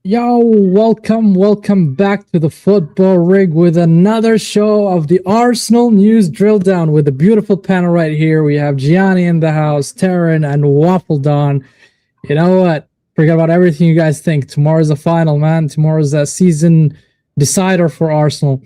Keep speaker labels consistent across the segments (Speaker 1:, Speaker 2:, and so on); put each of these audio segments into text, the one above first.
Speaker 1: Yo, welcome back to the Football Rig with another show of the Arsenal News Drill Down with a beautiful panel right here. We have Gianni in the house, Taryn, and WaffleDon. You know what? Forget about everything you guys think. Tomorrow's the final, man. Tomorrow's a season decider for Arsenal.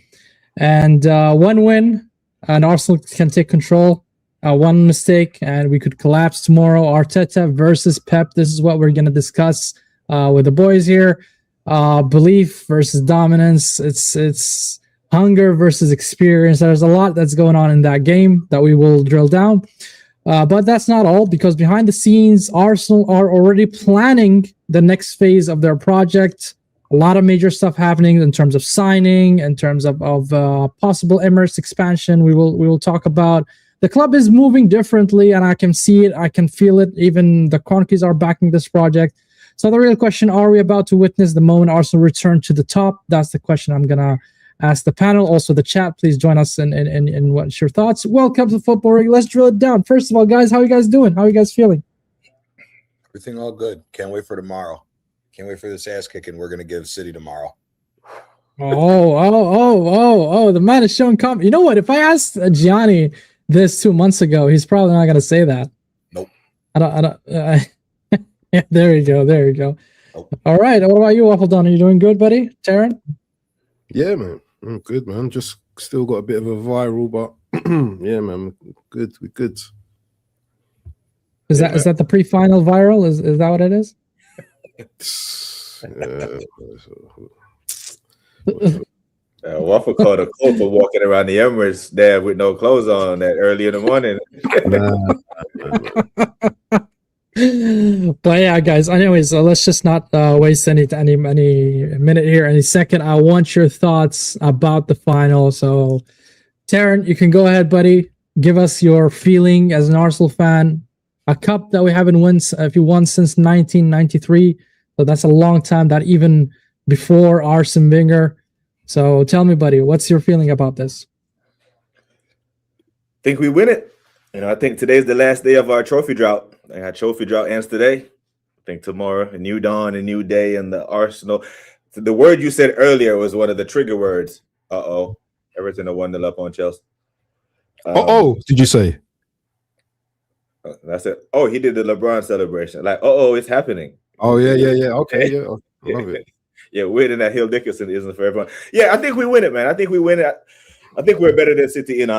Speaker 1: And one win, and Arsenal can take control. One mistake, and we could collapse tomorrow. Arteta versus Pep. This is what we're going to discuss with the boys here. Belief versus dominance. It's hunger versus experience. There's a lot that's going on in that game that we will drill down. But that's not all, because behind the scenes, Arsenal are already planning the next phase of their project. A lot of major stuff happening in terms of signing, in terms of possible Emirates expansion. We will talk about. The club is moving differently, and I can see it. I can feel it. Even the Kroenkes are backing this project. So the real question, are we about to witness the moment Arsenal return to the top? That's the question I'm going to ask the panel. Also, the chat, please join us in what's your thoughts. Welcome to Football Rig. Let's drill it down. First of all, guys, how are you guys doing? How are you guys feeling?
Speaker 2: Everything all good. Can't wait for tomorrow. Can't wait for this ass kicking we're going to give City tomorrow.
Speaker 1: Oh, the man is showing confidence. You know what? If I asked Gianni this 2 months ago, he's probably not going to say that.
Speaker 2: Nope.
Speaker 1: Yeah, there you go. Nope. All right. What about you, WaffleDon? Are you doing good, buddy? Taryn?
Speaker 3: Yeah, man. I'm good, man. Just still got a bit of a viral, but yeah, man. We're good.
Speaker 1: Is that the pre-final viral? Is that what it is?
Speaker 4: Waffle called a call for walking around the Emirates there with no clothes on that early in the morning.
Speaker 1: But yeah, guys. Anyways, let's just not waste any minute here, any second. I want your thoughts about the final. So, Taryn, you can go ahead, buddy. Give us your feeling as an Arsenal fan. A cup that we haven't won, if you won since 1993, so that's a long time. That even before Arsene Wenger. So tell me, buddy, what's your feeling about this?
Speaker 4: Think we win it. I think today's the last day of our trophy drought. Our trophy drought ends today. I think tomorrow, a new dawn, a new day, and the Arsenal. The word you said earlier was one of the trigger words. Everton are 1-0 up on Chelsea.
Speaker 3: Did you say?
Speaker 4: That's it. Oh, he did the LeBron celebration. Like, it's happening.
Speaker 3: Oh, yeah. Okay, yeah. I love it.
Speaker 4: Yeah, winning that Hill Dickinson isn't for everyone. Yeah, I think we win it, man. I think we win it. I think we're better than City in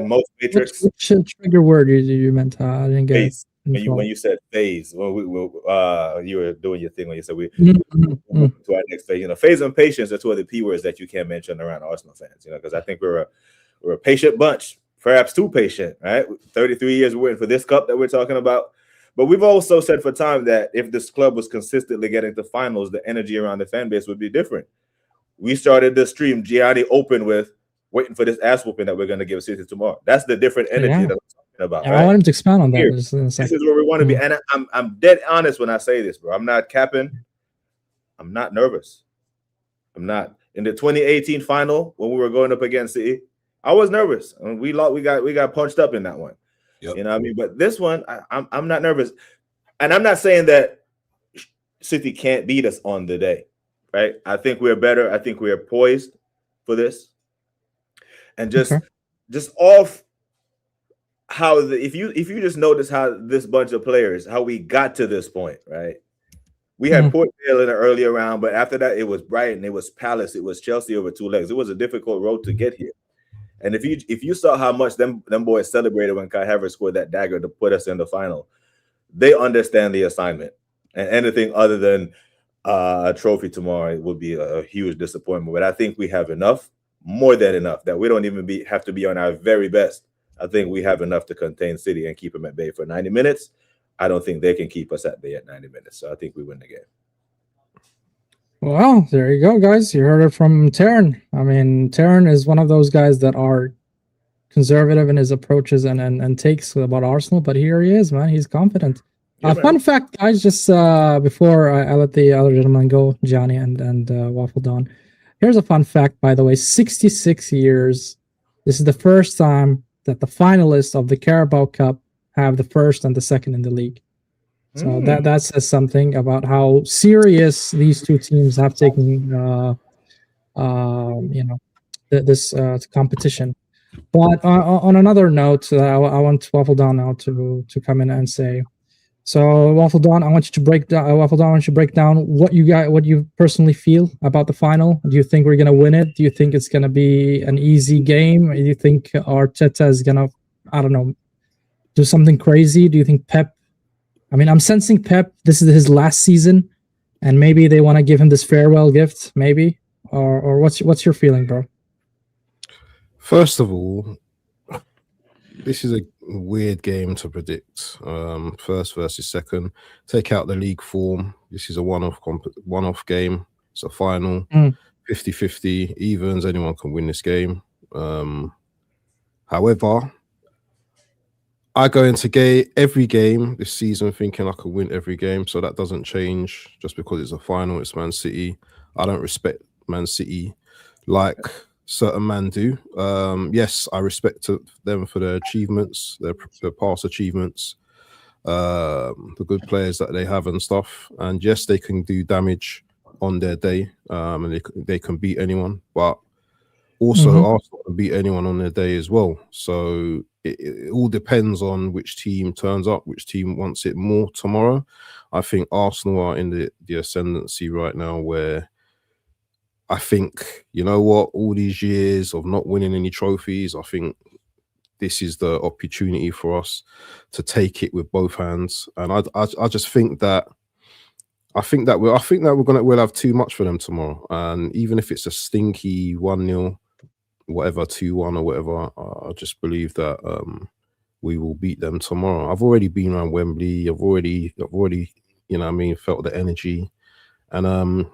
Speaker 4: most matrix.
Speaker 1: Which trigger word you meant? I didn't get
Speaker 4: phase. When you said phase, you were doing your thing when you said we to our next phase. Phase and patience are two of the P words that you can't mention around Arsenal fans. Because I think we're a patient bunch, perhaps too patient. Right, 33 years waiting for this cup that we're talking about. But we've also said for time that if this club was consistently getting to finals, the energy around the fan base would be different. We started this stream, Gianni opened with waiting for this ass whooping that we're going to give City tomorrow. That's the different energy that I'm talking about. Right?
Speaker 1: I want him to expound on that.
Speaker 4: This is where we want to be. And I'm dead honest when I say this, bro. I'm not capping. I'm not nervous. I'm not. In the 2018 final, when we were going up against City, I was nervous. And we got punched up in that one. Yep. You know what I mean? But this one, I'm not nervous. And I'm not saying that City can't beat us on the day, right? I think we're better. I think we're poised for this. And just off how if you just notice how this bunch of players, how we got to this point, right? We had Port Vale in the earlier round, but after that, it was Brighton, it was Palace, it was Chelsea over 2 legs. It was a difficult road to get here. And if you saw how much them boys celebrated when Kai Havertz scored that dagger to put us in the final, they understand the assignment. And anything other than a trophy tomorrow would be a huge disappointment. But I think we have enough, more than enough, that we don't even have to be on our very best. I think we have enough to contain City and keep them at bay for 90 minutes. I don't think they can keep us at bay at 90 minutes. So I think we win the game.
Speaker 1: Well, there you go, guys. You heard it from Taryn. I mean, Taryn is one of those guys that are conservative in his approaches and takes about Arsenal, but here he is, man. He's confident. Yeah, fun fact, guys, just before I let the other gentleman go, Gianni and WaffleDon. Here's a fun fact, by the way. 66 years. This is the first time that the finalists of the Carabao Cup have the first and the second in the league. So that says something about how serious these two teams have taken, this competition. But on another note, I want WaffleDon now to come in and say. So WaffleDon, I want you to break down. WaffleDon, I want you to break down what you personally feel about the final. Do you think we're gonna win it? Do you think it's gonna be an easy game? Do you think Arteta is gonna, I don't know, do something crazy? Do you think Pep? I mean, I'm sensing Pep. This is his last season, and maybe they want to give him this farewell gift, maybe. Or what's your feeling, bro?
Speaker 3: First of all, this is a weird game to predict. First versus second. Take out the league form. This is a one-off game. It's a final. 50-50 evens. Anyone can win this game. However, I go into every game this season thinking I could win every game. So that doesn't change just because it's a final. It's Man City. I don't respect Man City like certain men do. Yes, I respect them for their achievements, their past achievements, the good players that they have and stuff. And yes, they can do damage on their day, and they can beat anyone. But also, Arsenal can beat anyone on their day as well. So it all depends on which team turns up, which team wants it more tomorrow. I think Arsenal are in the ascendancy right now, where I think, you know what, all these years of not winning any trophies, I think this is the opportunity for us to take it with both hands. And I just think that we'll have too much for them tomorrow. And even if it's a stinky 1-0, whatever, 2-1 or whatever, I just believe that we will beat them tomorrow. I've already been around Wembley. I've already, you know what I mean, felt the energy. And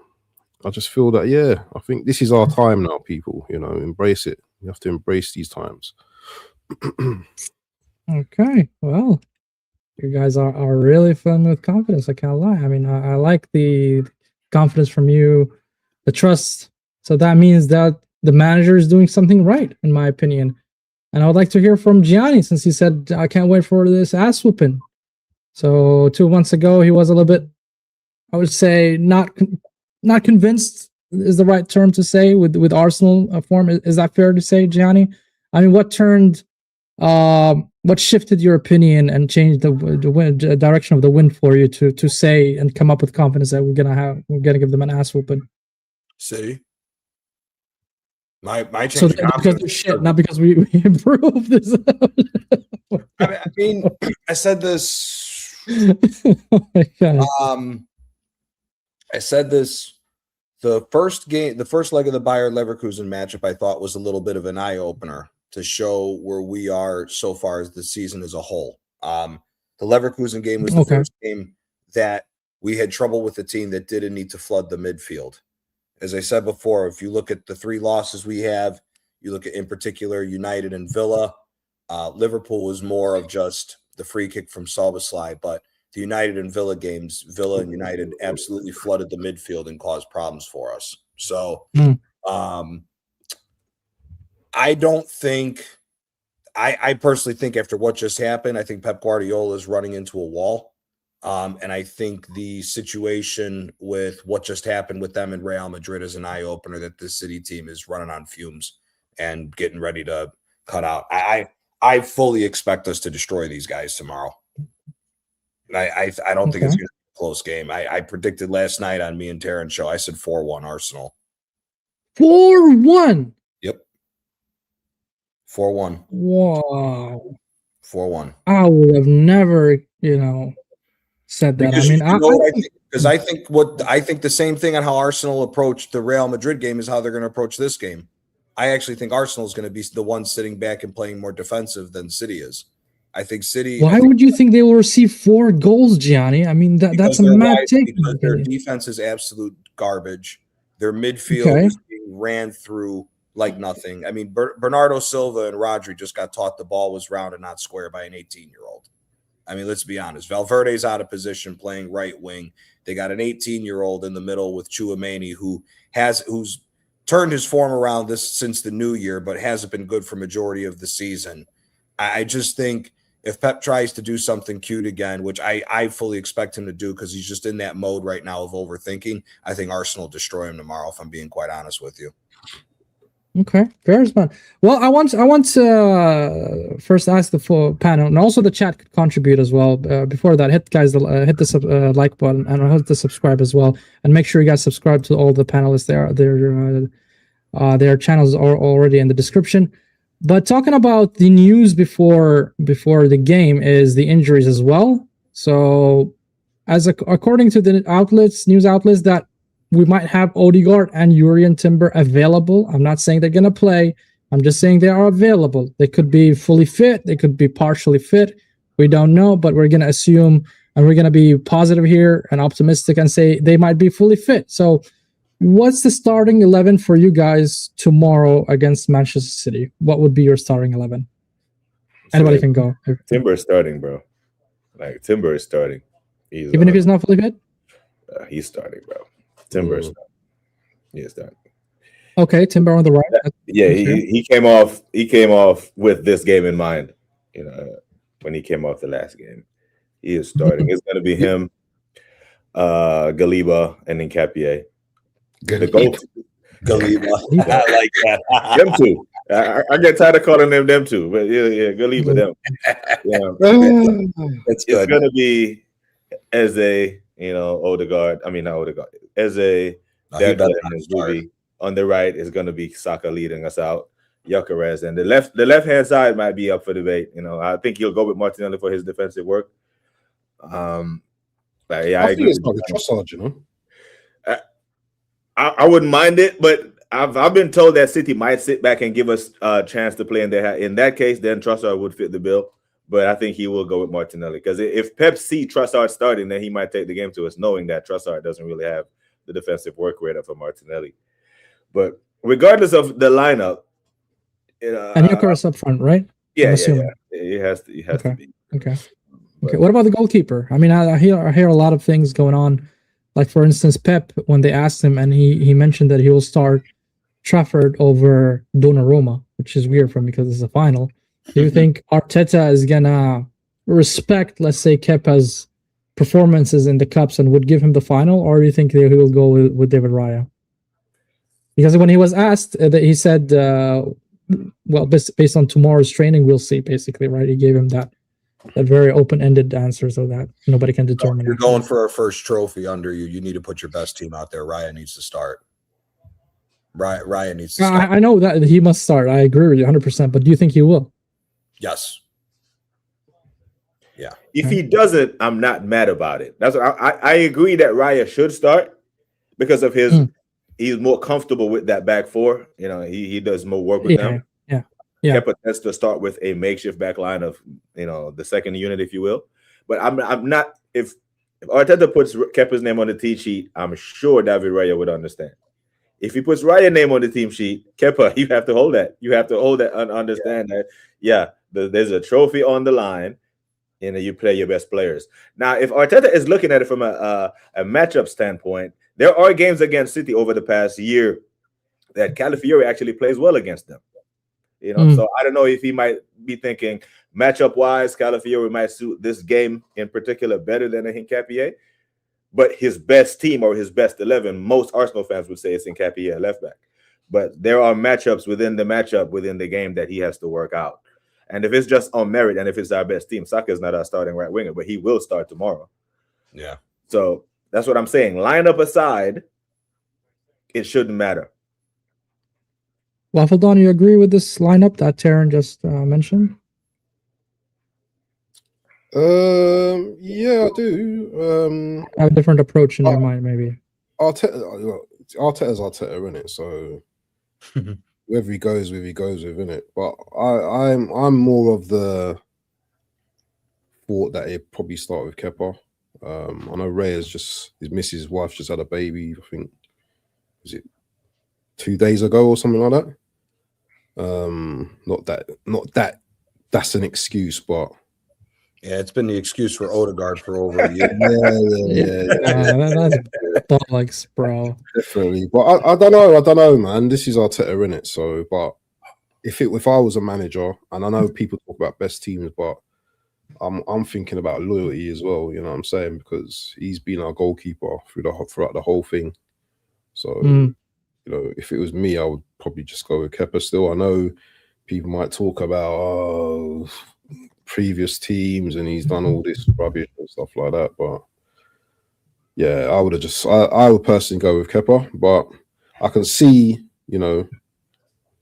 Speaker 3: I just feel that, yeah, I think this is our time now, people. You know, embrace it. You have to embrace these times.
Speaker 1: Okay, well, you guys are really fun with confidence. I can't lie. I mean, I like the confidence from you, the trust. So that means that the manager is doing something right, in my opinion. And I would like to hear from Gianni, since he said, I can't wait for this ass whooping. So 2 months ago, he was a little bit, I would say, not convinced is the right term to say with Arsenal form. Is that fair to say, Gianni? I mean, what shifted your opinion and changed the direction of the win for you to say and come up with confidence that we're gonna give them an ass whooping?
Speaker 2: City. My change.
Speaker 1: So because they're shit, not because we improved this.
Speaker 2: I mean, I said this.
Speaker 1: Oh my God.
Speaker 2: I said this. The first leg of the Bayer Leverkusen matchup, I thought was a little bit of an eye opener to show where we are so far as the season as a whole. The Leverkusen game was the first game that we had trouble with a team that didn't need to flood the midfield. As I said before, if you look at the 3 losses we have, you look at, in particular, United and Villa. Liverpool was more of just the free kick from Szoboszlai, but the United and Villa games, Villa and United absolutely flooded the midfield and caused problems for us. So I don't think – I personally think after what just happened, I think Pep Guardiola is running into a wall. And I think the situation with what just happened with them and Real Madrid is an eye-opener that this City team is running on fumes and getting ready to cut out. I fully expect us to destroy these guys tomorrow. I don't think it's going to be a close game. I predicted last night on me and Terren's show, I said 4-1 Arsenal.
Speaker 1: 4-1?
Speaker 2: Yep. 4-1.
Speaker 1: Wow.
Speaker 2: 4-1.
Speaker 1: I would have never, said that.
Speaker 2: Because I think the same thing on how Arsenal approached the Real Madrid game is how they're going to approach this game. I actually think Arsenal is going to be the one sitting back and playing more defensive than City is. I think City.
Speaker 1: Why would you think they will receive 4 goals, Gianni? I mean, that's a mad take.
Speaker 2: Because their defense is absolute garbage. Their midfield is being ran through like nothing. I mean, Bernardo Silva and Rodri just got taught the ball was round and not square by an 18-year-old. I mean, let's be honest. Valverde's out of position playing right wing. They got an 18-year-old in the middle with Tchouaméni who's turned his form around since the new year, but hasn't been good for majority of the season. I just think if Pep tries to do something cute again, which I fully expect him to do because he's just in that mode right now of overthinking, I think Arsenal destroy him tomorrow, if I'm being quite honest with you.
Speaker 1: Okay, fair response. Well, I want to first ask the full panel, and also the chat could contribute as well. Before that, hit the like button and hit the subscribe as well, and make sure you guys subscribe to all the panelists. Their channels are already in the description. But talking about the news before the game is the injuries as well. So, according to the news outlets, that we might have Odegaard and Jurrien Timber available. I'm not saying they're going to play. I'm just saying they are available. They could be fully fit. They could be partially fit. We don't know, but we're going to assume, and we're going to be positive here and optimistic and say they might be fully fit. So what's the starting 11 for you guys tomorrow against Manchester City? What would be your starting 11? Anybody can go.
Speaker 4: Timber is starting, bro. Like, Timber is starting.
Speaker 1: Even if he's not fully fit?
Speaker 4: He's starting, bro. Timber is starting. He is starting.
Speaker 1: Okay, Timber on the right.
Speaker 4: Yeah, he came off with this game in mind, when he came off the last game. He is starting. It's going to be him, Galiba, and then Capier. The goal.
Speaker 2: Galiba. I like that.
Speaker 4: Them two. I get tired of calling them two, but yeah, Galiba, them. Yeah.
Speaker 2: That's
Speaker 4: It's
Speaker 2: good.
Speaker 4: going to be Eze, Odegaard. I mean, not Odegaard. Eze, Declan, and Zubi. On the right is going to be Saka leading us out. Gyökeres, and the left hand side might be up for debate. I think he'll go with Martinelli for his defensive work. But yeah, I
Speaker 3: think
Speaker 4: agree.
Speaker 3: it's like a Trossard,
Speaker 4: I wouldn't mind it, but I've been told that City might sit back and give us a chance to play in that case. Then Trossard would fit the bill, but I think he will go with Martinelli because if Pep see Trossard starting, then he might take the game to us, knowing that Trossard doesn't really have the defensive work rate for Martinelli. But regardless of the lineup,
Speaker 1: and Gyökeres up front, right?
Speaker 4: Yeah. It has to be.
Speaker 1: Okay. What about the goalkeeper? I mean, I hear a lot of things going on. Like, for instance, Pep, when they asked him, and he mentioned that he will start Trafford over Donnarumma, which is weird for me because it's a final. Do you think Arteta is gonna respect, let's say, Kepa's performances in the cups and would give him the final, or do you think he will go with David Raya? Because when he was asked, that he said, "Well, based on tomorrow's training, we'll see." Basically, right? He gave him that very open-ended answer, so that nobody can determine.
Speaker 2: You're going for our first trophy under you. You need to put your best team out there. Raya needs to start. Raya needs to start.
Speaker 1: I know that he must start. I agree with you 100%. But do you think he will?
Speaker 2: Yes. Yeah.
Speaker 4: If he doesn't, I'm not mad about it. That's what I agree that Raya should start because of his. He's more comfortable with that back four. He does more work with them. Yeah. Kepa tends to start with a makeshift back line of the second unit, if you will. But I'm not. If Arteta puts Kepa's name on the team sheet, I'm sure David Raya would understand. If he puts Raya's name on the team sheet, Kepa, you have to hold that. You have to hold that and understand that. Yeah, there's a trophy on the line, and you play your best players. Now, if Arteta is looking at it from a matchup standpoint, there are games against City over the past year that Calafiori actually plays well against them. So I don't know if he might be thinking matchup-wise, Calafiori might suit this game in particular better than Hincapié. But his best team or his best 11, most Arsenal fans would say it's Hincapié left back. But there are matchups within the game that he has to work out. And if it's just on merit and if it's our best team, Saka is not our starting right winger, but he will start tomorrow.
Speaker 2: Yeah.
Speaker 4: So that's what I'm saying. Lineup aside, it shouldn't matter.
Speaker 1: WaffleDon, you agree with this lineup that Taryn just mentioned?
Speaker 3: Yeah, I do.
Speaker 1: I have a different approach in your mind, maybe.
Speaker 3: Arteta's Arteta, isn't it? So wherever he goes with, isn't it? But I'm more of the thought that he'd probably start with Kepa. I know Ray is his missus' wife just had a baby. I think was it 2 days ago or something like that. Not that that's an excuse, but
Speaker 2: yeah, it's been the excuse for Odegaard for over a year.
Speaker 1: That's bollocks, bro.
Speaker 3: Definitely, but I don't know, man. This is Arteta, innit? So, but if I was a manager, and I know people talk about best teams, but I'm thinking about loyalty as well. You know what I'm saying? Because he's been our goalkeeper throughout the whole thing. So you know, if it was me, I would probably just go with Kepa still. I know people might talk about previous teams and he's done all this rubbish and stuff like that, but yeah, I would personally go with Kepa, but I can see, you know,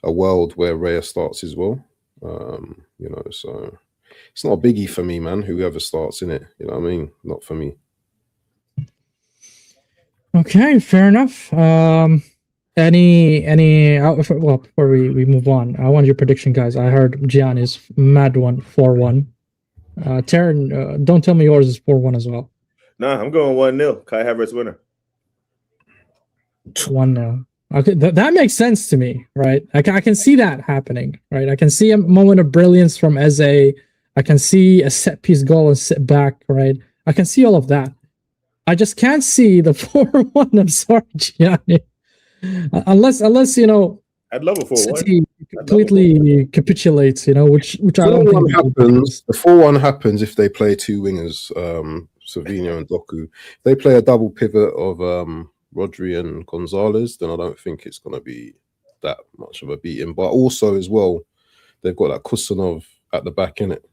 Speaker 3: a world where Raya starts as well. You know, so it's not a biggie for me, man. Whoever starts in it, you know what I mean? Not for me.
Speaker 1: Okay, fair enough. Well, before we move on, I want your prediction, guys. I heard Gianni's mad one, 4-1. Taryn, don't tell me yours is 4-1 as well.
Speaker 4: Nah, I'm going 1-0. Kai Havertz winner.
Speaker 1: 1-0. Okay, that makes sense to me, right? I can see that happening, right? I can see a moment of brilliance from Eze. I can see a set piece goal and sit back, right? I can see all of that. I just can't see the 4-1. I'm sorry, Gianni. Unless you know,
Speaker 4: I'd love a 4-1.
Speaker 1: City completely capitulates, you know, which I don't think
Speaker 3: happens. The 4-1 happens if they play two wingers, Savinho and Doku. If they play a double pivot of Rodri and Gonzalez, then I don't think it's going to be that much of a beating. But also as well, they've got that Kusanov at the back in it.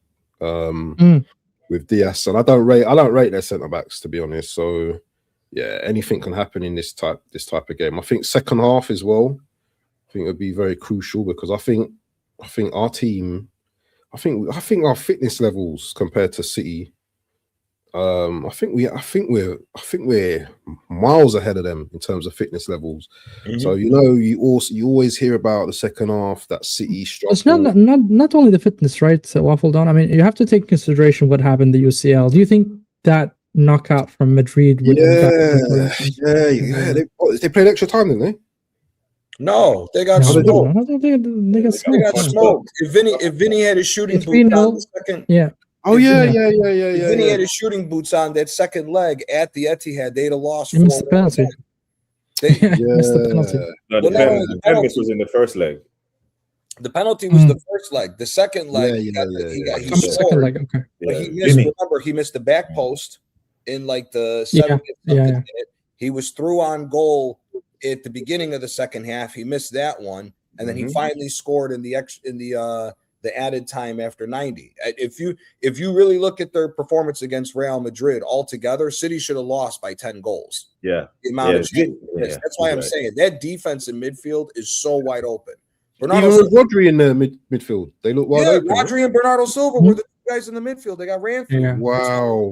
Speaker 3: With Diaz, and I don't rate their centre backs, to be honest. So yeah, anything can happen in this type of game. I think second half as well, I think it would be very crucial because I think our team, I think our fitness levels compared to City, I think we're miles ahead of them in terms of fitness levels. So you know, you always hear about the second half that City struggle.
Speaker 1: It's not only the fitness, right, WaffleDon? I mean, you have to take consideration what happened in the UCL. Do you think that knockout from Madrid would
Speaker 3: They played extra time, didn't they?
Speaker 2: No, they got smoked.
Speaker 1: They got
Speaker 2: smoked. If Vinny had his shooting boots on the second, If Vinny had his shooting boots on that second leg at the Etihad, they'd have lost.
Speaker 1: He missed the penalty. Missed the penalty.
Speaker 4: No, the penalty was in the first leg.
Speaker 2: The penalty was the first leg. The second leg, he scored.
Speaker 1: Second leg, okay.
Speaker 2: But he missed. Remember, he missed the back post in like the 70th minute. He was through on goal at the beginning of the second half. He missed that one, and then he finally scored in the added time after 90. If you really look at their performance against Real Madrid altogether, City should have lost by 10 goals.
Speaker 4: Yeah.
Speaker 2: The amount of that's why I'm saying that defense in midfield is so wide open. Even
Speaker 3: with Rodri in the midfield, they look wide open.
Speaker 2: Rodri and Bernardo Silva were the two guys in the midfield. They got ran through.
Speaker 3: Yeah. Wow.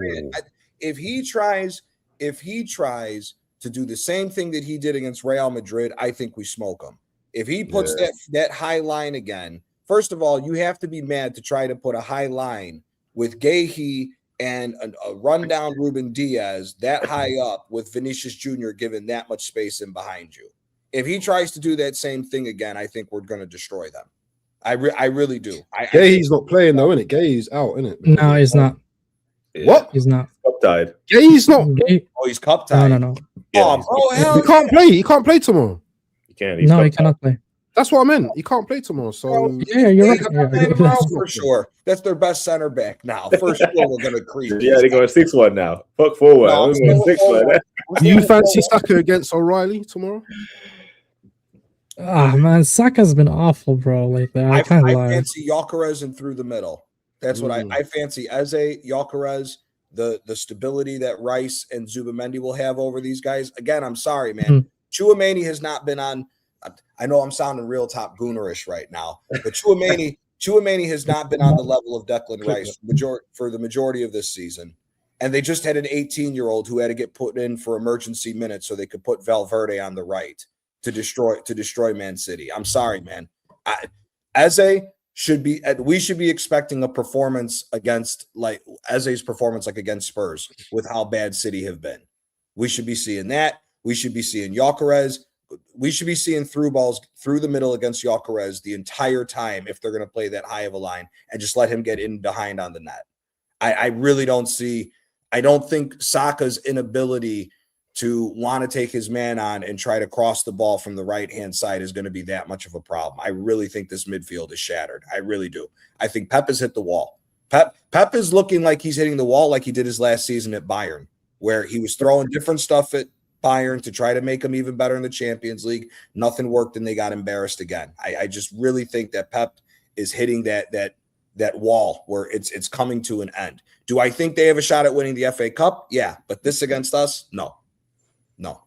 Speaker 2: If he tries to do the same thing that he did against Real Madrid, I think we smoke him. If he puts that high line again, first of all, you have to be mad to try to put a high line with Guehi and a rundown Ruben Diaz that high up with Vinicius Jr. given that much space in behind you. If he tries to do that same thing again, I think we're going to destroy them. I really do.
Speaker 3: Guehi's not playing though, isn't it? Guehi's out, isn't it?
Speaker 1: No, he's not.
Speaker 3: What?
Speaker 1: He's not.
Speaker 4: Cup tied.
Speaker 3: Guehi's not.
Speaker 2: He's cup tied.
Speaker 1: No.
Speaker 2: Yeah,
Speaker 3: he can't play. He can't play tomorrow.
Speaker 4: He can't.
Speaker 1: No, he cannot play.
Speaker 3: That's what I meant. He can't play tomorrow. So
Speaker 1: yeah, you're right.
Speaker 2: For sure. That's their best center back now. First of all, we're going to creep.
Speaker 4: Yeah, they're going 6-1 now. Fuck forward.
Speaker 2: No,
Speaker 4: 6-1.
Speaker 3: Do you fancy Saka against O'Reilly tomorrow?
Speaker 1: Man, Saka's been awful, bro. Like I can't lie.
Speaker 2: I fancy Gyökeres and through the middle. That's what I fancy. Eze, Gyökeres, the stability that Rice and Zubamendi will have over these guys. Again, I'm sorry, man. Chouameni has not been on. I know I'm sounding real Top Goonerish right now, but Chouameni has not been on the level of Declan Rice for the majority of this season. And they just had an 18-year-old who had to get put in for emergency minutes so they could put Valverde on the right to destroy Man City. I'm sorry, man. We should be expecting a performance against Eze's performance against Spurs with how bad City have been. We should be seeing that. We should be seeing Gyökeres. We should be seeing through balls through the middle against Gyökeres the entire time if they're going to play that high of a line and just let him get in behind on the net. I really don't see. I don't think Saka's inability to want to take his man on and try to cross the ball from the right-hand side is going to be that much of a problem. I really think this midfield is shattered. I really do. I think Pep has hit the wall. Pep is looking like he's hitting the wall like he did his last season at Bayern, where he was throwing different stuff at Bayern to try to make them even better in the Champions League. Nothing worked, and they got embarrassed again. I just really think that Pep is hitting that wall where it's coming to an end. Do I think they have a shot at winning the FA Cup? Yeah, but this against us, no.
Speaker 1: You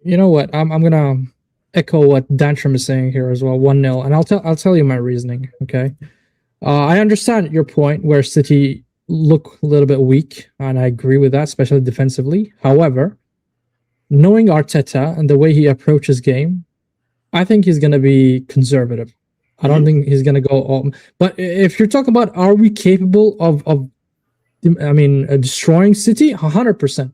Speaker 1: know what? I'm gonna echo what Dantrum is saying here as well. 1-0, and I'll tell you my reasoning. Okay, I understand your point where City look a little bit weak, and I agree with that, especially defensively. However, knowing Arteta and the way he approaches game, I think he's gonna be conservative. I don't think he's gonna go all. But if you're talking about, are we capable of destroying City? 100%,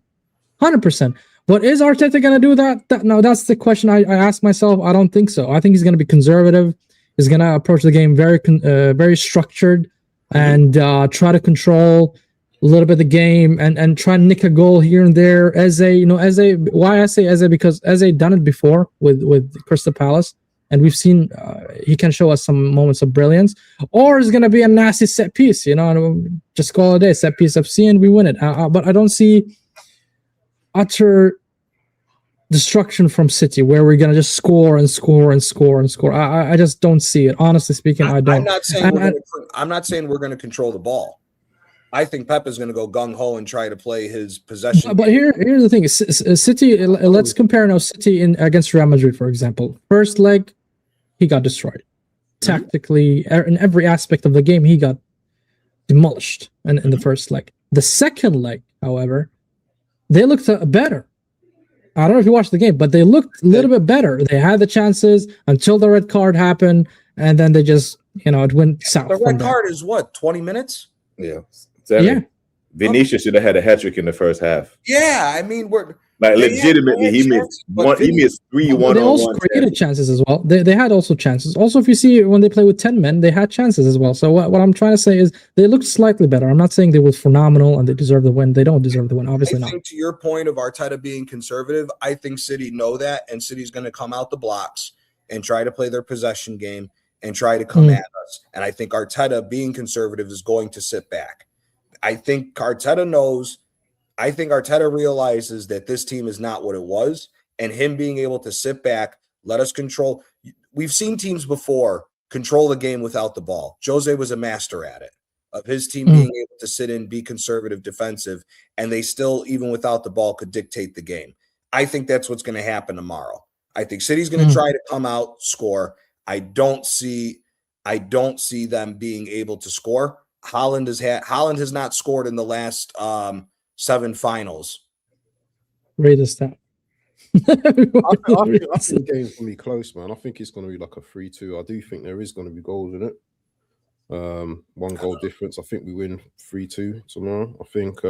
Speaker 1: 100%. But is Arteta gonna do that? No, that's the question I ask myself. I don't think so. I think he's gonna be conservative. He's gonna approach the game very structured and try to control a little bit of the game and try to nick a goal here and there. Why I say Eze, because Eze done it before with Crystal Palace. And we've seen he can show us some moments of brilliance, or it's going to be a nasty set piece, and just call it a day, set piece FC, and we win it. But I don't see utter destruction from City where we're going to just score and score and score and score. I just don't see it. Honestly speaking, I don't.
Speaker 2: I'm not saying we're going to control the ball. I think Pep is going to go gung-ho and try to play his possession.
Speaker 1: But here's the thing. City, let's compare now City against Real Madrid, for example. First leg, he got destroyed. Tactically, in every aspect of the game, he got demolished in the first leg. The second leg, however, they looked better. I don't know if you watched the game, but they looked a little bit better. They had the chances until the red card happened, and then they just, it went south.
Speaker 2: The red card is what, 20 minutes?
Speaker 4: Yeah. Yeah. Vinicius should have had a hat trick in the first half.
Speaker 2: Yeah, I mean,
Speaker 4: legitimately, he missed 3 1-on-1.
Speaker 1: They also created chances as well. They had also chances. Also, if you see when they play with 10 men, they had chances as well. So what I'm trying to say is they looked slightly better. I'm not saying they were phenomenal and they deserve the win. They don't deserve the win, obviously not.
Speaker 2: I think to your point of Arteta being conservative, I think City know that, and City's going to come out the blocks and try to play their possession game and try to come at us. And I think Arteta being conservative is going to sit back. I think Arteta knows. I think Arteta realizes that this team is not what it was, and him being able to sit back, let us control. We've seen teams before control the game without the ball. Jose was a master at it, of his team being able to sit in, be conservative, defensive, and they still, even without the ball, could dictate the game. I think that's what's going to happen tomorrow. I think City's going to try to come out, score. I don't see them being able to score. Holland has not scored in the last 7 finals.
Speaker 1: Read the stat.
Speaker 3: I think the game's going to be close, man. I think it's going to be like a 3-2. I do think there is going to be goals in it. 1 goal difference. I think we win 3-2 tomorrow. I think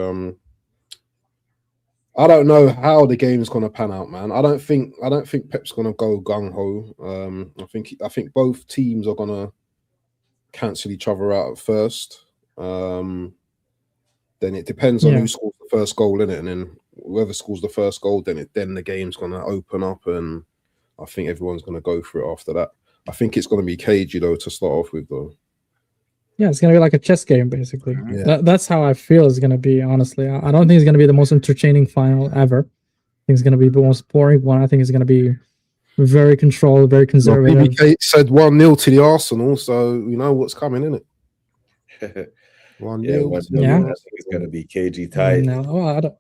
Speaker 3: I don't know how the game's going to pan out, man. I don't think Pep's going to go gung ho. I think both teams are going to cancel each other out at first. Then it depends on who scores the first goal in it, and then whoever scores the first goal, then the game's going to open up, and I think everyone's going to go for it after that. I think it's going to be cagey though to start off with, though.
Speaker 1: Yeah, it's going to be like a chess game, basically.
Speaker 3: Yeah.
Speaker 1: That's how I feel it's going to be, honestly. I don't think it's going to be the most entertaining final ever. I think it's going to be the most boring one. I think it's going to be very controlled, very conservative.
Speaker 3: Well, BBK said 1-0 to the Arsenal, so you know what's coming, isn't it? 1-0.
Speaker 4: Yeah, I think it's going to be cagey tight.
Speaker 1: No, I don't.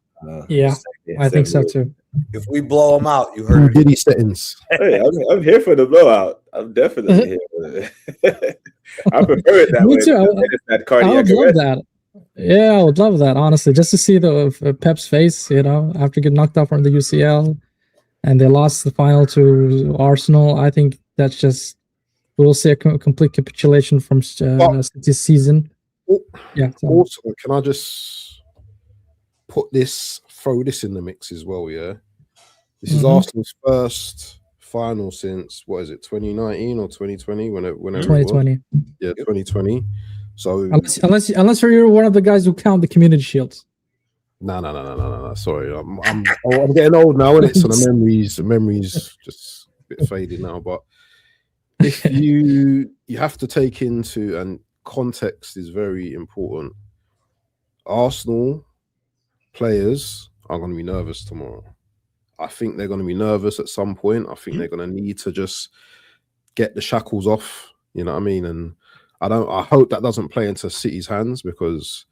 Speaker 1: I think so too.
Speaker 2: If we blow them out, you heard
Speaker 3: Giddy settings.
Speaker 4: Hey, I'm here for the blowout. I'm definitely here for it. I prefer it that way.
Speaker 1: Me too. I would love that. Yeah, I would love that, honestly, just to see the Pep's face, after getting knocked out from the UCL and they lost the final to Arsenal. I think that's just, we'll see a complete capitulation from City's season.
Speaker 3: Also, can I just throw this in the mix as well, yeah? This is Arsenal's first final since, 2019 or 2020? Whenever
Speaker 1: 2020.
Speaker 3: Yeah, 2020. So
Speaker 1: unless you're one of the guys who count the community shields.
Speaker 3: No. Sorry, I'm getting old now, isn't it? So the memories just a bit faded now. But if you have to take into, and context is very important. Arsenal players are going to be nervous tomorrow. I think they're going to be nervous at some point. I think they're going to need to just get the shackles off. You know what I mean? And I hope that doesn't play into City's hands, because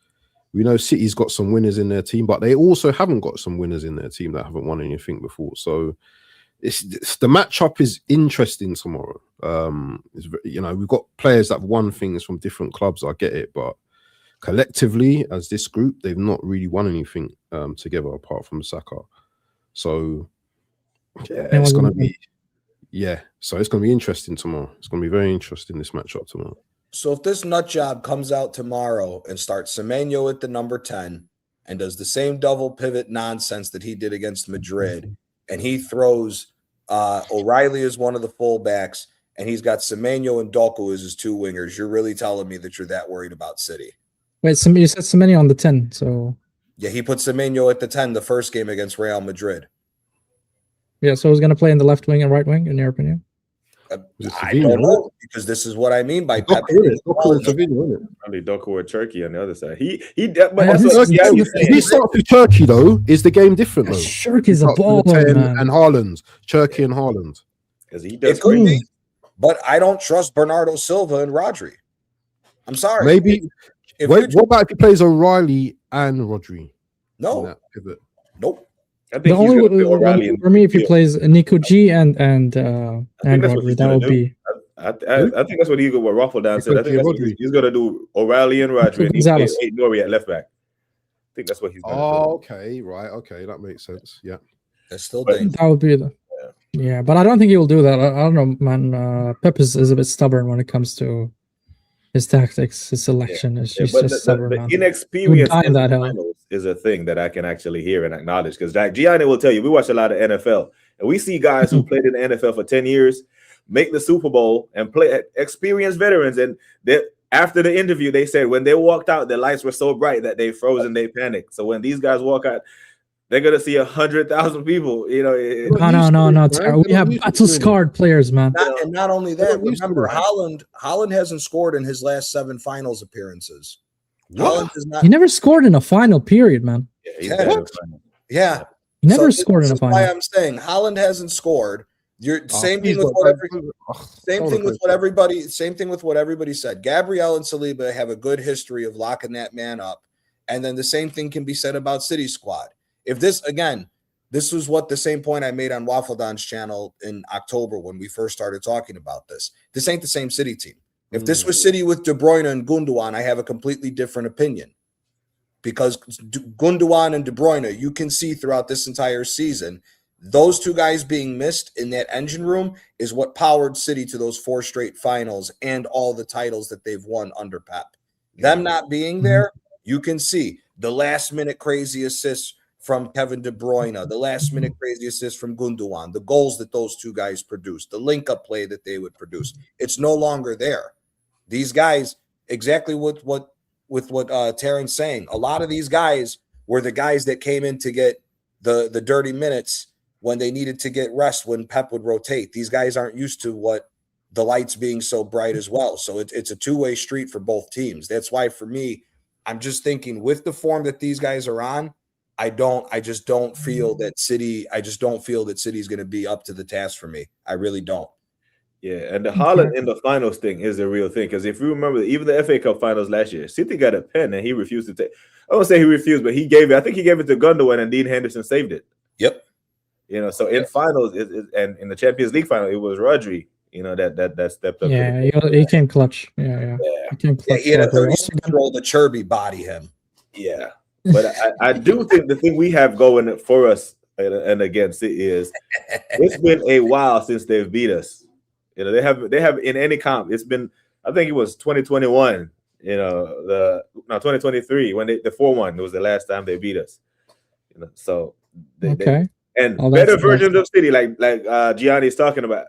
Speaker 3: we know City's got some winners in their team, but they also haven't got some winners in their team that haven't won anything before. So it's the matchup is interesting tomorrow. You know, we've got players that have won things from different clubs. I get it, but collectively as this group, they've not really won anything together apart from Saka. So yeah, it's going to be so it's going to be interesting tomorrow. It's going to be very interesting, this matchup tomorrow.
Speaker 2: So if this nut job comes out tomorrow and starts Semenyo at the number 10 and does the same double pivot nonsense that he did against Madrid, and he throws O'Reilly as one of the fullbacks, and he's got Semenyo and Doku as his two wingers, you're really telling me that you're that worried about City?
Speaker 1: Wait, you said Semenyo on the 10, so...
Speaker 2: Yeah, he put Semenyo at the 10 the first game against Real Madrid.
Speaker 1: Yeah, so he's going to play in the left wing and right wing, in your opinion?
Speaker 2: I don't know, because this is what I mean by Pep.
Speaker 4: Doku or Turkey on the other side.
Speaker 3: If he starts with Turkey, though, is the game different, though?
Speaker 1: Turkey's a baller, man.
Speaker 3: And Haaland. Turkey and Haaland.
Speaker 2: It could be, but I don't trust Bernardo Silva and Rodri. I'm sorry.
Speaker 3: Maybe. What about if he plays O'Reilly and Rodri?
Speaker 2: No. Nope.
Speaker 4: I think the only O'Reilly
Speaker 1: for me, if he plays Nico G and Rodri, that would be.
Speaker 4: I think that's what what WaffleDon said. I think that's what he's going to do. O'Reilly and Rodri, and he's Nori at left back. I think that's what he's going to do.
Speaker 3: Oh, okay, right, okay, that makes sense. Yeah,
Speaker 2: that's still dangerous.
Speaker 1: That would be yeah, but I don't think he will do that. I don't know, man. Pep is a bit stubborn when it comes to his tactics, his selection. He's just stubborn.
Speaker 4: The inexperience in that finals is a thing that I can actually hear and acknowledge, because like Gianni will tell you, we watch a lot of NFL, and we see guys who played in the NFL for 10 years make the Super Bowl and play experienced veterans, and after the interview they said when they walked out, the lights were so bright that they froze and they panicked. So when these guys walk out, they're gonna see 100,000 people. You know,
Speaker 1: no. We have battle-scarred players, man.
Speaker 2: And not only that, remember Haaland hasn't scored in his last 7 finals appearances.
Speaker 1: He never scored in a final period, man.
Speaker 2: Yeah.
Speaker 1: He never scored in a final.
Speaker 2: Why I'm saying Haaland hasn't scored. Same thing with what everybody said. Gabriel and Saliba have a good history of locking that man up, and then the same thing can be said about City squad. If this was what the same point I made on WaffleDon's channel in October when we first started talking about this. This ain't the same City team. If this was City with De Bruyne and Gundogan, I have a completely different opinion, because Gundogan and De Bruyne, you can see throughout this entire season, those two guys being missed in that engine room is what powered City to those 4 straight finals and all the titles that they've won under Pep. Them not being there, you can see the last-minute crazy assists from Kevin De Bruyne, the last-minute crazy assists from Gundogan, the goals that those two guys produced, the link-up play that they would produce. It's no longer there. These guys, exactly with what Taryn's saying, a lot of these guys were the guys that came in to get the dirty minutes when they needed to get rest, when Pep would rotate. These guys aren't used to what the lights being so bright as well. So it's a two-way street for both teams. That's why, for me, I'm just thinking with the form that these guys are on, I just don't feel that City's going to be up to the task for me. I really don't.
Speaker 4: Yeah, and the Haaland in the finals thing is the real thing, because if you remember, even the FA Cup finals last year, City got a pen and he refused to take. I won't say he refused, but he gave it. I think he gave it to Gundogan, and Dean Henderson saved it.
Speaker 2: Yep.
Speaker 4: You know, so in finals and in the Champions League final, it was Rodri. You know, that stepped up.
Speaker 1: Yeah, he came clutch. Yeah.
Speaker 2: He came clutch. He had a 30-second roll to Cherby body him.
Speaker 4: Yeah, but I do think the thing we have going for us and against it is it's been a while since they've beat us. You know, they have in any comp. It's been, I think it was 2021. You know, 2023 when the 4-1 was the last time they beat us. You know, so better versions of City, like Gianni's talking about,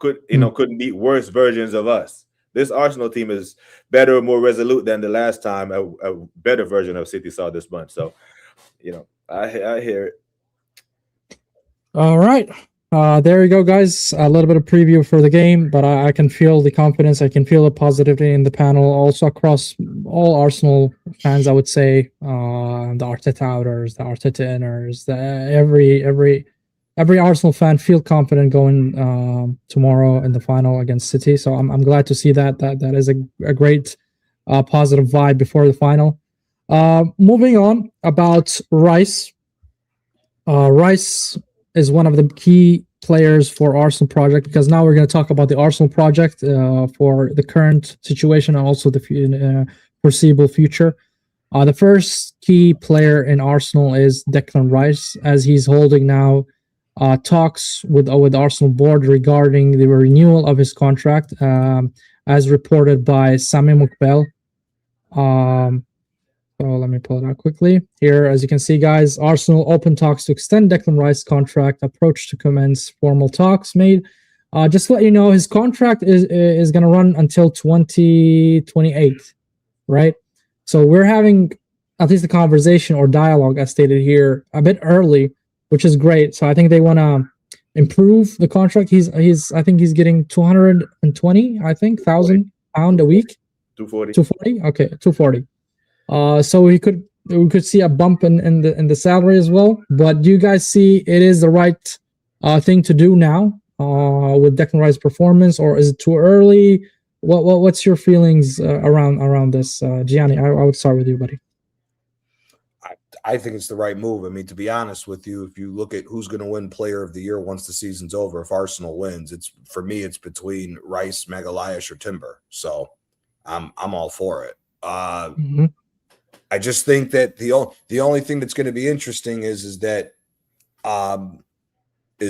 Speaker 4: couldn't beat worse versions of us. This Arsenal team is better, more resolute than the last time a better version of City saw this bunch. So, you know, I hear it.
Speaker 1: All right. There you go, guys. A little bit of preview for the game, but I can feel the confidence. I can feel the positivity in the panel, also across all Arsenal fans. I would say the Arteta outers, the Arteta inners, every Arsenal fan feel confident going tomorrow in the final against City. So I'm glad to see that. That is a great positive vibe before the final. Moving on about Rice. Rice is one of the key players for Arsenal project, because now we're going to talk about the Arsenal project for the current situation and also the foreseeable future. The first key player in Arsenal is Declan Rice, as he's holding now talks with Arsenal board regarding the renewal of his contract, as reported by Sami Mukbel. So let me pull it out quickly. Here, as you can see, guys, Arsenal open talks to extend Declan Rice's contract, approach to commence formal talks made. Just to let you know, his contract is going to run until 2028, right? So we're having at least a conversation or dialogue, as stated here, a bit early, which is great. So I think they want to improve the contract. I think he's getting 220, thousand pound a week. 240. Okay, 240. So we could see a bump in the salary as well. But do you guys see it is the right thing to do now with Declan Rice's performance, or is it too early? What's your feelings around this, Gianni? I would start with you, buddy.
Speaker 2: I think it's the right move. I mean, to be honest with you, if you look at who's going to win Player of the Year once the season's over, if Arsenal wins, it's between Rice, Magalhaes, or Timber. So I'm all for it. I just think that the only thing that's going to be interesting is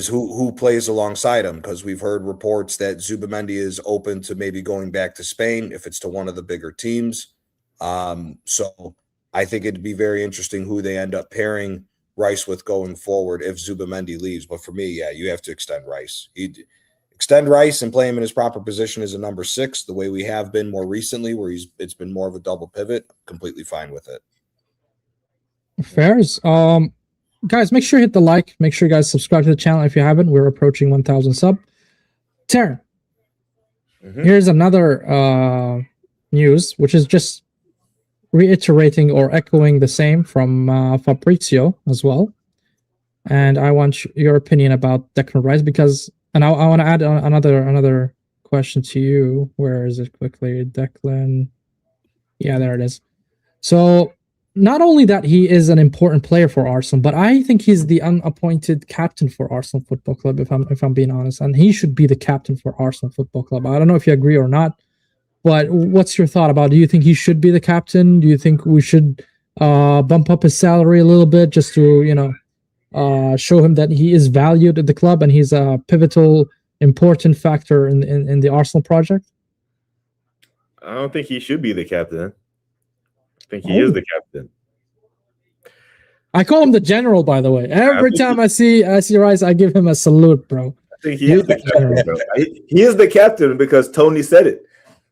Speaker 2: who plays alongside him, because we've heard reports that Zubamendi is open to maybe going back to Spain if it's to one of the bigger teams. So I think it'd be very interesting who they end up pairing Rice with going forward if Zubamendi leaves. But for me, yeah, you have to extend Rice. Extend Rice and play him in his proper position as a number 6, the way we have been more recently, where it's been more of a double pivot. Completely fine with it.
Speaker 1: Fairs. Guys, make sure you hit the like. Make sure you guys subscribe to the channel if you haven't. We're approaching 1,000 sub. Taryn, here's another news, which is just reiterating or echoing the same from Fabrizio as well. And I want your opinion about Declan Rice, because... And I want to add another question to you. Where is it quickly? Declan. Yeah, there it is. So not only that he is an important player for Arsenal, but I think he's the unappointed captain for Arsenal Football Club, if I'm being honest. And he should be the captain for Arsenal Football Club. I don't know if you agree or not, but what's your thought about it? Do you think he should be the captain? Do you think we should bump up his salary a little bit just to, show him that he is valued at the club and he's a pivotal, important factor in the Arsenal project?
Speaker 4: I don't think he should be the captain. I think he is the captain.
Speaker 1: I call him the general, by the way. Every time I see Rice, I give him a salute, bro.
Speaker 4: I think he is the captain, bro. He is the captain because Tony said it.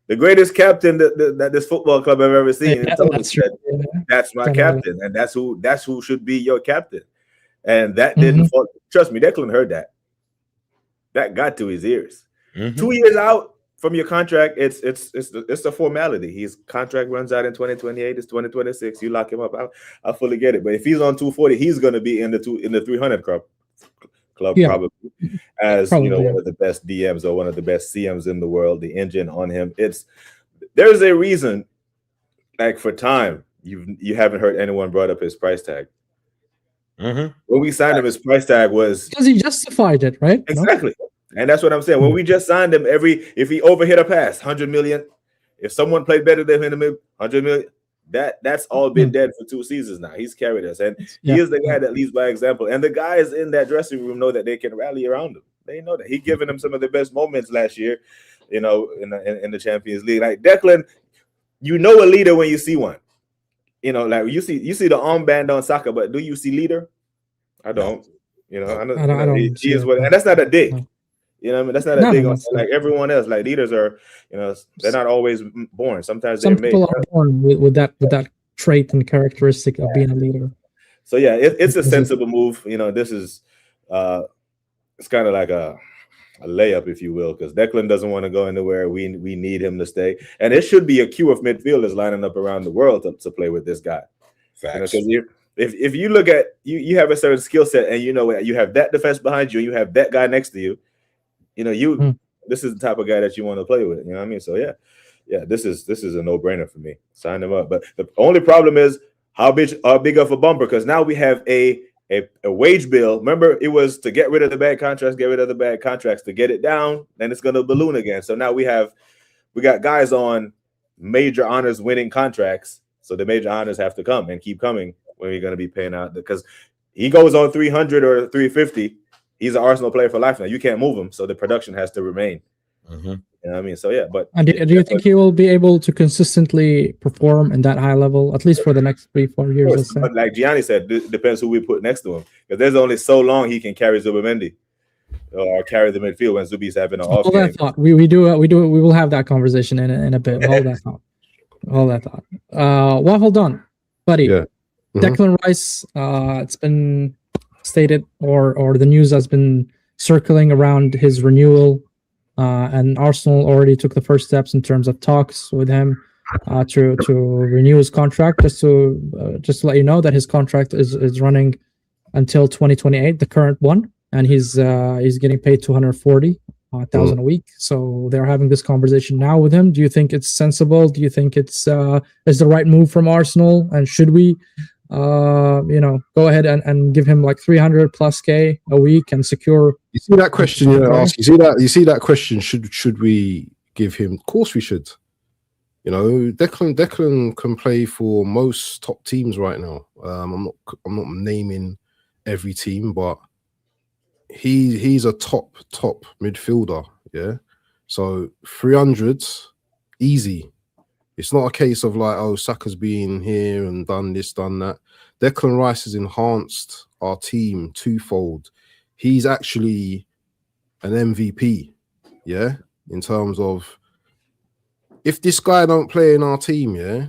Speaker 4: The greatest captain that this football club I've ever seen.
Speaker 1: Yeah,
Speaker 4: that's my captain, and that's who should be your captain. And that didn't fall. Trust me, Declan heard that. That got to his ears. 2 years out from your contract, it's a formality. His contract runs out in 2028. It's 2026. You lock him up. I fully get it. But if he's on 240, he's going to be in the 300 club probably, as one of the best DMs or one of the best CMs in the world. The engine on him. There's a reason. Like for time, you haven't heard anyone brought up his price tag. When we signed him, his price tag was
Speaker 1: because he justified it, right?
Speaker 4: Exactly, and that's what I'm saying. When we just signed him, if he overhit a pass, 100 million. If someone played better than him, 100 million. That's all been dead for 2 seasons now. He's carried us, and he is the guy that leads by example. And the guys in that dressing room know that they can rally around him. They know that. He given them some of the best moments last year, in the Champions League. Like Declan, a leader when you see one. Like you see the armband on Saka, but do you see leader? I don't. I don't. He is what, and that's not a dig. That's not a dig on like everyone else. Like leaders are, they're not always born. Sometimes
Speaker 1: some people are born with that trait and characteristic of being a leader.
Speaker 4: So yeah, it's a sensible move. This is it's kind of like a layup, if you will, because Declan doesn't want to go anywhere. We need him to stay, and it should be a queue of midfielders lining up around the world to play with this guy.
Speaker 2: Facts.
Speaker 4: If you look at you have a certain skill set, and you know you have that defense behind you, and you have that guy next to you, this is the type of guy that you want to play with. You know what I mean? So yeah, this is a no-brainer for me. Sign him up. But the only problem is how big of a bumper, because now we have a wage bill. Remember, it was to get rid of the bad contracts, to get it down, then it's going to balloon again. So now we got guys on major honors winning contracts. So the major honors have to come and keep coming when we're going to be paying out, because he goes on 300 or 350. He's an Arsenal player for life now. You can't move him, so the production has to remain.
Speaker 2: Mm-hmm.
Speaker 4: You know what I mean? So yeah, but
Speaker 1: and do you think he will be able to consistently perform in that high level, at least for the next 3-4 years? Let's say?
Speaker 4: But like Gianni said, depends who we put next to him, because there's only so long he can carry Zubimendi or carry the midfield when Zubi's having an off game.
Speaker 1: Thought. We will have that conversation in a bit. Hold that thought. WaffleDon, buddy.
Speaker 3: Yeah. Mm-hmm.
Speaker 1: Declan Rice. It's been stated, or the news has been circling around his renewal, and Arsenal already took the first steps in terms of talks with him to renew his contract. Just to let you know that his contract is running until 2028, the current one, and he's getting paid 240,000 a week. So they're having this conversation now with him. Do you think it's sensible? Do you think it's the right move from Arsenal? And should we go ahead and give him like 300 plus K a week and secure?
Speaker 3: You see that question ask? You see that question? Should we give him? Of course we should. Declan can play for most top teams right now. I'm not naming every team, but he's a top midfielder. Yeah, so 300 easy. It's not a case of like, oh, Saka's been here and done this, done that. Declan Rice has enhanced our team twofold. He's actually an MVP, yeah, in terms of if this guy don't play in our team, yeah,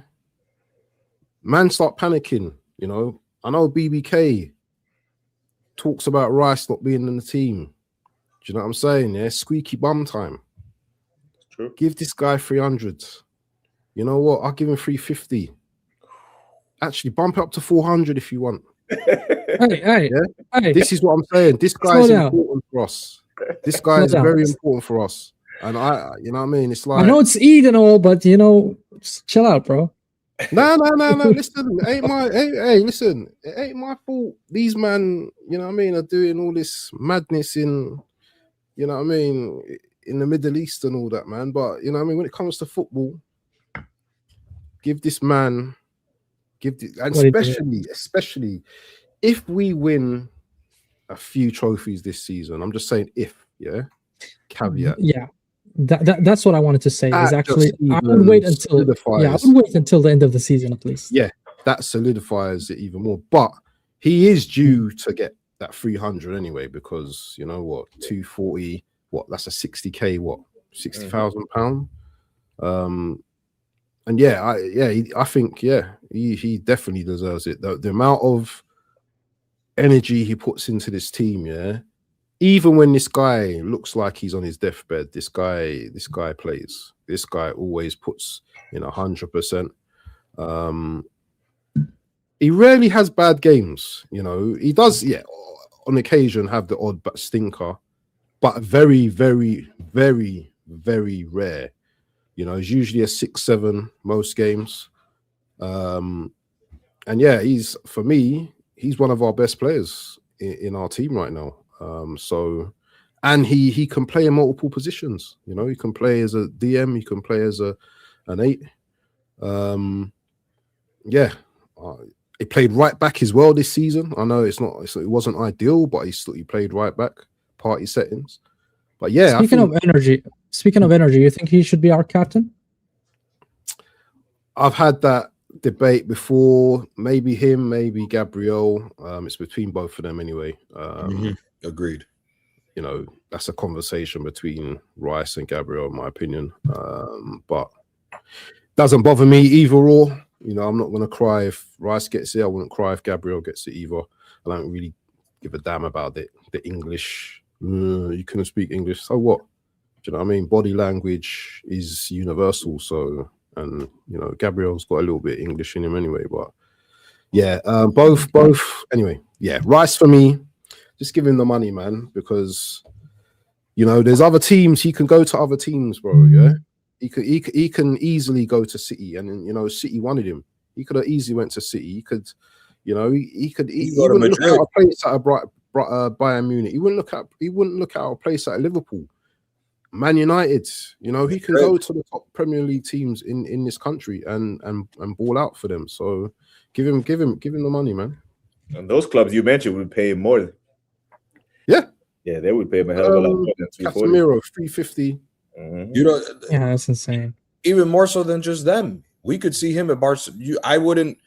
Speaker 3: man start panicking, I know BBK talks about Rice not being in the team. Do you know what I'm saying? Yeah, squeaky bum time.
Speaker 4: True.
Speaker 3: Give this guy 300. You know what? I'll give him 350. Actually, bump it up to 400 if you want.
Speaker 1: Hey.
Speaker 3: This is what I'm saying. This guy is important for us. This guy is very important for us. And you know what I mean? It's like,
Speaker 1: I know it's Eid and all, but just chill out, bro.
Speaker 3: No. Listen, listen, it ain't my fault. These man, are doing all this madness in, in the Middle East and all that, man. But when it comes to football, give this man, and especially if we win a few trophies this season. I'm just saying caveat.
Speaker 1: Yeah. That's what I wanted to say. Is actually I would wait until the end of the season at least.
Speaker 3: Yeah, that solidifies it even more. But he is due to get that 300 anyway, because 240, that's a 60k, £60,000. And I think he definitely deserves it. The amount of energy he puts into this team, even when this guy looks like he's on his deathbed, this guy plays. This guy always puts in 100%. He rarely has bad games. He does, on occasion have the odd stinker, but very, very, very, very rare. It's usually a 6-7 most games. And he's one of our best players in our team right now. And he can play in multiple positions. He can play as a DM, he can play as an 8. He played right back as well this season. I know it wasn't ideal, but he played right back, party settings. But
Speaker 1: Speaking of energy, you think he should be our captain?
Speaker 3: I've had that debate before. Maybe him, maybe Gabriel. It's between both of them anyway.
Speaker 2: Agreed.
Speaker 3: That's a conversation between Rice and Gabriel, in my opinion. But doesn't bother me either or. I'm not going to cry if Rice gets it. I wouldn't cry if Gabriel gets it either. I don't really give a damn about the English You couldn't speak English. So what? Do you know what I mean? Body language is universal. So, and you know, Gabriel's got a little bit English in him anyway. But yeah, both. Anyway, yeah, Rice for me. Just give him the money, man, because you know there's other teams. He can go to other teams, bro. Yeah, he can easily go to City, and you know, City wanted him. He could have easily went to City. He could, you know, he wouldn't look at a place at a Bayern Munich. He wouldn't look at a place at Liverpool, Man United. You know, he can go to the top Premier League teams in this country and ball out for them. So give him the money, man. And
Speaker 4: those clubs you mentioned would pay more. Yeah, they would pay him a hell of a lot more than 340.
Speaker 3: Casemiro, 350.
Speaker 2: You know,
Speaker 1: yeah, that's insane.
Speaker 2: Even more so than just them. We could see him at Barcelona. I wouldn't.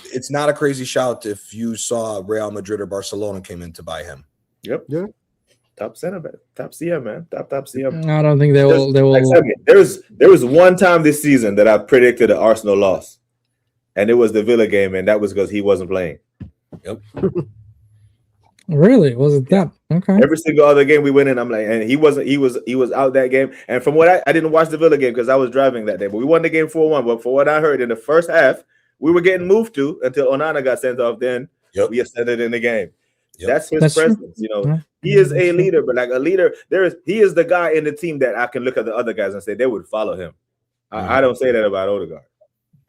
Speaker 2: It's not a crazy shout if you saw Real Madrid or Barcelona came in to buy him.
Speaker 4: Yep. Yeah. Top center back, top CM, man. Top CM.
Speaker 1: I don't think they will.
Speaker 4: There was one time this season that I predicted an Arsenal loss, and it was the Villa game, and that was because he wasn't playing.
Speaker 2: Yep.
Speaker 1: Really? Was it that? Okay.
Speaker 4: Every single other game we went in, I'm like, and he wasn't. He was out that game. And from what I didn't watch the Villa game because I was driving that day, but we won the game 4-1. But for what I heard in the first half, we were getting moved to until Onana got sent off. Then we ascended in the game. Yep. That's his presence. True. You know, he is a leader, but like a leader, he is the guy in the team that I can look at the other guys and say they would follow him. I don't say that about Odegaard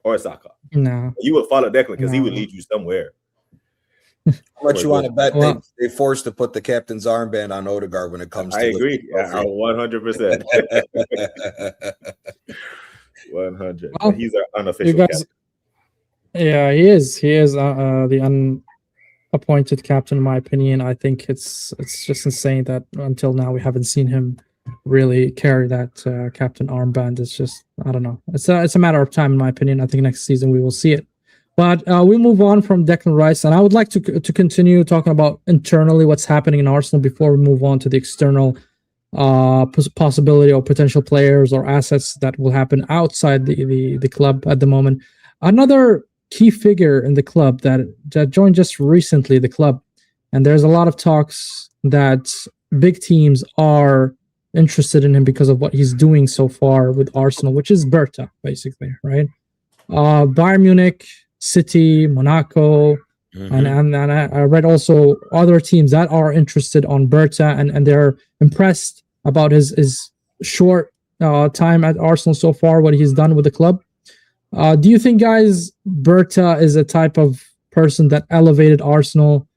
Speaker 4: or Saka.
Speaker 1: No,
Speaker 4: you would follow Declan because he would lead you somewhere.
Speaker 2: How much you want to bet they forced to put the captain's armband on Odegaard when it comes to
Speaker 4: I agree. 100%. 100. Well, he's an unofficial captain.
Speaker 1: Yeah, he is. He is the unappointed captain, in my opinion. I think it's just insane that until now we haven't seen him really carry that captain armband. It's just, I don't know. It's a matter of time, in my opinion. I think next season we will see it. But we move on from Declan Rice, and I would like to continue talking about internally what's happening in Arsenal before we move on to the external possibility or potential players or assets that will happen outside the club at the moment. Another key figure in the club that joined just recently the club, and there's a lot of talks that big teams are interested in him because of what he's doing so far with Arsenal, which is Berta, basically, right? Bayern Munich, City, Monaco, and I read also other teams that are interested on Berta, and they're impressed about his short time at Arsenal so far, what he's done with the club. Do you think, guys, Berta is a type of person that elevated Arsenal,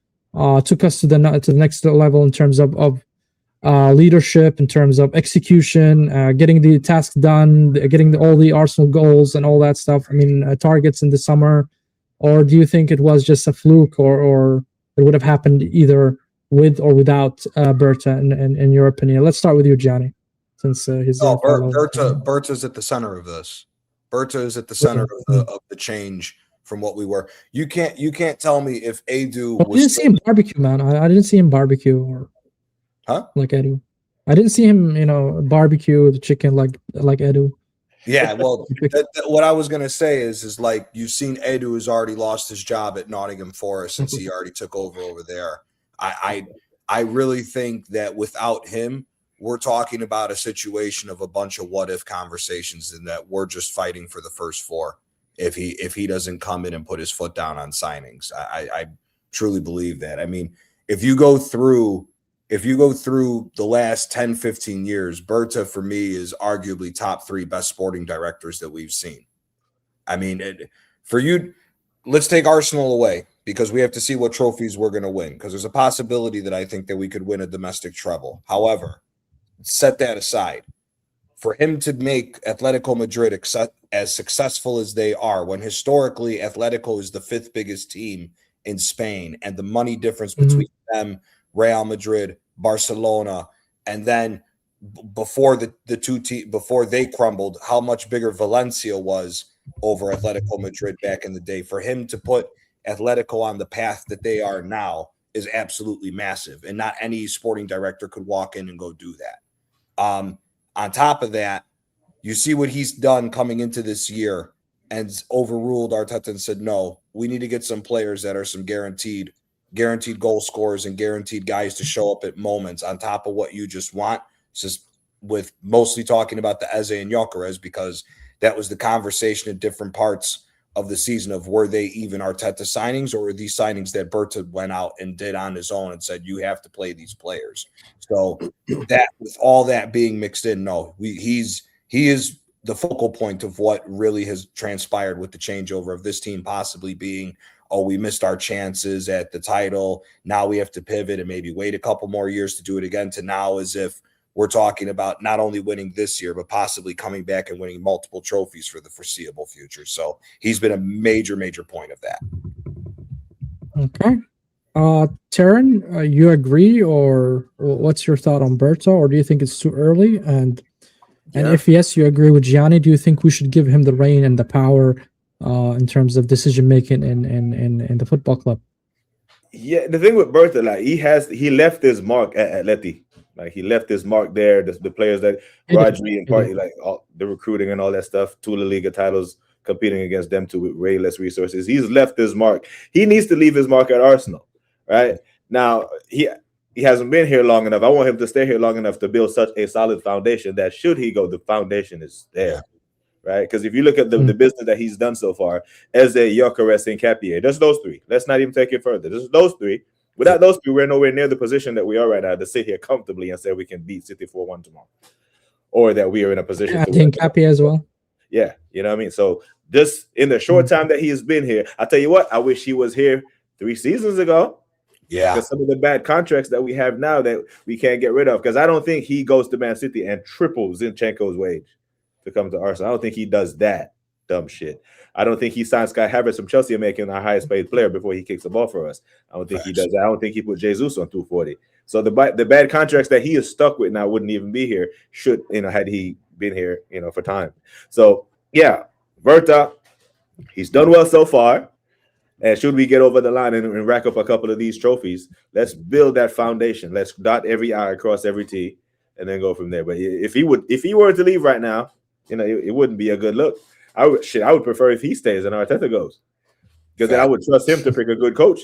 Speaker 1: took us to the next level in terms of leadership, in terms of execution, getting the tasks done, getting all the Arsenal goals and all that stuff? I mean, targets in the summer. Or do you think it was just a fluke, or it would have happened either with or without Berta, in your opinion? Let's start with you, Gianni, since he's
Speaker 2: Berta's at the center of this. Berta is at the center of the change from what we were. You can't tell me if Edu
Speaker 1: I didn't see him barbecue, man. I didn't see him barbecue like Edu. I didn't see him, barbecue the chicken like Edu.
Speaker 2: Yeah, well, what I was gonna say is like you've seen Edu has already lost his job at Nottingham Forest since he already took over there. I really think that without him, we're talking about a situation of a bunch of what if conversations, and that we're just fighting for the first four if he doesn't come in and put his foot down on signings. I truly believe that. I mean, if you go through the last 10, 15 years, Berta for me is arguably top 3 best sporting directors that we've seen. I mean, for you, let's take Arsenal away because we have to see what trophies we're going to win, because there's a possibility that I think that we could win a domestic treble. However, set that aside. For him to make Atletico Madrid as successful as they are, when historically Atletico is the 5th biggest team in Spain, and the money difference between them, Real Madrid, Barcelona, and then before the two before they crumbled, how much bigger Valencia was over Atletico Madrid back in the day. For him to put Atletico on the path that they are now is absolutely massive, and not any sporting director could walk in and go do that. On top of that, you see what he's done coming into this year and overruled Arteta and said, no, we need to get some players that are some guaranteed guaranteed goal scorers and guaranteed guys to show up at moments on top of what you just want. It's just with mostly talking about the Eze and Gyökeres, because that was the conversation at different parts of the season of, were they even Arteta signings, or were these signings that Berta went out and did on his own and said, you have to play these players. So that, with all that being mixed in, no, he is the focal point of what really has transpired with the changeover of this team possibly being, oh, we missed our chances at the title. Now we have to pivot and maybe wait a couple more years to do it again, to now as if we're talking about not only winning this year, but possibly coming back and winning multiple trophies for the foreseeable future. So he's been a major, major point of that.
Speaker 1: Okay. Taryn, you agree, or what's your thought on Berta, or do you think it's too early? And if yes, you agree with Gianni, do you think we should give him the reign and the power in terms of decision making in the football club? Yeah,
Speaker 4: the thing with Berta, like he left his mark at Atleti. Like he left his mark there. The players that Rodri and Party, like all the recruiting and all that stuff, 2 La Liga titles, competing against them too with way less resources. He's left his mark. He needs to leave his mark at Arsenal, right? Now he hasn't been here long enough. I want him to stay here long enough to build such a solid foundation that should he go, the foundation is there, right? Because if you look at the business that he's done so far, Eze, Gyökeres, and Cappier, there's those 3. Let's not even take it further. There's those 3. Without those 3, we're nowhere near the position that we are right now to sit here comfortably and say we can beat City 4-1 tomorrow, or that we are in a position.
Speaker 1: I think Cappier as well.
Speaker 4: Yeah, you know what I mean? So just in the short time that he has been here, I'll tell you what, I wish he was here 3 seasons ago. Yeah. Because some of the bad contracts that we have now that we can't get rid of, because I don't think he goes to Man City and triples Zinchenko's wage to come to Arsenal. I don't think he does that dumb shit. I don't think he signs Kai Havertz from Chelsea, making our highest paid player before he kicks the ball for us. I don't think he does that. I don't think he put Jesus on 240. So the bad contracts that he is stuck with now wouldn't even be here had he been here, for time. So yeah, Berta, he's done well so far. And should we get over the line and rack up a couple of these trophies, let's build that foundation. Let's dot every I, cross every T, and then go from there. But if he were to leave right now, it wouldn't be a good look. I would prefer if he stays and Arteta goes, because then I would trust him to pick a good coach.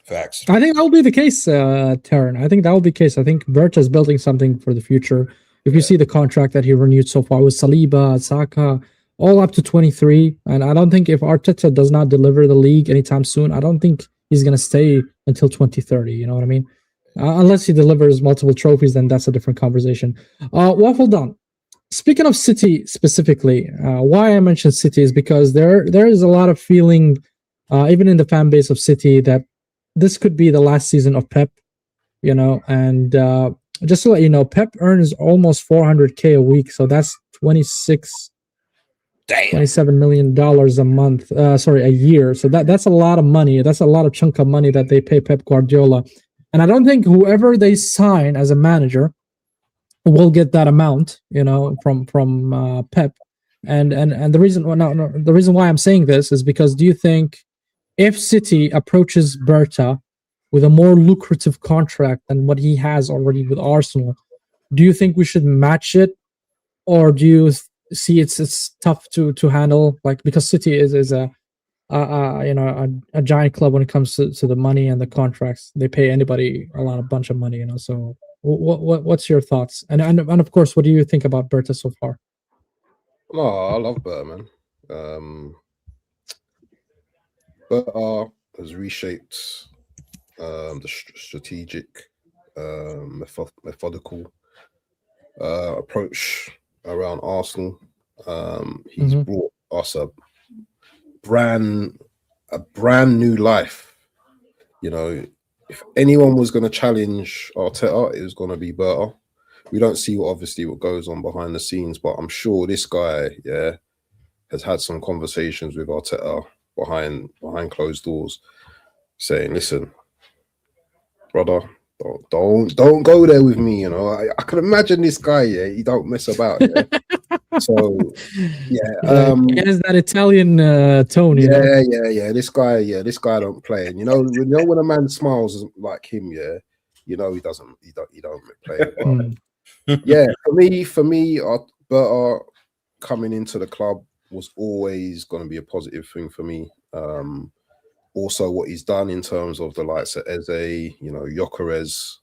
Speaker 2: Facts.
Speaker 1: I think that will be the case, Taryn. I think that will be the case. I think Berta is building something for the future. If you see the contract that he renewed so far with Saliba, Saka, all up to 23, and I don't think if Arteta does not deliver the league anytime soon, I don't think he's going to stay until 2030. You know what I mean? Unless he delivers multiple trophies, then that's a different conversation. WaffleDon. Speaking of City specifically, why I mentioned City is because there is a lot of feeling, even in the fan base of City, that this could be the last season of Pep, and just to let you know, Pep earns almost $400K a week, so that's $27 million a month. A year. So that's a lot of money. That's a lot of chunk of money that they pay Pep Guardiola, and I don't think whoever they sign as a manager will get that amount, from Pep, and the reason why I'm saying this is because, do you think if City approaches Berta with a more lucrative contract than what he has already with Arsenal, do you think we should match it, or do you see it's tough to handle? Like, because City is a giant club when it comes to the money and the contracts. They pay anybody a bunch of money, So what's your thoughts? And of course, what do you think about Berta so far?
Speaker 3: No, I love Berta, man. Berta has reshaped the strategic, methodical approach around Arsenal. He's brought us a brand new life. If anyone was going to challenge Arteta, it was going to be Berta. We don't see what goes on behind the scenes, but I'm sure this guy, has had some conversations with Arteta behind closed doors, saying, "Listen, brother, don't go there with me." I can imagine this guy. He don't mess about. So
Speaker 1: he has that Italian tone.
Speaker 3: This guy don't play. And when a man smiles like him, he don't play. For me, Berta coming into the club was always going to be a positive thing for me. also what he's done in terms of the likes of Eze, Gyökeres,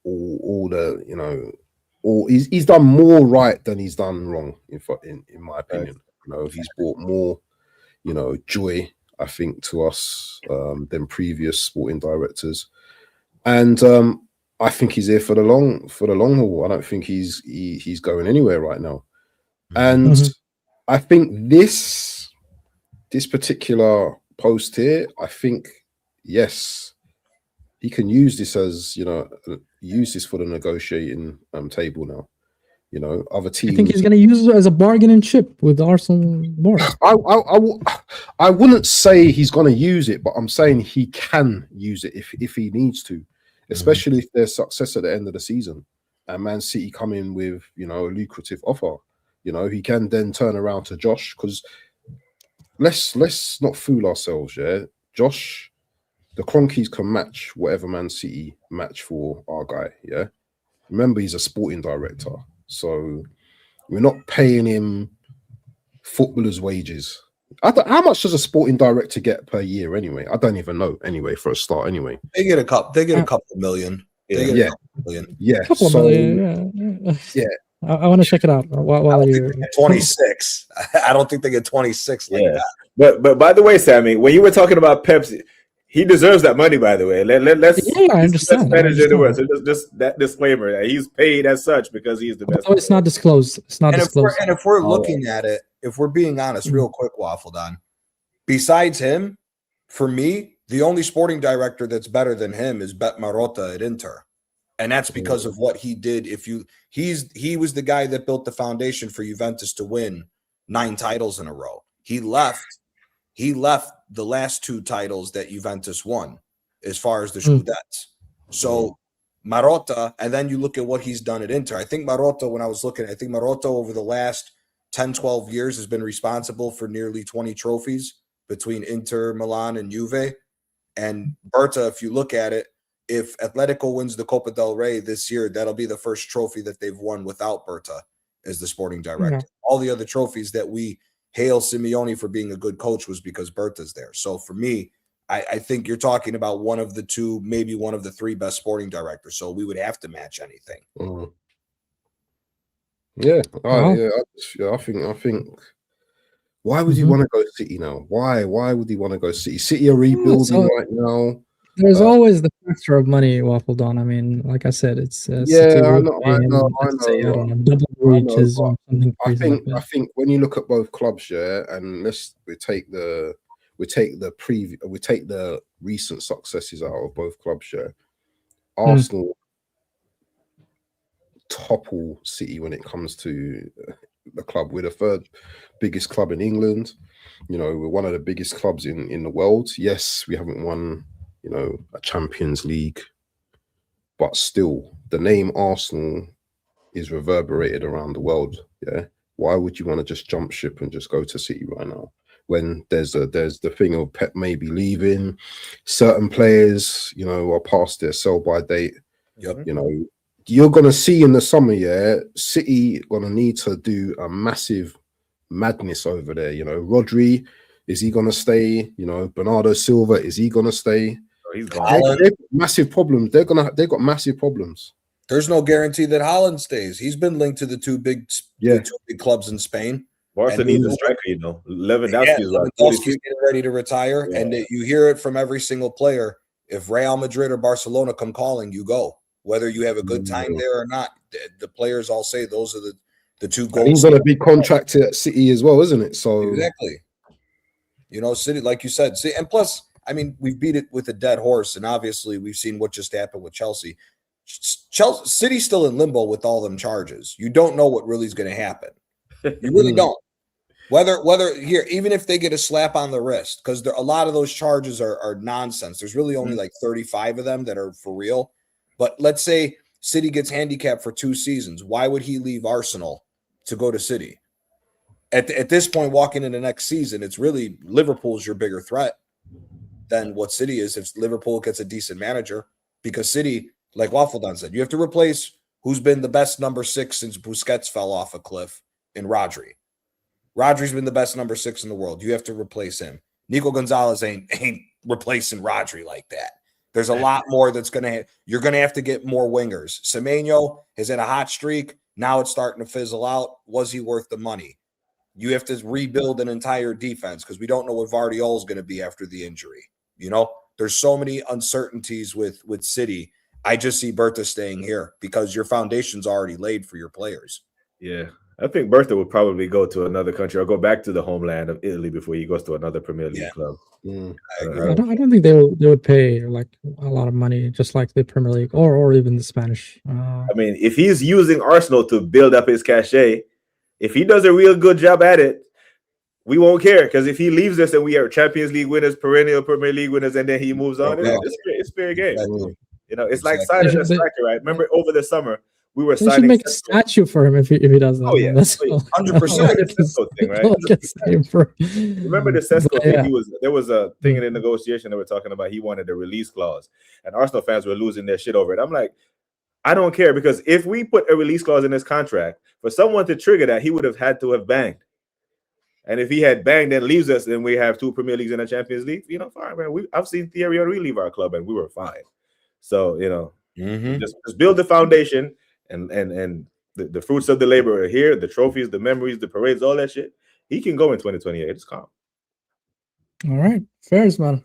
Speaker 3: all the, he's done more right than he's done wrong, in my opinion. He's brought more, joy, I think, to us than previous sporting directors. And I think he's here for the long haul. I don't think he's going anywhere right now. And I think this particular post here, I think, yes, he can use this as, use this for the negotiating table now. Other teams.
Speaker 1: I think he's going to use it as a bargaining chip with Arsenal board.
Speaker 3: I wouldn't say he's going to use it, but I'm saying he can use it if he needs to, especially if there's success at the end of the season and Man City come in with, a lucrative offer. He can then turn around to Josh, because let's not fool ourselves, yeah? Josh, the Cronkies can match whatever Man City match for our guy, yeah? Remember, he's a sporting director, so we're not paying him footballers' wages. How much does a sporting director get per year anyway? I don't even know anyway, for a start anyway.
Speaker 2: They get a couple million. They get a couple million.
Speaker 3: Yeah.
Speaker 1: Couple million, yeah. I want to check it out while you're
Speaker 2: 26. I don't think they get 26 like that.
Speaker 4: But by the way, Sammy, when you were talking about Pepsi, he deserves that money, by the way.
Speaker 1: I understand.
Speaker 4: So just that disclaimer that he's paid as such because he's the best.
Speaker 1: Oh, it's not disclosed. It's not disclosed.
Speaker 2: If we're looking at it, if we're being honest, real quick, WaffleDon, besides him, for me, the only sporting director that's better than him is Bet Marotta at Inter. And that's because of what he did. He was the guy that built the foundation for Juventus to win 9 titles in a row. He left the last 2 titles that Juventus won as far as the Scudettes. So Marotta, and then you look at what he's done at Inter. I think Marotta over the last 10, 12 years has been responsible for nearly 20 trophies between Inter, Milan, and Juve. And Berta, if you look at it, if Atletico wins the Copa del Rey this year, that'll be the first trophy that they've won without Berta as the sporting director. Yeah. All the other trophies that we hail Simeone for being a good coach was because Berta's there. So for me, I think you're talking about one of the 2, maybe one of the 3 best sporting directors. So we would have to match anything.
Speaker 3: Yeah. I think. Why would you want to go City now? Why would he want to go City? City are rebuilding right now.
Speaker 1: There's always the factor of money, WaffleDon. I mean, like I said, it's
Speaker 3: I know.
Speaker 1: Double reaches or something crazy.
Speaker 3: I think when you look at both clubs, and we take the recent successes out of both clubs, Arsenal topple City when it comes to the club. We're the 3rd biggest club in England. We're one of the biggest clubs in the world. Yes, we haven't won a Champions League, but still the name Arsenal is reverberated around the world. Yeah. Why would you want to just jump ship and just go to City right now when there's the thing of Pep maybe leaving, certain players, are past their sell by date.
Speaker 2: Yep.
Speaker 3: You're gonna see in the summer, City gonna need to do a massive madness over there. Rodri, is he gonna stay? Bernardo Silva, is he gonna stay?
Speaker 4: He's gone.
Speaker 3: They've got massive problems. They've got massive problems.
Speaker 2: There's no guarantee that Haaland stays. He's been linked to the two big clubs in Spain.
Speaker 4: Barca needs a striker, Lewandowski's
Speaker 2: getting ready to retire, and you hear it from every single player. If Real Madrid or Barcelona come calling, you go. Whether you have a good time there or not, the players all say those are the 2 goals.
Speaker 3: He's got a big contract at City as well, isn't it? So
Speaker 2: exactly. City, like you said, and plus, I mean, we've beat it with a dead horse, and obviously we've seen what just happened with Chelsea. City's still in limbo with all them charges. You don't know what really is going to happen. You really don't. Whether here, even if they get a slap on the wrist, because a lot of those charges are nonsense. There's really only like 35 of them that are for real. But let's say City gets handicapped for 2 seasons. Why would he leave Arsenal to go to City? At this point, walking into next season, it's really Liverpool's your bigger threat than what City is if Liverpool gets a decent manager. Because City, like WaffleDon said, you have to replace who's been the best number 6 since Busquets fell off a cliff in Rodri. Rodri's been the best number 6 in the world. You have to replace him. Nico Gonzalez ain't replacing Rodri like that. There's a lot more that's you're gonna have to get more wingers. Semenyo is in a hot streak. Now it's starting to fizzle out. Was he worth the money? You have to rebuild an entire defense because we don't know what Vardiol is going to be after the injury. You know, there's so many uncertainties with City. I just see Bertha staying here because your foundation's already laid for your players.
Speaker 4: Yeah. I think Bertha would probably go to another country or go back to the homeland of Italy before he goes to another Premier League club.
Speaker 2: I agree.
Speaker 1: I don't think they would pay like a lot of money, just like the Premier League or even the Spanish.
Speaker 4: I mean, if he's using Arsenal to build up his cachet, if he does a real good job at it, we won't care. Because if he leaves us and we are Champions League winners, perennial Premier League winners, and then he moves on, it's fair game.
Speaker 2: Exactly.
Speaker 4: You know, it's like signing a striker, right? Remember over the summer, we were
Speaker 1: They
Speaker 4: signing.
Speaker 1: should make a statue for him if he does that.
Speaker 4: Oh yeah,
Speaker 1: That's
Speaker 4: 100%. Thing, right? Remember the Sesko thing? There was a thing in the negotiation that we're talking about. He wanted a release clause, and Arsenal fans were losing their shit over it. I'm like, I don't care, because if we put a release clause in his contract, for someone to trigger that, he would have had to have banged. And if he had banged and leaves us, then we have 2 Premier Leagues and a Champions League. You know, fine, man. I've seen Thierry Henry leave our club, and we were fine. So you know, just build the foundation. And the fruits of the labor are here, the trophies, the memories, the parades, all that shit. He can go in 2028. It's calm.
Speaker 1: All right. Fairs, man.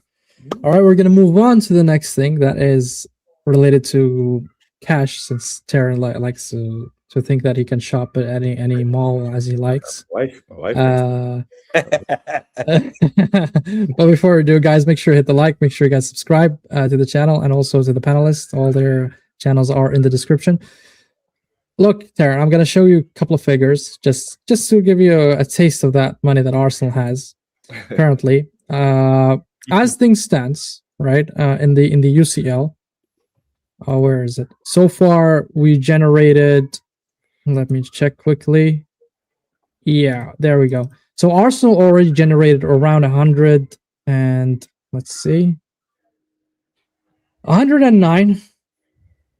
Speaker 1: All right, we're going to move on to the next thing that is related to cash, since Taryn likes to think that he can shop at any mall as he likes.
Speaker 4: My wife.
Speaker 1: But before we do, guys, make sure you hit the like, make sure you guys subscribe to the channel and also to the panelists. All their channels are in the description. Look, Taryn, I'm going to show you a couple of figures just to give you a taste of that money that Arsenal has currently. As things stands, right, in the UCL, where is it? So far, we generated, let me check quickly. Yeah, there we go. So Arsenal already generated around 100 and, let's see, 109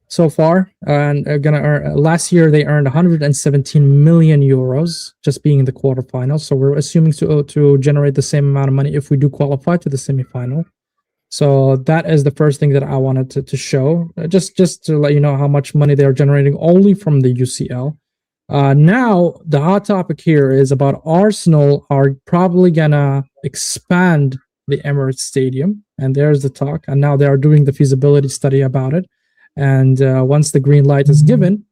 Speaker 1: so far, and gonna earn. Last year they earned 117 million euros just being in the quarterfinals. So we're assuming to generate the same amount of money if we do qualify to the semifinal. So that is the first thing that I wanted to show, just to let you know how much money they're generating only from the UCL. Now the hot topic here is about Arsenal are probably gonna expand the Emirates Stadium, and there's the talk. And now they are doing the feasibility study about it. And once the green light is given,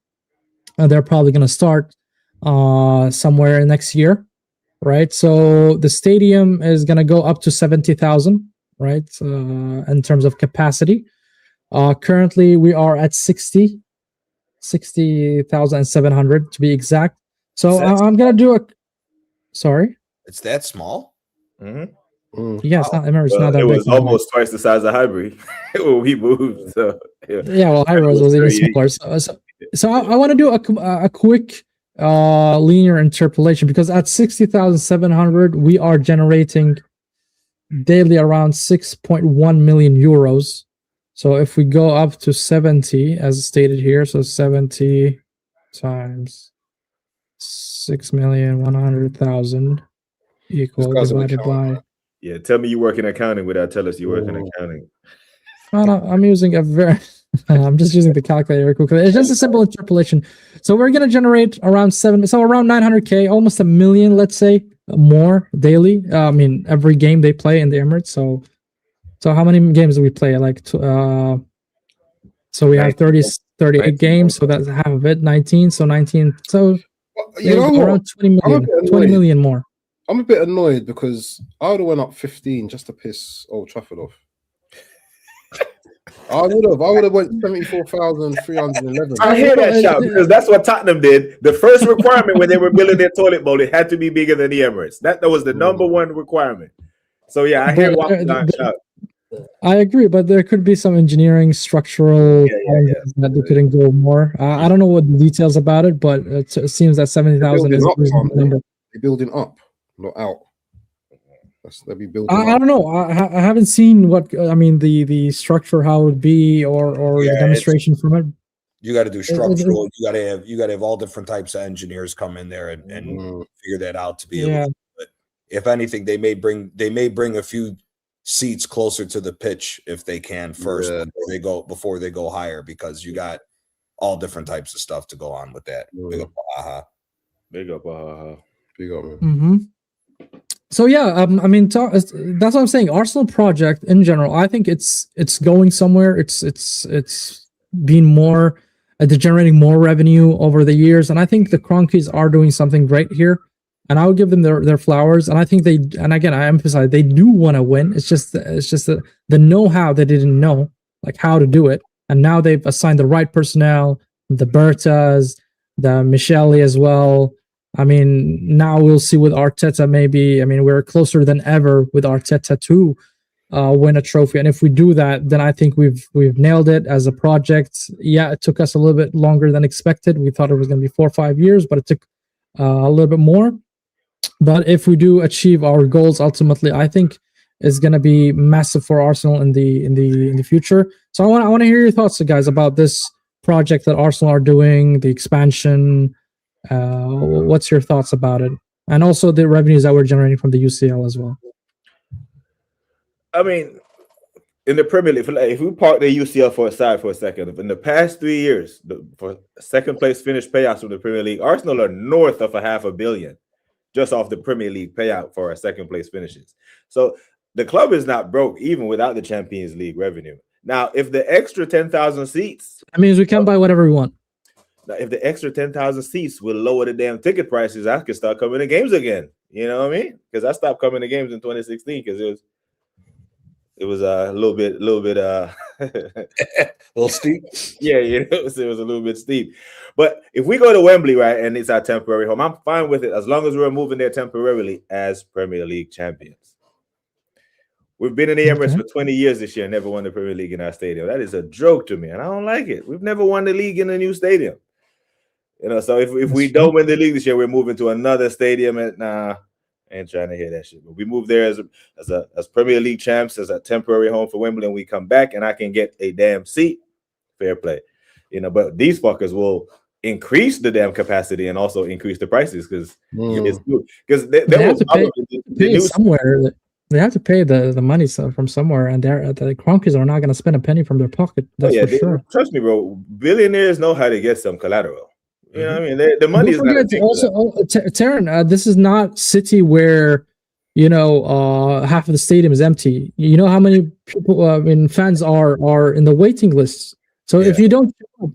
Speaker 1: they're probably going to start somewhere next year, right? So the stadium is going to go up to 70,000, right, in terms of capacity. Currently, we are at 60,700 to be exact. So I'm going to do sorry?
Speaker 2: It's that small?
Speaker 4: Mm-hmm.
Speaker 1: Yeah, it's not that big.
Speaker 4: It was almost twice the size of Highbury when we moved. So
Speaker 1: yeah, well, Highbury was even smaller. So I want to do a quick linear interpolation, because at 60,700 we are generating daily around 6.1 million euros. So if we go up to 70, as stated here, so 70 times 6,100,000 equal divided by.
Speaker 4: Yeah, tell me you work in accounting without telling us you work in accounting.
Speaker 1: No, I'm using I'm just using the calculator quickly. It's just a simple interpolation. So we're going to generate around around 900K, almost 1 million, let's say, more daily. I mean, every game they play in the Emirates. So how many games do we play? Like, so we have 38 games. So that's half of it, 19. So 19. So
Speaker 3: you know
Speaker 1: around 20 million more.
Speaker 3: I'm a bit annoyed because I would have went up 15 just to piss Old Trafford off. I would have went 74,311.
Speaker 4: I hear that shout, because that's what Tottenham did. The first requirement when they were building their toilet bowl, it had to be bigger than the Emirates. That was the number one requirement. So yeah, I hear WaffleDon shout.
Speaker 1: I agree, but there could be some engineering, structural that they couldn't go more. I don't know what the details about it, but it seems that 70,000 is a reasonable number.
Speaker 3: They're building up, not out. They'll be building.
Speaker 1: I don't know. I haven't seen what the structure, how it would be, or the demonstration from it.
Speaker 2: You got to do structural. You got to have all different types of engineers come in there and figure that out to be able to do it. if anything, they may bring a few seats closer to the pitch if they can first before they go higher, because you got all different types of stuff to go on with that. Big up,
Speaker 4: Big up,
Speaker 3: Big up, man.
Speaker 1: Mm-hmm. So yeah, I mean, that's what I'm saying. Arsenal project in general, I think it's going somewhere. It's been more, they're generating more revenue over the years, and I think the Cronkies are doing something great here. And I would give them their flowers. And I think and again, I emphasize they do want to win. It's just the know-how they didn't know, like how to do it. And now they've assigned the right personnel, the Bertas, the Micheli as well. I mean, now we'll see with Arteta maybe. I mean, we're closer than ever with Arteta to win a trophy. And if we do that, then I think we've nailed it as a project. Yeah, it took us a little bit longer than expected. We thought it was going to be 4 or 5 years, but it took a little bit more. But if we do achieve our goals, ultimately, I think it's going to be massive for Arsenal in the future. So I want to hear your thoughts, guys, about this project that Arsenal are doing, the expansion. What's your thoughts about it, and also the revenues that we're generating from the UCL as well?
Speaker 4: I mean, in the Premier League, if we park the UCL for a second, in the past 3 years, for second place finish payouts from the Premier League, Arsenal are north of $500 million just off the Premier League payout for our second place finishes. So the club is not broke even without the Champions League revenue. Now, if the extra 10,000 seats,
Speaker 1: that means we can buy whatever we want.
Speaker 4: Now, if the extra 10,000 seats will lower the damn ticket prices, I can start coming to games again. You know what I mean? Because I stopped coming to games in 2016 because it was a little bit
Speaker 2: a little steep.
Speaker 4: Yeah, it was a little bit steep. But if we go to Wembley, right, and it's our temporary home, I'm fine with it as long as we're moving there temporarily as Premier League champions. We've been in the Emirates for 20 years this year and never won the Premier League in our stadium. That is a joke to me, and I don't like it. We've never won the league in a new stadium. You know, so if we don't win the league this year, we're moving to another stadium. And I ain't trying to hear that shit. But we move there as Premier League champs, as a temporary home for Wembley, and we come back and I can get a damn seat. Fair play. You know, but these fuckers will increase the damn capacity and also increase the prices because they have to pay
Speaker 1: somewhere. They have to pay the money from somewhere, and the Cronkies are not going to spend a penny from their pocket. That's for sure.
Speaker 4: Trust me, bro. Billionaires know how to get some collateral. You know what I mean? The money is not
Speaker 1: also, Taryn, this is not City where, half of the stadium is empty. You know how many people, fans are in the waiting lists. So if you don't show up,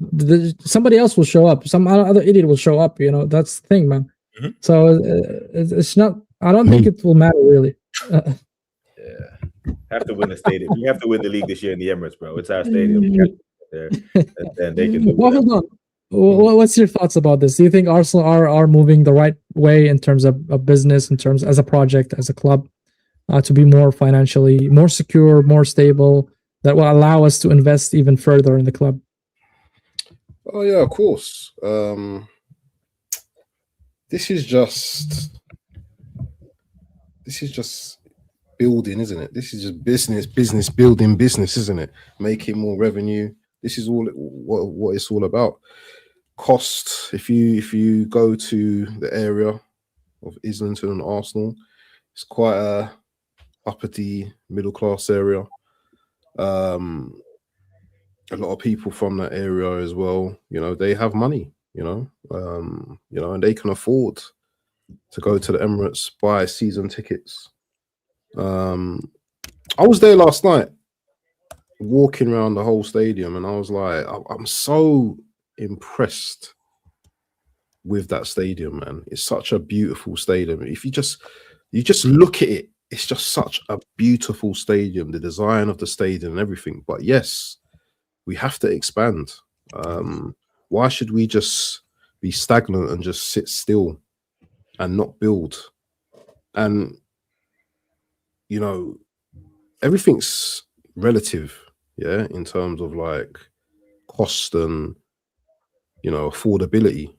Speaker 1: somebody else will show up. Some other idiot will show up. That's the thing, man. Mm-hmm. So it's not, I don't think it will matter really.
Speaker 4: Have to win the stadium. We have to win the league this year in the Emirates, bro. It's our stadium. We have to get there, and they can do it.
Speaker 1: What's your thoughts about this? Do you think Arsenal are moving the right way in terms of business, in terms as a project, as a club, to be more financially more secure, more stable, that will allow us to invest even further in the club?
Speaker 3: Oh yeah, of course. This is just building, isn't it? This is just business building business, isn't it? Making more revenue. This is all what it's all about. Cost. If you go to the area of Islington and Arsenal, it's quite a uppity middle class area. A lot of people from that area as well. They have money. And they can afford to go to the Emirates, buy season tickets. I was there last night, walking around the whole stadium, and I was like, I'm so impressed with that stadium, man. It's such a beautiful stadium. If you just look at it, it's just such a beautiful stadium, the design of the stadium and everything. But yes, we have to expand. Why should we just be stagnant and just sit still and not build? And everything's relative, in terms of like cost and affordability.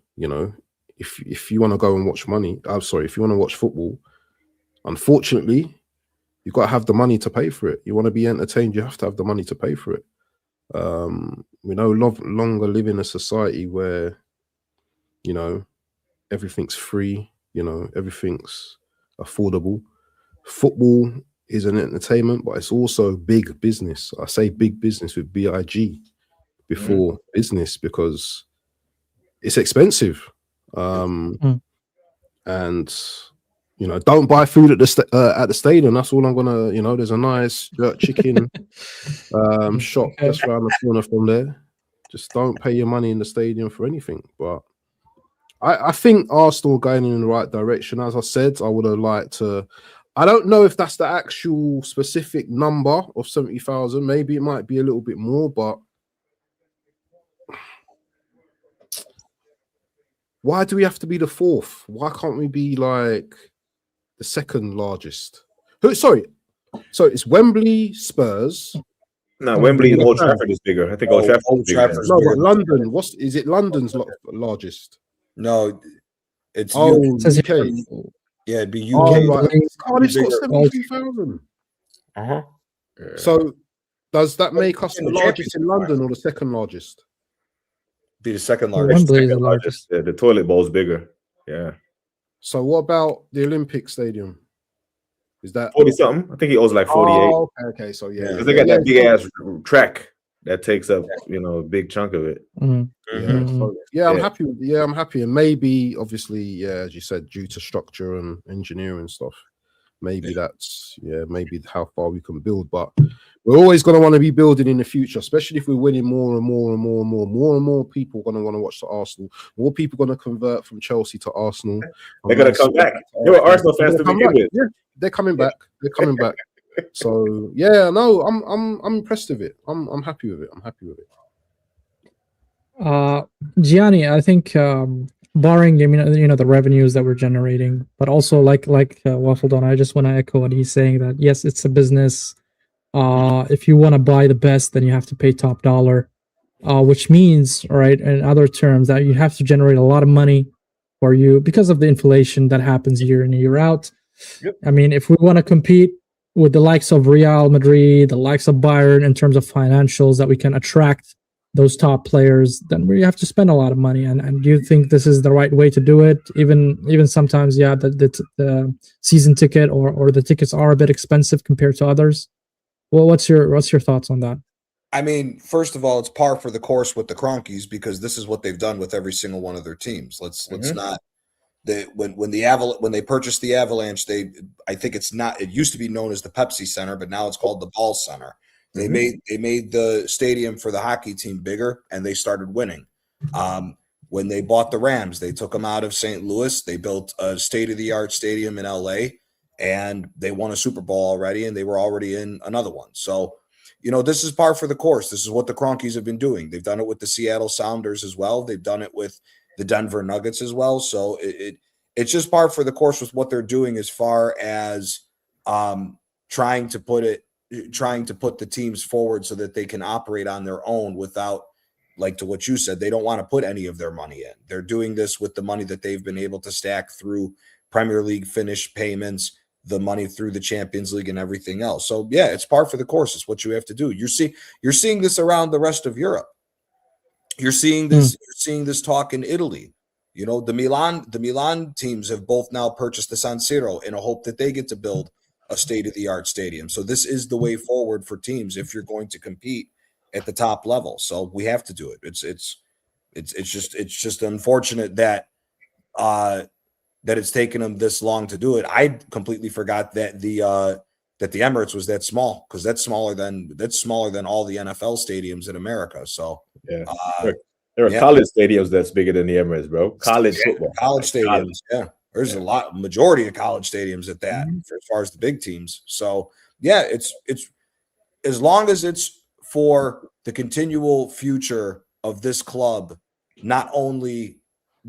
Speaker 3: If you want to go and watch if you want to watch football, unfortunately, you've got to have the money to pay for it. You want to be entertained, you have to have the money to pay for it. We no longer live in a society where everything's free, everything's affordable. Football is an entertainment, but it's also big business. I say big business with BIG before business because it's expensive. And don't buy food at the stadium. That's all I'm gonna. There's a nice jerk chicken shop just around the corner from there. Just don't pay your money in the stadium for anything. But I think Arsenal going in the right direction. As I said, I would have liked to. I don't know if that's the actual specific number of 70,000. Maybe it might be a little bit more, but why do we have to be the fourth? Why can't we be like the second largest? So it's Wembley, Spurs.
Speaker 4: No, Wembley and Old Trafford is bigger. I think Old Trafford is bigger.
Speaker 3: No, but London. Is it London's largest?
Speaker 2: No, it's
Speaker 3: UK.
Speaker 2: Yeah, it'd be UK.
Speaker 3: Oh, right. Cardiff's got 72,000. So does that make us the largest in London or the second largest?
Speaker 2: Be the second largest.
Speaker 1: Wembley is the largest.
Speaker 4: Yeah, the toilet bowl is bigger. Yeah.
Speaker 3: So what about the Olympic Stadium? Is that
Speaker 4: 40 something? I think he owes like 48.
Speaker 3: Oh, okay. So yeah,
Speaker 4: because they got that big ass track that takes up a big chunk of it.
Speaker 3: I'm happy. I'm happy, and maybe obviously, as you said, due to structure and engineering stuff, maybe that's maybe how far we can build. But we're always going to want to be building in the future, especially if we're winning more and more and more and more. More and more people are going to want to watch the Arsenal. More people are going to convert from Chelsea to Arsenal.
Speaker 4: They're going to come back. They were Arsenal fans to begin with.
Speaker 3: Yeah, they're coming back. They're coming back. So yeah, no, I'm impressed with it. I'm happy with it.
Speaker 1: Gianni, I think barring the revenues that we're generating, but also like WaffleDon, I just want to echo what he's saying, that yes, it's a business. If you want to buy the best, then you have to pay top dollar, which means, right, in other terms, that you have to generate a lot of money for you because of the inflation that happens year in, year out.
Speaker 2: Yep.
Speaker 1: I mean, if we want to compete with the likes of Real Madrid, the likes of Bayern in terms of financials, that we can attract those top players, then we have to spend a lot of money. And do you think this is the right way to do it? Even sometimes, the season ticket or the tickets are a bit expensive compared to others. Well, what's your thoughts on that?
Speaker 2: I mean, first of all, it's par for the course with the Cronkies because this is what they've done with every single one of their teams. Let's not. When they purchased the Avalanche, I think it used to be known as the Pepsi Center, but now it's called the Ball Center. They made the stadium for the hockey team bigger, and they started winning. When they bought the Rams, they took them out of St. Louis. They built a state-of-the-art stadium in LA, and they won a Super Bowl already, and they were already in another one. So, this is par for the course. This is what the Cronkies have been doing. They've done it with the Seattle Sounders as well. They've done it with the Denver Nuggets as well. So it's just par for the course with what they're doing as far as trying to put the teams forward so that they can operate on their own without, like to what you said, they don't want to put any of their money in. They're doing this with the money that they've been able to stack through Premier League finish payments, the money through the Champions League and everything else. So yeah, it's par for the course. It's what you have to do. You're seeing this around the rest of Europe. You're seeing this. You're seeing this talk in Italy. The Milan teams have both now purchased the San Siro in a hope that they get to build a state-of-the-art stadium. So this is the way forward for teams if you're going to compete at the top level. So we have to do it. It's just unfortunate that it's taken them this long to do it. I completely forgot that the Emirates was that small, because that's smaller than all the NFL stadiums in America. So
Speaker 4: yeah, there are college stadiums that's bigger than the Emirates, bro. College football,
Speaker 2: college stadiums. Yeah, there's a majority of college stadiums at that as far as the big teams. So yeah, it's as long as it's for the continual future of this club, not only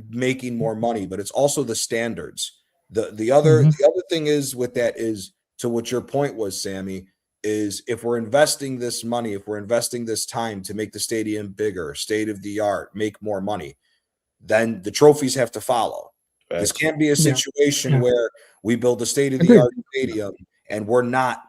Speaker 2: making more money, but it's also the standards. The other thing is with that is, to what your point was, Sammy, is if we're investing this money, if we're investing this time to make the stadium bigger, state of the art, make more money, then the trophies have to follow. Right. This can't be a situation where we build a state of the art stadium and we're not,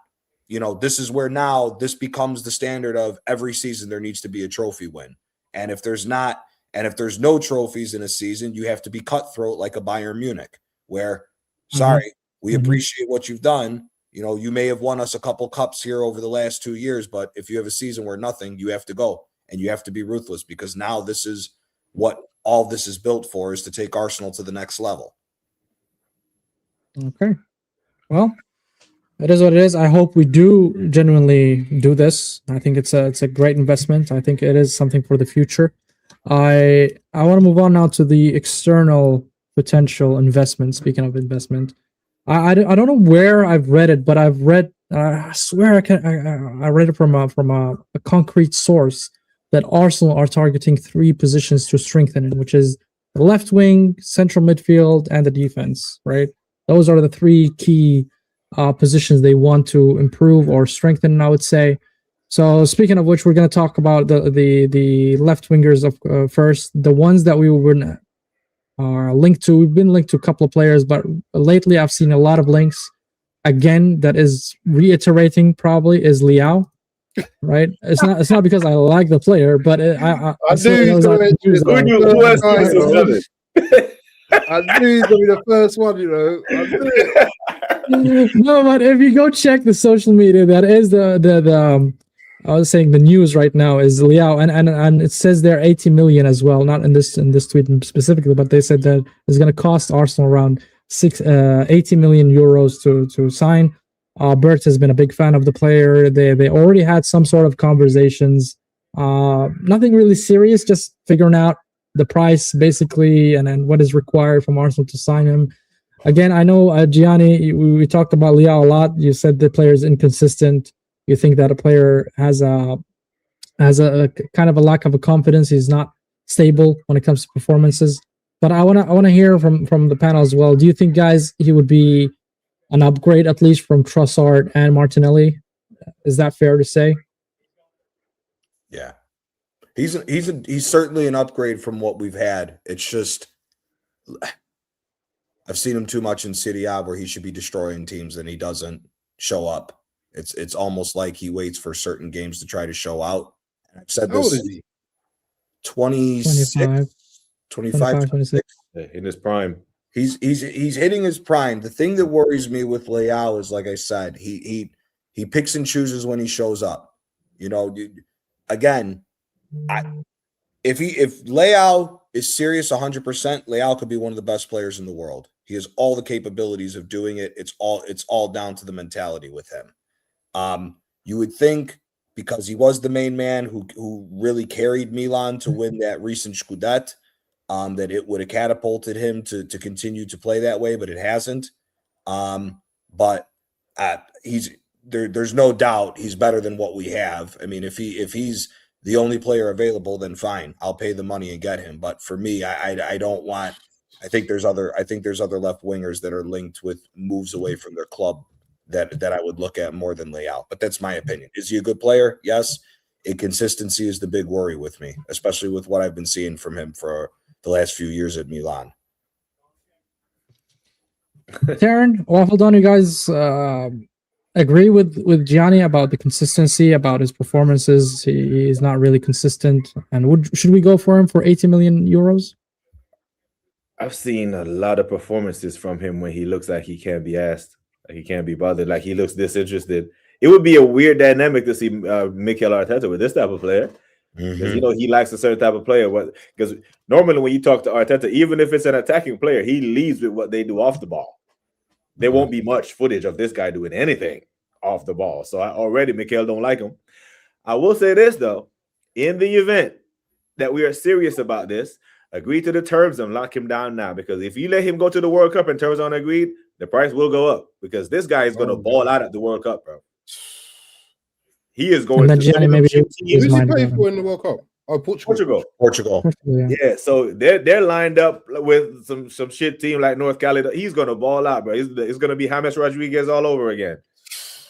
Speaker 2: this is where now this becomes the standard of every season there needs to be a trophy win. And if there's no trophies in a season, you have to be cutthroat like a Bayern Munich, where, sorry, We appreciate what you've done. You know, you may have won us a couple cups here over the last 2 years, but if you have a season where nothing, you have to go and you have to be ruthless, because now this is what all this is built for, is to take Arsenal to the next level.
Speaker 1: Okay. Well, it is what it is. I hope we do genuinely do this. I think it's a great investment. I think it is something for the future. I want to move on now to the external potential investment. Speaking of investment, I don't know where I've read it, but I've read. I swear I read it from a concrete source that Arsenal are targeting 3 positions to strengthen, which is the left wing, central midfield, and the defense. Right, those are the 3 key positions they want to improve or strengthen, I would say. So speaking of which, we're going to talk about the left wingers of first, the ones that we were linked to. We've been linked to a couple of players, but lately I've seen a lot of links. Again, that is reiterating probably is Leao, right? It's not because I like the player, but I knew he's going to be
Speaker 3: the first one, you know. I knew it.
Speaker 1: No, but if you go check the social media, that is the I was saying the news right now is Leao, and it says they're 80 million as well. Not in this tweet specifically, but they said that it's going to cost Arsenal around 80 million euros to sign. Bert has been a big fan of the player. They already had some sort of conversations. Nothing really serious, just figuring out the price basically, and what is required from Arsenal to sign him. Again, I know, Gianni, we talked about Leao a lot. You said the player is inconsistent. You think that a player has a kind of a lack of a confidence. He's not stable when it comes to performances. But I wanna hear from the panel as well. Do you think, guys, he would be an upgrade at least from Trossard and Martinelli? Is that fair to say?
Speaker 2: Yeah, he's certainly an upgrade from what we've had. It's just, I've seen him too much in Serie A where he should be destroying teams and he doesn't show up. It's almost like he waits for certain games to try to show out. And I've said this. 26, 25, 26.
Speaker 4: In his prime.
Speaker 2: He's hitting his prime. The thing that worries me with Leao is, like I said, he picks and chooses when he shows up. You know, again, if Leao is serious 100%, Leao could be one of the best players in the world. He has all the capabilities of doing it. It's all down to the mentality with him. You would think, because he was the main man who really carried Milan to win that recent Scudetto, that it would have catapulted him to continue to play that way, but it hasn't. But there's no doubt he's better than what we have. I mean, if he's the only player available, then fine, I'll pay the money and get him. But for me, I don't want. I think there's other left wingers that are linked with moves away from their club that I would look at more than Leao. But that's my opinion. Is he a good player? Yes. Inconsistency is the big worry with me, especially with what I've been seeing from him for the last few years at Milan.
Speaker 1: Taryn, WaffleDon, you guys agree with Gianni about the consistency, about his performances? He's not really consistent. And should we go for him for 80 million euros?
Speaker 4: I've seen a lot of performances from him when he looks like he can't be asked. Like he can't be bothered. Like he looks disinterested. It would be a weird dynamic to see Mikel Arteta with this type of player. Because, you know, he likes a certain type of player. Because normally when you talk to Arteta, even if it's an attacking player, he leads with what they do off the ball. There won't be much footage of this guy doing anything off the ball. So already Mikel don't like him. I will say this, though. In the event that we are serious about this, agree to the terms and lock him down now. Because if you let him go to the World Cup and terms aren't agreed, the price will go up. Because this guy is going to ball out at the World Cup, bro. He is going to
Speaker 1: Gianni, maybe
Speaker 3: who does he play for in the World Cup? Oh, Portugal.
Speaker 4: Yeah, so they're lined up with some shit team like North Caledonia. He's gonna ball out, bro. It's gonna be James Rodriguez all over again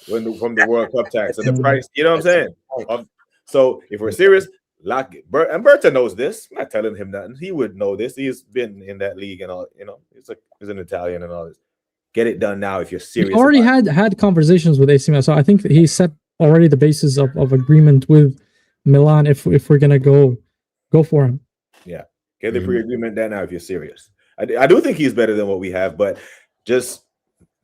Speaker 4: from the World Cup tax and the price. You know what I'm saying? So if we're serious, lock it. And Berta knows this. I'm not telling him nothing. He would know this. He's been in that league and all. You know, he's an Italian and all this. Get it done now if you're serious.
Speaker 1: He already had conversations with AC Milan, so I think he set already the basis of agreement with Milan if we're gonna go for him.
Speaker 4: Yeah, get the pre-agreement done now if you're serious. I do think he's better than what we have, but just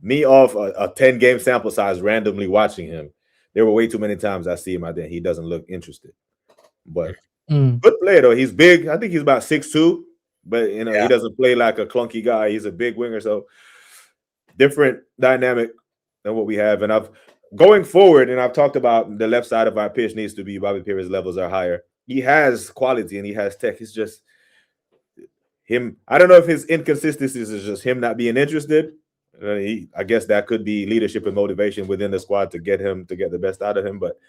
Speaker 4: me off a 10-game sample size randomly watching him, there were way too many times I see him out there. He doesn't look interested. But good player though. He's big. I think he's about 6'2", but he doesn't play like a clunky guy. He's a big winger, so different dynamic than what we have. And going forward, and I've talked about the left side of our pitch needs to be Bobby Perez levels are higher. He has quality and he has tech. It's just him. I don't know if his inconsistencies is just him not being interested. I guess that could be leadership and motivation within the squad to get the best out of him. But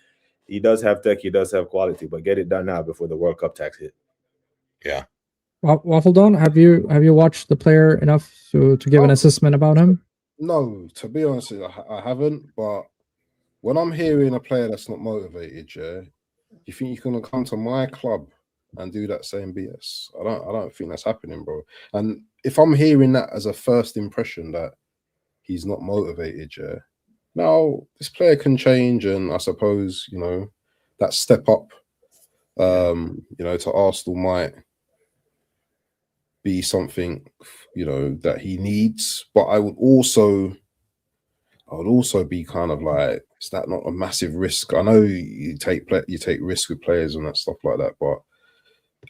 Speaker 4: he does have tech. He does have quality. But get it done now before the World Cup tax hit.
Speaker 2: Yeah.
Speaker 1: WaffleDon, have you watched the player enough to give an assessment about him?
Speaker 3: No, to be honest, I haven't. But when I'm hearing a player that's not motivated, yeah, you think you're gonna come to my club and do that same BS? I don't think that's happening, bro. And if I'm hearing that as a first impression that he's not motivated, yeah. Now this player can change, and I suppose that step up, to Arsenal might be something that he needs. But I would also be kind of like, is that not a massive risk? I know you take risks with players and that stuff like that, but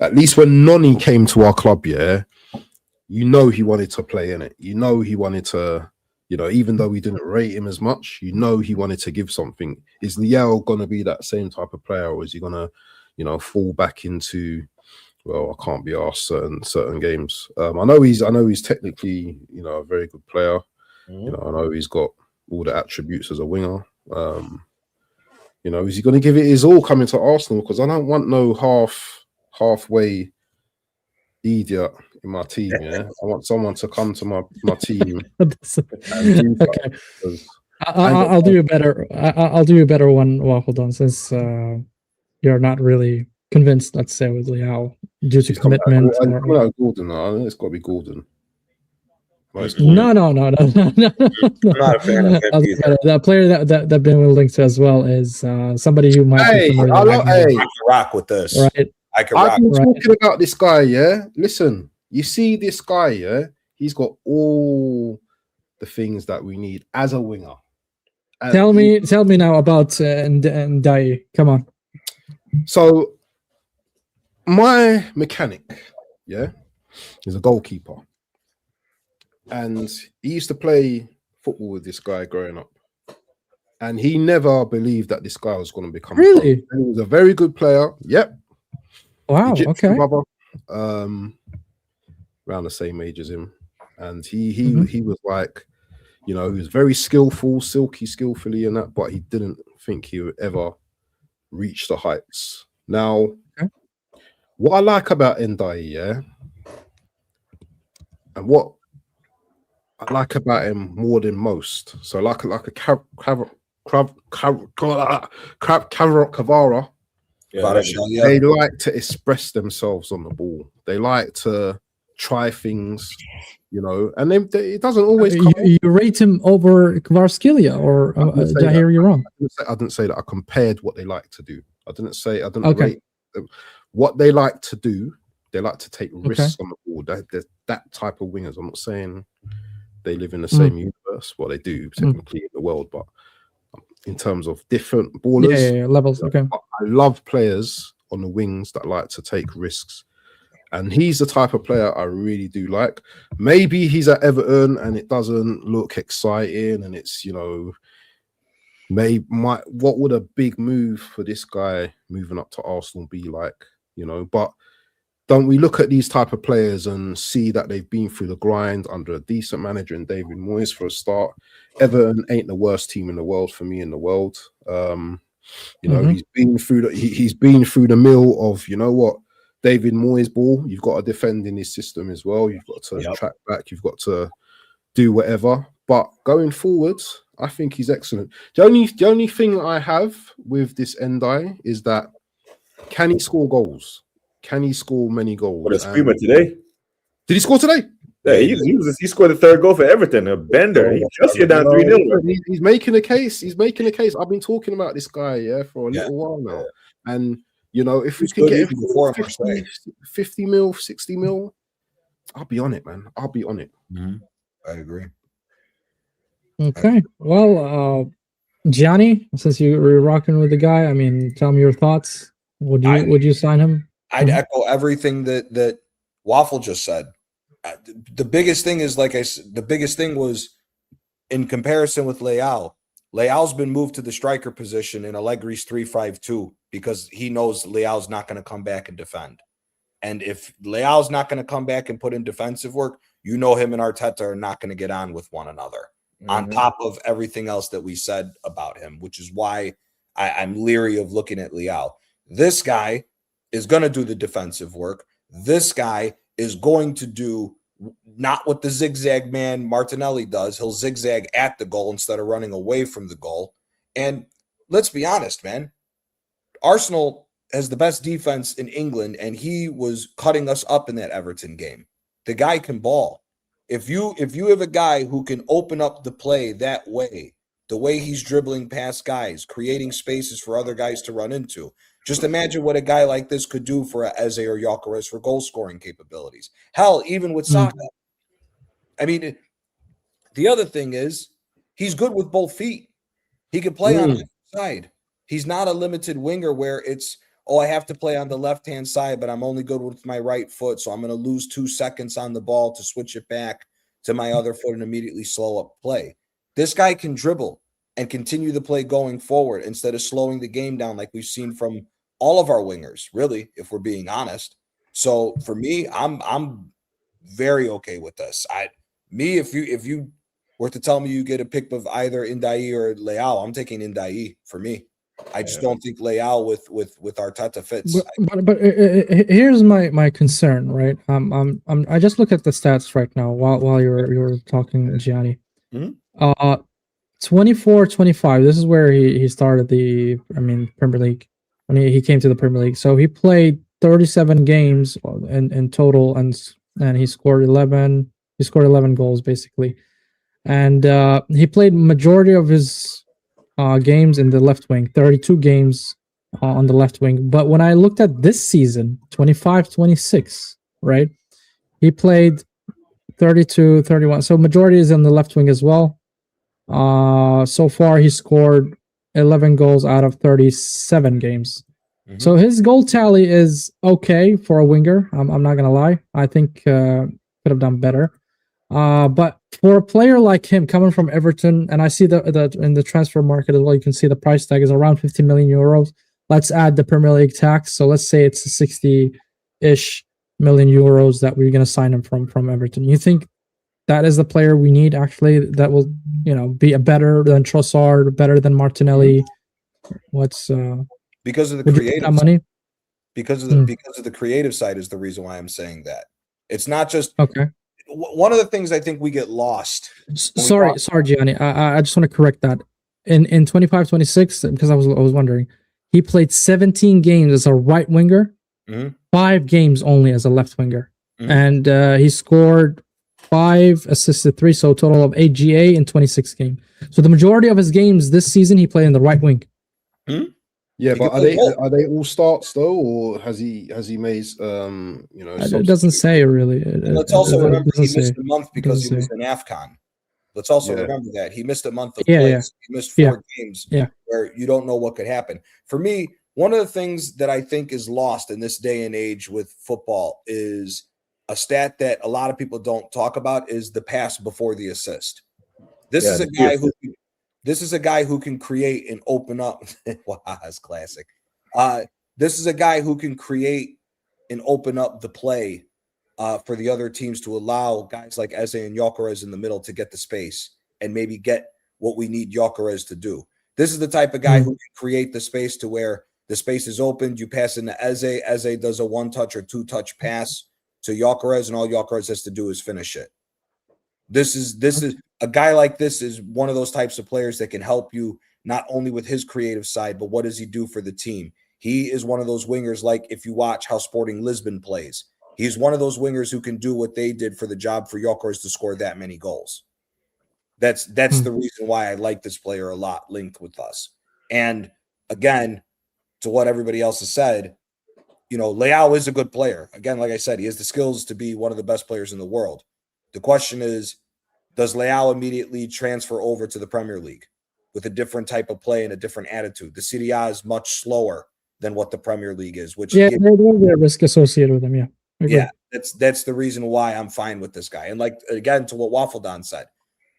Speaker 3: at least when Noni came to our club, yeah, he wanted to play in it. He wanted to, even though we didn't rate him as much, he wanted to give something. Is Liel gonna be that same type of player, or is he gonna, fall back into, well, I can't be asked certain games. I know he's technically, a very good player. I know he's got all the attributes as a winger. Is he going to give it his all coming to Arsenal? Because I don't want no halfway idiot in my team. Yeah, I want someone to come to my team.
Speaker 1: Okay, I'll do you better. I'll do you better one, WaffleDon, since you're not really convinced, let's say, with Liao due to commitment.
Speaker 3: Gordon, it's got to be Gordon.
Speaker 1: No. I'm not a fan of him either. The player that Ben linked to as well is somebody who might be familiar.
Speaker 2: I can rock with this.
Speaker 1: Right.
Speaker 2: I've been
Speaker 3: talking about this guy, yeah. Listen, you see this guy, yeah. He's got all the things that we need as a winger. And
Speaker 1: tell me now about Ndai. Come on.
Speaker 3: So my mechanic, yeah, is a goalkeeper. And he used to play football with this guy growing up. And he never believed that this guy was going to become
Speaker 1: really.
Speaker 3: Pro. He was a very good player. Yep.
Speaker 1: Wow.
Speaker 3: Egyptian
Speaker 1: Okay.
Speaker 3: Brother, around the same age as him. And he was like, he was very skillfully and that, but he didn't think he would ever reach the heights. Now, what I like about Ndai, yeah, and what I like about him more than most, so like a Cavara, they like to express themselves on the ball. They like to try things, and it doesn't always.
Speaker 1: You rate him over Kvaratskhelia, or did I hear you wrong?
Speaker 3: I didn't say that. I compared what they like to do. I didn't rate them. What they like to do. They like to take risks on the ball. They're that type of wingers. I'm not saying they live in the same universe. Well, they do technically in the world, but in terms of different ballers,
Speaker 1: levels. Okay.
Speaker 3: I love players on the wings that like to take risks, and he's the type of player I really do like. Maybe he's at Everton and it doesn't look exciting, and it's what would a big move for this guy moving up to Arsenal be like? But don't we look at these type of players and see that they've been through the grind under a decent manager in David Moyes for a start? Everton ain't the worst team in the world for me in the world. He's been through the mill of David Moyes ball. You've got to defend in his system as well. You've got to track back. You've got to do whatever. But going forward, I think he's excellent. The only thing I have with this Ndai is that, can he score goals? Can he score many goals?
Speaker 4: What a screamer today!
Speaker 3: Did he score today?
Speaker 4: Yeah, he scored the third goal for Everton. A bender. He just get down 3-0.
Speaker 3: He's making a case. I've been talking about this guy for a little while now, and if we can get him 50 mil, 60 mil, I'll be on it, man. I'll be on it.
Speaker 2: I agree.
Speaker 1: Okay. Well, Gianni, since you were rocking with the guy, I mean, tell me your thoughts. Would you sign him?
Speaker 2: I'd
Speaker 1: Mhm.
Speaker 2: echo everything that Waffle just said. The biggest thing is, like I said, the biggest thing was in comparison with Leao. Leao's been moved to the striker position in Allegri's 3-5-2 because he knows Leao's not going to come back and defend. And if Leao's not going to come back and put in defensive work, you know him and Arteta are not going to get on with one another. On top of everything else that we said about him, which is why I'm leery of looking at Leao. This guy is going to do the defensive work. This guy is going to do not what the zigzag man Martinelli does. He'll zigzag at the goal instead of running away from the goal. And let's be honest, man. Arsenal has the best defense in England, and he was cutting us up in that Everton game. The guy can ball. If you have a guy who can open up the play that way, the way he's dribbling past guys, creating spaces for other guys to run into, just imagine what a guy like this could do for Eze or Gyökeres for goal scoring capabilities. Hell, even with Saka. I mean, the other thing is he's good with both feet. He can play on either side. He's not a limited winger where it's, oh, I have to play on the left-hand side, but I'm only good with my right foot, so I'm going to lose 2 seconds on the ball to switch it back to my other foot and immediately slow up play. This guy can dribble and continue the play going forward instead of slowing the game down like we've seen from all of our wingers, really, if we're being honest. So for me, I'm very okay with this. If you were to tell me you get a pick of either Ndai or Leao, I'm taking Ndai for me. I just don't think Leao with Arteta fits.
Speaker 1: But here's my concern, right? I just look at the stats right now while you're talking, Gianni. 24-25. This is where he started the Premier League when he came to the Premier League. So he played 37 games in total, and he scored 11. He scored 11 goals basically, and he played majority of his games in the left wing, 32 games on the left wing. But when I looked at this season, 25-26, right? He played 32, 31. So majority is on the left wing as well. So far he scored 11 goals out of 37 games. So his goal tally is okay for a winger. I'm not gonna lie. I think could have done better. But for a player like him coming from Everton, and I see that in the transfer market as well, you can see the price tag is around 50 million euros. Let's add the Premier League tax. So let's say it's 60-ish million euros that we're going to sign him from Everton. You think that is the player we need actually that will, be a better than Trossard, better than Martinelli? What's
Speaker 2: because of the creative
Speaker 1: money?
Speaker 2: Because of the creative side is the reason why I'm saying that. It's not just
Speaker 1: okay.
Speaker 2: One of the things I think we get lost.
Speaker 1: Sorry, Gianni. I just want to correct that. In 25-26, because I was wondering, he played 17 games as a right winger, 5 games only as a left winger, and he scored 5, assisted 3, so a total of 8 GA in 26 games. So the majority of his games this season he played in the right wing.
Speaker 3: Yeah, but are they all starts though, or has he made
Speaker 1: It doesn't say really.
Speaker 2: Let's also remember he missed a month because he was in AFCON. Let's also remember that he missed a month of play. He missed 4 games where you don't know what could happen. For me, one of the things that I think is lost in this day and age with football is a stat that a lot of people don't talk about is the pass before the assist. This is a guy who. This is a guy who can create and open up. Wow, that's classic. This is a guy who can create and open up the play for the other teams to allow guys like Eze and Gyökeres in the middle to get the space and maybe get what we need Gyökeres to do. This is the type of guy who can create the space to where the space is opened. You pass into Eze. Eze does a 1-touch or 2-touch pass to Gyökeres, and all Gyökeres has to do is finish it. This is a guy like this is one of those types of players that can help you not only with his creative side, but what does he do for the team? He is one of those wingers, like if you watch how Sporting Lisbon plays, he's one of those wingers who can do what they did for the job for Gyökeres to score that many goals. That's the reason why I like this player a lot linked with us. And again, to what everybody else has said, Leao is a good player. Again, like I said, he has the skills to be one of the best players in the world. The question is, Does Leao immediately transfer over to the Premier League with a different type of play and a different attitude? The Serie A is much slower than what the Premier League is, which
Speaker 1: there will be a risk associated with them.
Speaker 2: Yeah, that's the reason why I'm fine with this guy. And like again, to what WaffleDon said,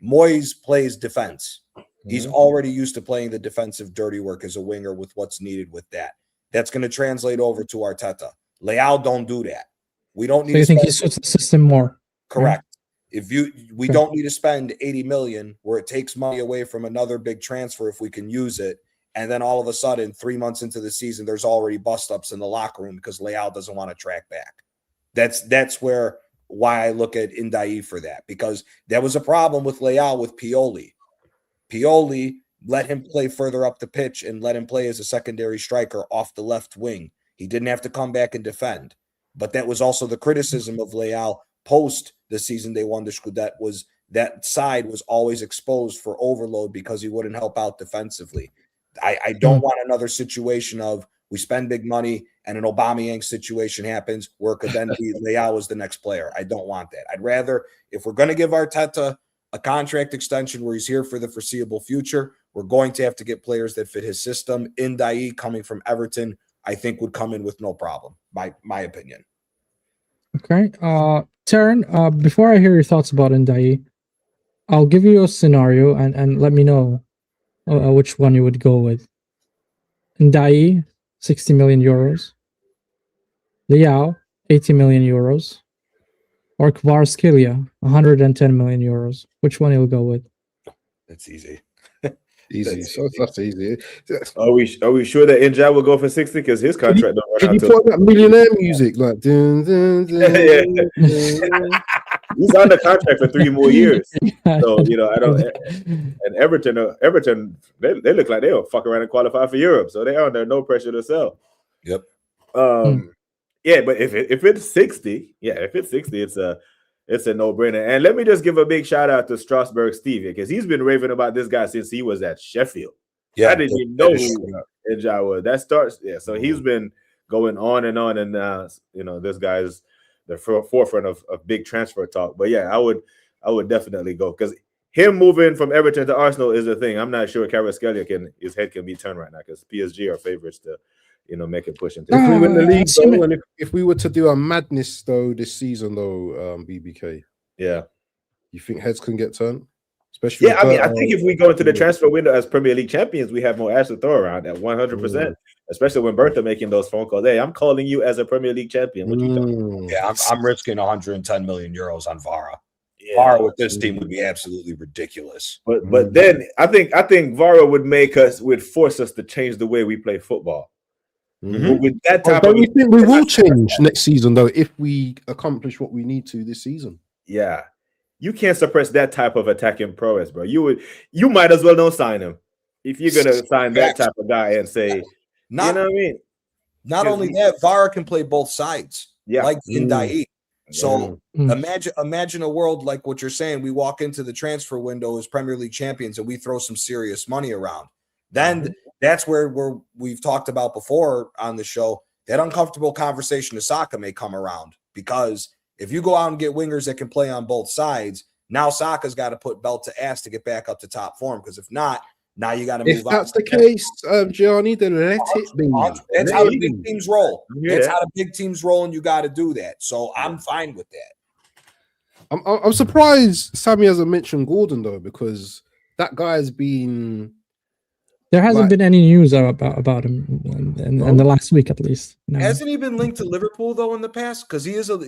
Speaker 2: Moyes plays defense. He's already used to playing the defensive dirty work as a winger with what's needed with that. That's going to translate over to Arteta. Leao don't do that. We don't need.
Speaker 1: So you think he suits the system more?
Speaker 2: Correct. Right? We don't need to spend 80 million where it takes money away from another big transfer if we can use it. And then all of a sudden, 3 months into the season, there's already bust-ups in the locker room because Leao doesn't want to track back. That's why I look at Ndai for that, because there was a problem with Leao with Pioli. Pioli let him play further up the pitch and let him play as a secondary striker off the left wing. He didn't have to come back and defend. But that was also the criticism of Leao post the season they won the Scudetto, was that side was always exposed for overload because he wouldn't help out defensively. I don't want another situation of we spend big money and an Aubameyang situation happens where it could then be Leao as the next player. I don't want that. I'd rather, if we're going to give Arteta a contract extension where he's here for the foreseeable future, we're going to have to get players that fit his system. Ndai coming from Everton, I think would come in with no problem, by my opinion.
Speaker 1: Okay. Taryn, before I hear your thoughts about Ndai, I'll give you a scenario and let me know which one you would go with. Ndai, 60 million euros. Leao, 80 million euros. Or Kvaratskhelia, 110 million euros. Which one you'll go with?
Speaker 2: That's easy.
Speaker 3: Easy. That's easy.
Speaker 4: Are we sure that Njai will go for 60? Because his contract don't
Speaker 3: Can
Speaker 4: run
Speaker 3: you
Speaker 4: out till
Speaker 3: put that millionaire music like dun, dun, dun,
Speaker 4: Yeah. He's on the contract for 3 more years. So, I don't. And Everton, they look like they'll fuck around and qualify for Europe. So they are under no pressure to sell.
Speaker 2: Yep.
Speaker 4: Yeah, but if it's 60, it's a no-brainer. And let me just give a big shout out to Strasbourg Steve, because he's been raving about this guy since he was at Sheffield.
Speaker 2: Yeah,
Speaker 4: I didn't even know who Njai was. That starts, so he's been going on, and this guy's the forefront of big transfer talk. But yeah, I would definitely go, because him moving from Everton to Arsenal is the thing. I'm not sure Kvaratskhelia his head can be turned right now, because PSG are favorites to make a push into.
Speaker 3: If we win the league, though, and if we were to do a madness though this season, though, BBK, you think heads can get turned? Especially,
Speaker 4: I think if we go into the transfer window as Premier League champions, we have more ass to throw around at 100%. Especially when Bertha making those phone calls. Hey, I'm calling you as a Premier League champion. What you talking?
Speaker 2: Yeah, I'm risking 110 million euros on Vara. Vara with this team would be absolutely ridiculous.
Speaker 4: But then I think Vara would force us to change the way we play football. With that type
Speaker 3: but we think we will change next season, though, if we accomplish what we need to this season.
Speaker 4: Yeah, you can't suppress that type of attacking prowess, bro. You might as well don't sign him if you're gonna sign that type of guy and say, you know what I mean?
Speaker 2: Not only that, Vara can play both sides, like Ndai. So imagine a world like what you're saying. We walk into the transfer window as Premier League champions and we throw some serious money around. Then that's where we've talked about before on the show, that uncomfortable conversation to Saka may come around, because if you go out and get wingers that can play on both sides, now Saka's got to put belt to ass to get back up to top form, because if not, now you got to move on.
Speaker 3: If that's the case, Gianni, then let it be.
Speaker 2: That's how the big teams roll. That's how the big teams roll, and you got to do that. So I'm fine with that.
Speaker 3: I'm surprised Sammy hasn't mentioned Gordon, though, because that guy's been...
Speaker 1: There hasn't been any news about him in the last week, at least. No.
Speaker 2: Hasn't he been linked to Liverpool though in the past? Because he is
Speaker 4: an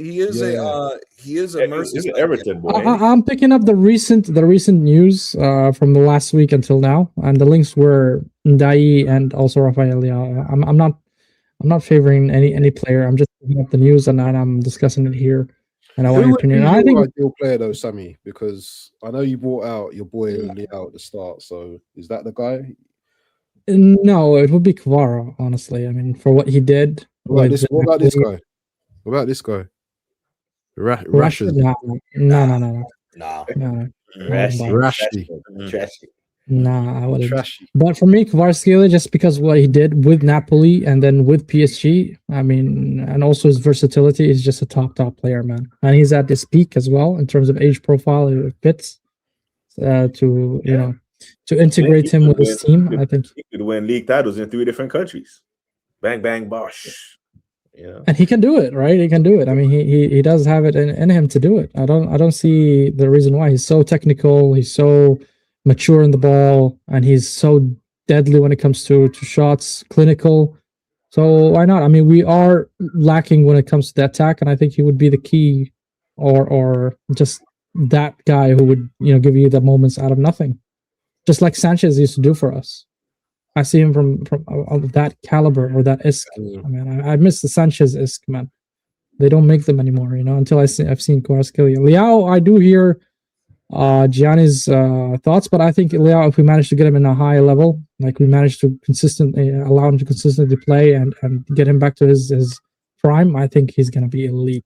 Speaker 4: Everton boy.
Speaker 1: I'm picking up the recent news from the last week until now, and the links were Ndai and also Rafael Leao. I'm not favoring any player. I'm just picking up the news and I'm discussing it here. And I want your opinion. I think
Speaker 3: ideal player though, Sammy, because I know you brought out your boy Leao at the start. So is that the guy?
Speaker 1: No, it would be Kvara, honestly. I mean, for what he did.
Speaker 3: What about this guy? What about this guy? Rashid?
Speaker 1: No. Nah, I wouldn't. Trashy. But for me, Kvaratskhelia, just because what he did with Napoli and then with PSG, I mean, and also his versatility, is just a top player, man. And he's at his peak as well in terms of age profile. It fits. to to integrate him with his team. I think
Speaker 4: he could win league titles in 3 different countries. Bang bang bosh.
Speaker 1: And he can do it, right? He can do it. I mean, he does have it in him to do it. I don't see the reason why. He's so technical. He's so mature in the ball, and he's so deadly when it comes to shots, clinical. So why not? I mean, we are lacking when it comes to the attack, and I think he would be the key, or just that guy who would give you the moments out of nothing, just like Sanchez used to do for us. I see him from of that caliber or that isk. I mean, I miss the Sanchez isk, man. They don't make them anymore, until I've seen Kvaratskhelia. Leao, I do hear Gianni's thoughts, but I think Leao, if we manage to get him in a high level, like we managed to consistently allow him to consistently play and get him back to his prime, I think he's going to be elite,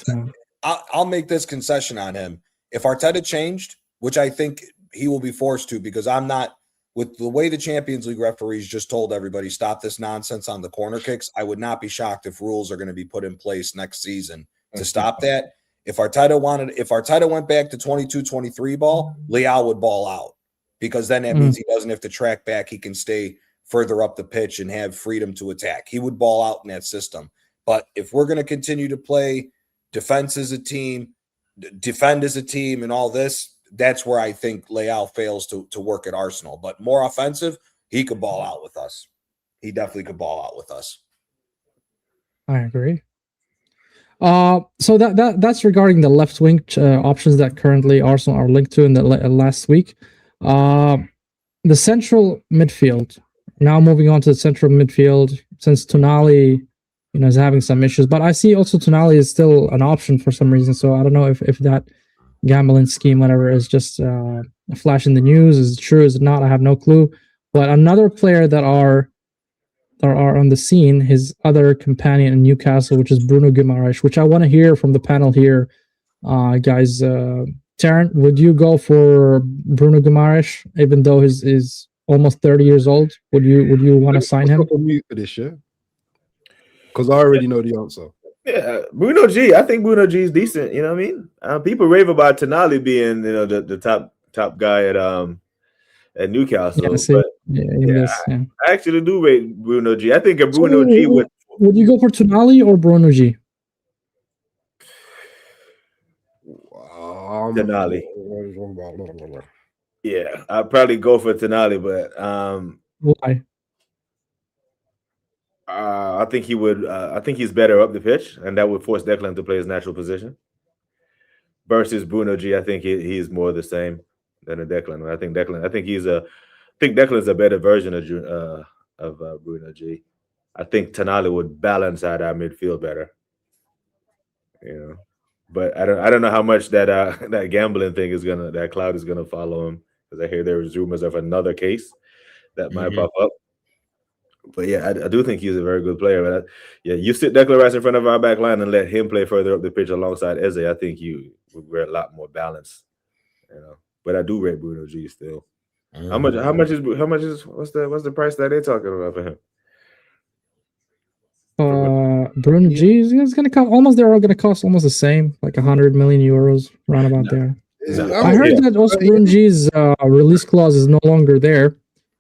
Speaker 1: man.
Speaker 2: I'll make this concession on him. If Arteta changed, which I think he will be forced to, because I'm not, with the way the Champions League referees just told everybody, stop this nonsense on the corner kicks, I would not be shocked if rules are going to be put in place next season to stop that. If Arteta went back to 22-23 ball, Leao would ball out, because then that means he doesn't have to track back. He can stay further up the pitch and have freedom to attack. He would ball out in that system. But if we're going to continue to play defense as a team, defend as a team, and all this, that's where I think Leao fails to work at Arsenal. But more offensive, he could ball out with us. He definitely could ball out with us.
Speaker 1: I agree. So that's regarding the left wing options that currently Arsenal are linked to in the last week. The central midfield. Now moving on to the central midfield, since Tonali, is having some issues, but I see also Tonali is still an option for some reason. So I don't know if that gambling scheme, whatever, is just a flash in the news. Is it true? Is it not? I have no clue. But another player that are on the scene, his other companion in Newcastle, which is Bruno Guimaraes, which I want to hear from the panel here, guys. Tarrant, would you go for Bruno Guimaraes, even though he's almost 30 years old? Would you want to sign him?
Speaker 3: For this year, because I already know the answer.
Speaker 4: Yeah, Bruno G. I think Bruno G is decent. You know what I mean? People rave about Tonali being, the top guy at Newcastle. I actually do rate Bruno G. I think a Bruno G would.
Speaker 1: Would you go for Tonali or Bruno G?
Speaker 4: Tonali. Yeah, I'd probably go for Tonali, but
Speaker 1: why?
Speaker 4: I think he would. I think he's better up the pitch, and that would force Declan to play his natural position. Versus Bruno G, I think he's more the same than a Declan. I think Declan's a better version of Bruno G. I think Tonali would balance out our midfield better. But I don't know how much that gambling thing that cloud is gonna follow him, because I hear there's rumors of another case that might pop up. But yeah, I do think he's a very good player. But you sit Declan Rice in front of our back line and let him play further up the pitch alongside Eze. I think we're a lot more balanced. But I do rate Bruno G still. How much is what's the price that they're talking about for him?
Speaker 1: Bruno G is going to cost almost. They're all going to cost almost the same, like 100 million euros, round about there. I heard that also Bruno G's release clause is no longer there.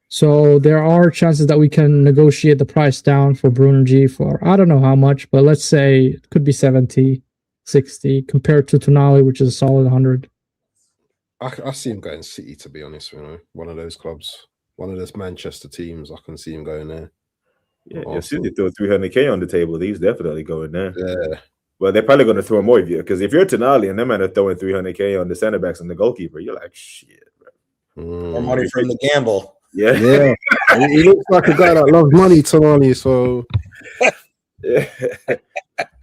Speaker 1: So there are chances that we can negotiate the price down for Bruno G for, I don't know how much, but let's say it could be 70, 60 compared to Tonali, which is a solid 100.
Speaker 3: I see him going City, to be honest. One of those clubs, one of those Manchester teams. I can see him going there.
Speaker 4: Yeah, City throw 300K on the table. He's definitely going there.
Speaker 3: Yeah.
Speaker 4: Well, they're probably going to throw more of you, because if you're Tonali and them men are throwing 300K on the center backs and the goalkeeper, you're like, shit, bro.
Speaker 2: More money from the gamble.
Speaker 4: Yeah.
Speaker 3: He looks like a guy that loves money, Tonali. So
Speaker 4: yeah,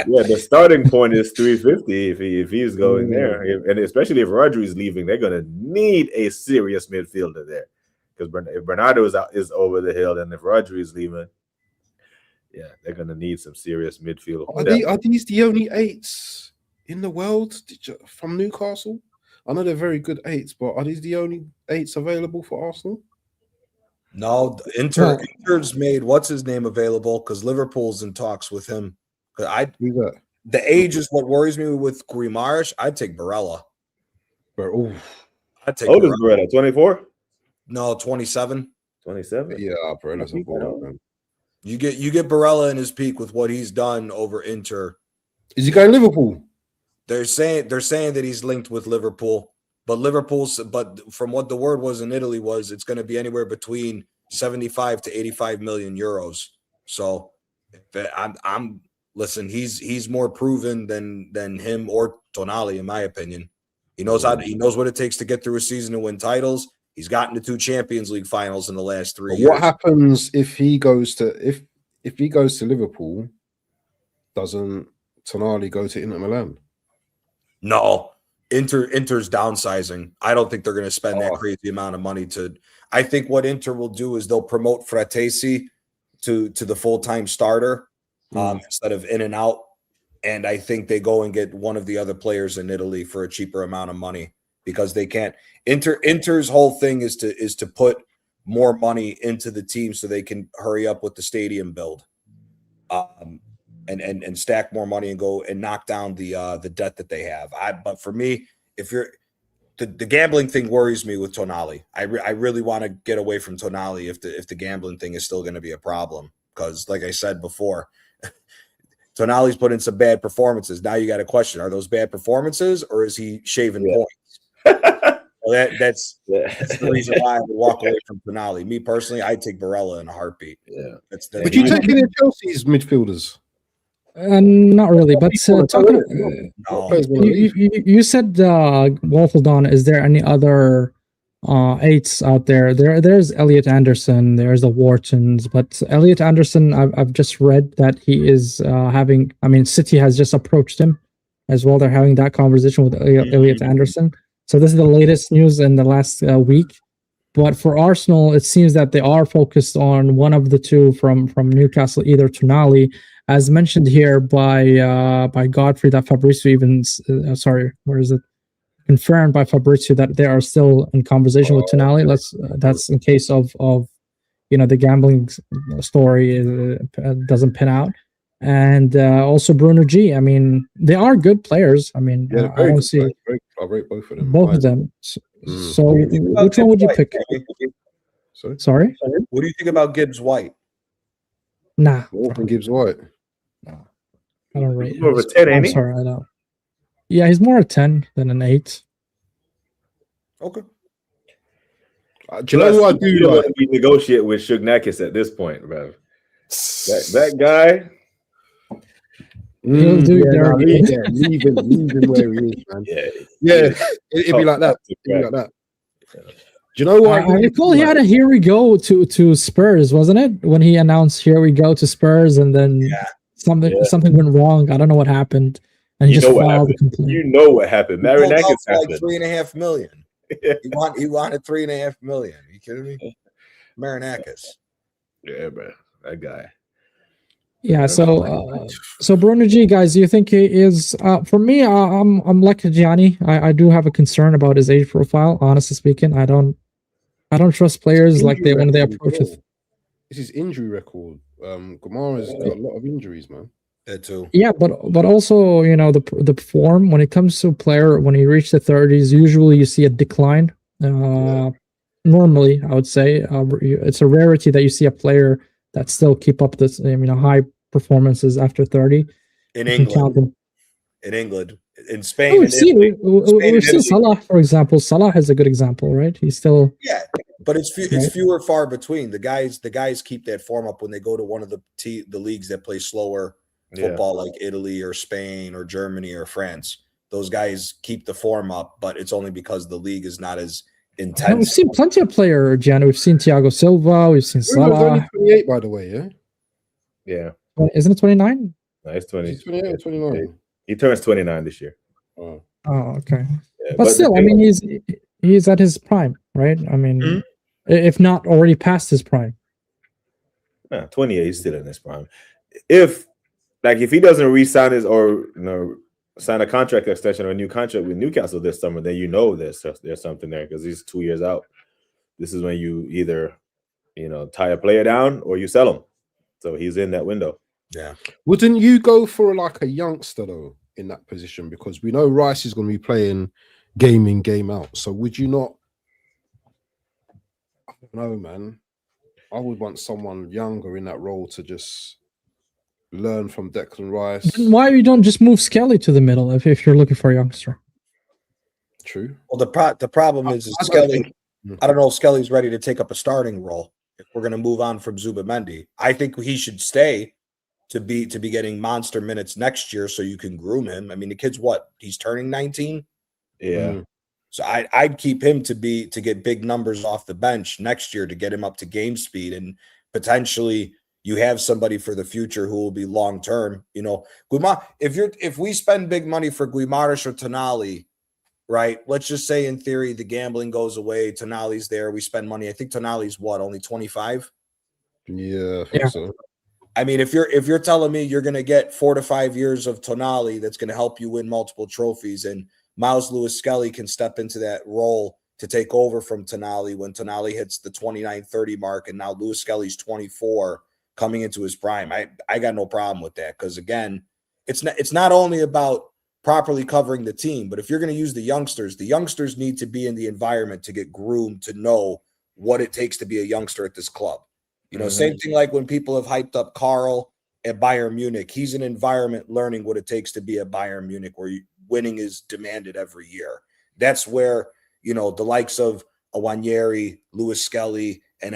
Speaker 4: the starting point is 350 if he's going there, and especially if Rodri's leaving, they're going to need a serious midfielder there, because if Bernardo is over the hill, and if Rodri is leaving, they're going to need some serious midfield.
Speaker 3: Are these the only 8s in the world from Newcastle? I know they're very good 8s, but are these the only 8s available for Arsenal?
Speaker 2: No, Inter's made what's his name available, because Liverpool's in talks with him. The age is what worries me with Guimaraes. I'd take Barella.
Speaker 3: But
Speaker 2: take
Speaker 4: How old is
Speaker 2: Barella.
Speaker 4: Barella? 24?
Speaker 2: No, 27.
Speaker 4: 27?
Speaker 3: Yeah, Barella's a baller, man.
Speaker 2: You get Barella in his peak with what he's done over Inter.
Speaker 3: Is he going Liverpool?
Speaker 2: They're saying that he's linked with Liverpool, but from what the word was in Italy was it's going to be anywhere between 75 to 85 million euros. So I'm listen, he's more proven than him or Tonali, in my opinion. He knows what it takes to get through a season and win titles. He's gotten to 2 Champions League finals in the last 3 years.
Speaker 3: What happens if he goes to if he goes to Liverpool? Doesn't Tonali go to Inter Milan?
Speaker 2: No, Inter's downsizing. I don't think they're going to spend that crazy amount of money to. I think what Inter will do is they'll promote Fratesi to the full-time starter instead of in and out. And I think they go and get one of the other players in Italy for a cheaper amount of money because they can't. Inter's whole thing is to put more money into the team so they can hurry up with the stadium build. And stack more money and go and knock down the debt that they have. But for me, if you're the gambling thing worries me with Tonali. I really want to get away from Tonali if the gambling thing is still going to be a problem because, like I said before, Tonali's put in some bad performances. Now you got a question: are those bad performances or is he shaving points? Well, that's the reason why I would walk away from Tonali. Me personally, I'd take Barella in a heartbeat.
Speaker 3: Yeah,
Speaker 2: that's
Speaker 3: would you take any of Chelsea's midfielders?
Speaker 1: Not really, but talking. You said WaffleDon. Is there any other 8s out there? There's Elliot Anderson. There's the Whartons, but Elliot Anderson, I've just read that he is having. I mean, City has just approached him as well. They're having that conversation with Elliot Anderson. So this is the latest news in the last week. But for Arsenal, it seems that they are focused on one of the 2 from Newcastle, either Tonali, as mentioned here by Godfrey, that Fabrizio even confirmed by Fabrizio that they are still in conversation with Tonali. That's in case of the gambling story doesn't pin out, and also Bruno G. I mean, they are good players. I mean, I don't see.
Speaker 3: I rate both of them.
Speaker 1: Both of them. So which one would you pick? Sorry?
Speaker 2: What do you think about Gibbs White?
Speaker 1: Nah.
Speaker 3: Gibbs White.
Speaker 1: No. I don't rate him.
Speaker 4: More of a 10, ain't he?
Speaker 1: Sorry, I don't. Yeah, he's more a 10 than an 8.
Speaker 2: Okay.
Speaker 3: Do you know who I do like?
Speaker 4: We negotiate with Shugnakis at this point, bro. That guy.
Speaker 1: He'll do
Speaker 3: leave him where he is, man. Yeah. It'd be like that. Do you know what?
Speaker 1: I recall he had a "here we go" to Spurs, wasn't it? When he announced "here we go" to Spurs, and then something went wrong. I don't know what happened, and he just filed a complaint.
Speaker 4: You know what happened? Marinakis happened.
Speaker 2: Like $3.5 million. he wanted $3.5 million. Are you kidding me? Marinakis.
Speaker 4: Yeah, bro. That guy.
Speaker 1: Yeah, so Bruno G, guys, do you think he is? For me, I'm like Gianni. I do have a concern about his age profile. Honestly speaking, I don't trust players like when they approach it.
Speaker 3: This is injury record. Gamara's got a lot of injuries, man.
Speaker 2: That too.
Speaker 1: Yeah, but also the form when it comes to a player when he reaches the 30s, usually you see a decline. Normally, I would say it's a rarity that you see a player that still keep up this high performances after 30.
Speaker 2: In England, in Spain,
Speaker 1: we've seen Salah, for example. Salah is a good example, right? He's still
Speaker 2: but it's fewer far between. The guys keep that form up when they go to one of the leagues that play slower football, like Italy or Spain or Germany or France. Those guys keep the form up, but it's only because the league is not as intense.
Speaker 1: We've seen plenty of players, Gianni. We've seen Thiago Silva. We've seen Salah.
Speaker 3: Only 28, by the way.
Speaker 4: Yeah.
Speaker 1: Isn't it 29?
Speaker 4: No, it's 20.
Speaker 3: He's 28 or 29.
Speaker 4: He turns 29 this year.
Speaker 3: Oh,
Speaker 1: okay.
Speaker 4: Yeah,
Speaker 1: but still, I mean, he's at his prime, right? I mean, if not already past his prime.
Speaker 4: 28, he's still in his prime. If he doesn't re-sign his or sign a contract extension or a new contract with Newcastle this summer, then there's something there because he's 2 years out. This is when you either tie a player down or you sell him. So he's in that window.
Speaker 2: Yeah.
Speaker 3: Wouldn't you go for like a youngster though in that position? Because we know Rice is going to be playing game in, game out. So would you not don't know, man. I would want someone younger in that role to just learn from Declan Rice.
Speaker 1: Then why you don't just move Skelly to the middle if you're looking for a youngster?
Speaker 3: True.
Speaker 2: Well, the problem is
Speaker 3: I don't
Speaker 2: Skelly.
Speaker 3: think-
Speaker 2: I don't know if Skelly's ready to take up a starting role. If we're going to move on from Zubamendi, I think he should stay to be getting monster minutes next year, so you can groom him. I mean, the kid's what? He's turning 19.
Speaker 4: Yeah.
Speaker 2: So I'd keep him to get big numbers off the bench next year to get him up to game speed, and potentially you have somebody for the future who will be long term. You know, if we spend big money for Guimaraes or Tonali, right? Let's just say in theory the gambling goes away, Tonali's there, we spend money. I think Tonali's what, only 25?
Speaker 3: Yeah, I think so.
Speaker 2: I mean, if you're telling me you're going to get 4 to 5 years of Tonali that's going to help you win multiple trophies, and Miles Lewis-Skelly can step into that role to take over from Tonali when Tonali hits the 29-30 mark, and now Lewis-Skelly's 24 coming into his prime, I got no problem with that, because again, it's not only about properly covering the team, but if you're going to use the youngsters need to be in the environment to get groomed to know what it takes to be a youngster at this club. You know, same thing like when people have hyped up Carl at Bayern Munich. He's in environment learning what it takes to be at Bayern Munich, where winning is demanded every year. That's where, you know, the likes of Awanieri, Lewis Skelly, and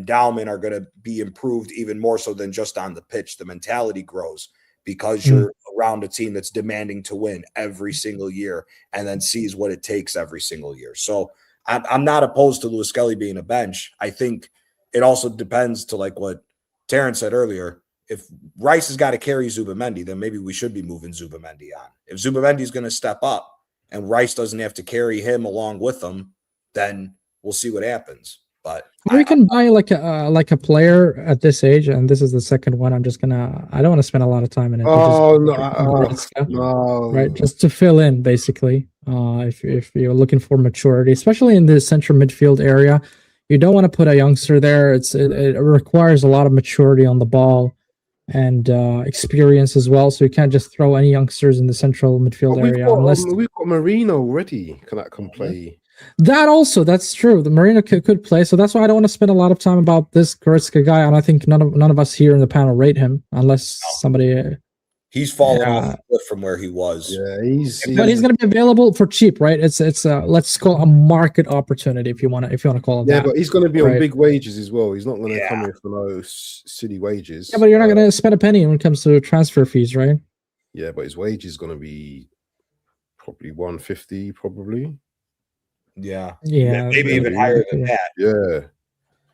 Speaker 2: Dalman are going to be improved even more so than just on the pitch. The mentality grows because you're around a team that's demanding to win every single year and then sees what it takes every single year. So I'm not opposed to Lewis Skelly being a bench. I think it also depends, to like what Terrence said earlier. If Rice has got to carry Zubamendi, then maybe we should be moving Zubamendi on. If Zubamendi is going to step up and Rice doesn't have to carry him along with him, then we'll see what happens. But
Speaker 1: we can buy like a player at this age, and this is the second one. I don't want to spend a lot of time in it.
Speaker 3: Oh
Speaker 1: no, right? Just to fill in, basically. If you're looking for maturity, especially in the central midfield area, you don't want to put a youngster there. It requires a lot of maturity on the ball and experience as well. So you can't just throw any youngsters in the central midfield area.
Speaker 3: We've got Marino already. That can play.
Speaker 1: That also, that's true. The Marino could play, so that's why I don't want to spend a lot of time about this Goretzka guy. And I think none of us here in the panel rate him, unless somebody.
Speaker 2: He's fallen off the cliff from where he was.
Speaker 3: Yeah,
Speaker 1: but he's going to be available for cheap, right? It's let's call it a market opportunity if you want to call it that.
Speaker 3: Yeah, but he's going to be on big wages as well. He's not going to come here for no silly wages.
Speaker 1: Yeah, but you're not going to spend a penny when it comes to transfer fees, right?
Speaker 3: Yeah, but his wage is going to be probably 150, probably.
Speaker 2: Yeah,
Speaker 1: maybe
Speaker 2: even higher than that.
Speaker 3: Yeah,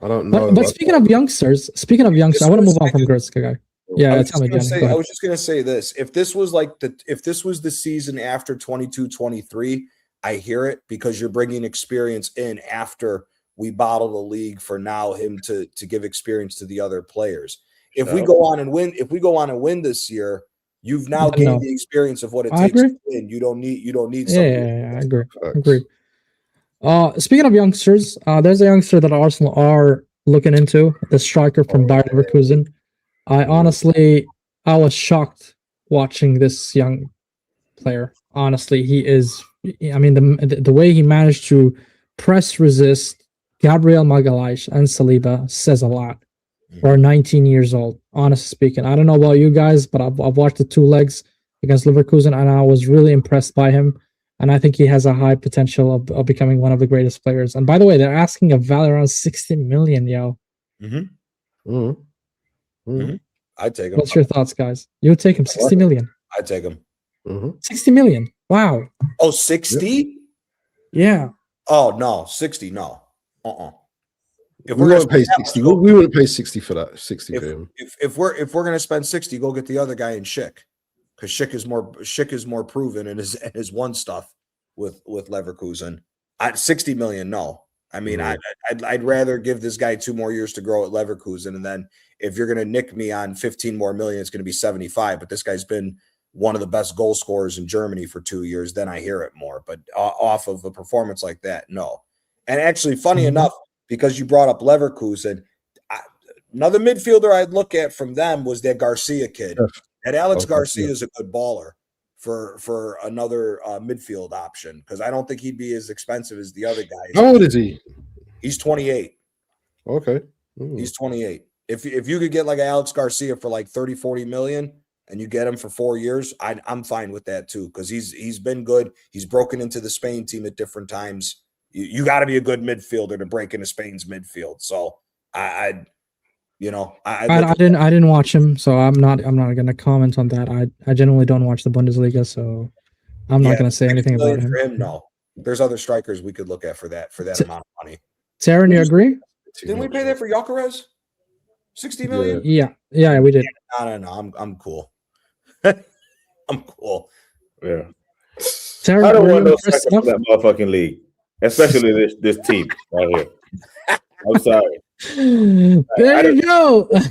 Speaker 3: I don't know.
Speaker 1: But speaking of youngsters, I want to move on from Goretzka guy. Yeah, tell me, Gianni.
Speaker 2: I was just going to say this. If this was the season after 22-23, I hear it, because you're bringing experience in after we bottle the league for now him to give experience to the other players. If we go on and win this year, you've now gained the experience of what it takes to win. You don't need something.
Speaker 1: Yeah, I agree. Speaking of youngsters, there's a youngster that Arsenal are looking into, the striker from Bayer Leverkusen. I was shocked watching this young player. Honestly, he is. I mean, the way he managed to press resist Gabriel Magalhaes and Saliba says a lot. For 19 years old, honestly speaking. I don't know about you guys, but I've watched the 2 legs against Leverkusen, and I was really impressed by him. And I think he has a high potential of becoming one of the greatest players. And by the way, they're asking a value around 60 million, yo.
Speaker 2: I'd take him.
Speaker 1: What's your thoughts, guys? You would take him 60 million.
Speaker 2: I'd take him.
Speaker 1: 60 million. Wow.
Speaker 2: Oh, 60?
Speaker 1: Yeah.
Speaker 2: Oh no, 60. No.
Speaker 3: If we're going to pay 60, we wouldn't pay 60 for that. 60 for him.
Speaker 2: If we're going to spend 60, go get the other guy in Schick, because Schick is more proven and has won stuff with Leverkusen. At 60 million, no. I mean, I'd rather give this guy 2 more years to grow at Leverkusen, and then if you're going to nick me on 15 more million, it's going to be 75. But this guy's been one of the best goal scorers in Germany for 2 years. Then I hear it more. But off of a performance like that, no. And actually, funny enough, because you brought up Leverkusen, another midfielder I'd look at from them was that Garcia kid. That Alex Garcia is a good baller for another midfield option, because I don't think he'd be as expensive as the other guys.
Speaker 3: How old is he?
Speaker 2: He's 28.
Speaker 3: Okay.
Speaker 2: He's 28. If you could get like an Alex Garcia for like 30, 40 million and you get him for 4 years, I'm fine with that too, because he's been good. He's broken into the Spain team at different times. You got to be a good midfielder to break into Spain's midfield. So I
Speaker 1: didn't watch him, so I'm not going to comment on that. I generally don't watch the Bundesliga, so I'm not going to say anything about him.
Speaker 2: For him, no. There's other strikers we could look at for that amount of money.
Speaker 1: Taryn, you agree?
Speaker 2: Didn't we pay that for Gyökeres? 60 million?
Speaker 1: Yeah, we did.
Speaker 2: No. I'm cool. I'm cool.
Speaker 4: Yeah.
Speaker 1: Taryn,
Speaker 4: I don't want no strikers for that motherfucking league, especially this team right here. I'm sorry.
Speaker 1: There you go.
Speaker 4: Well,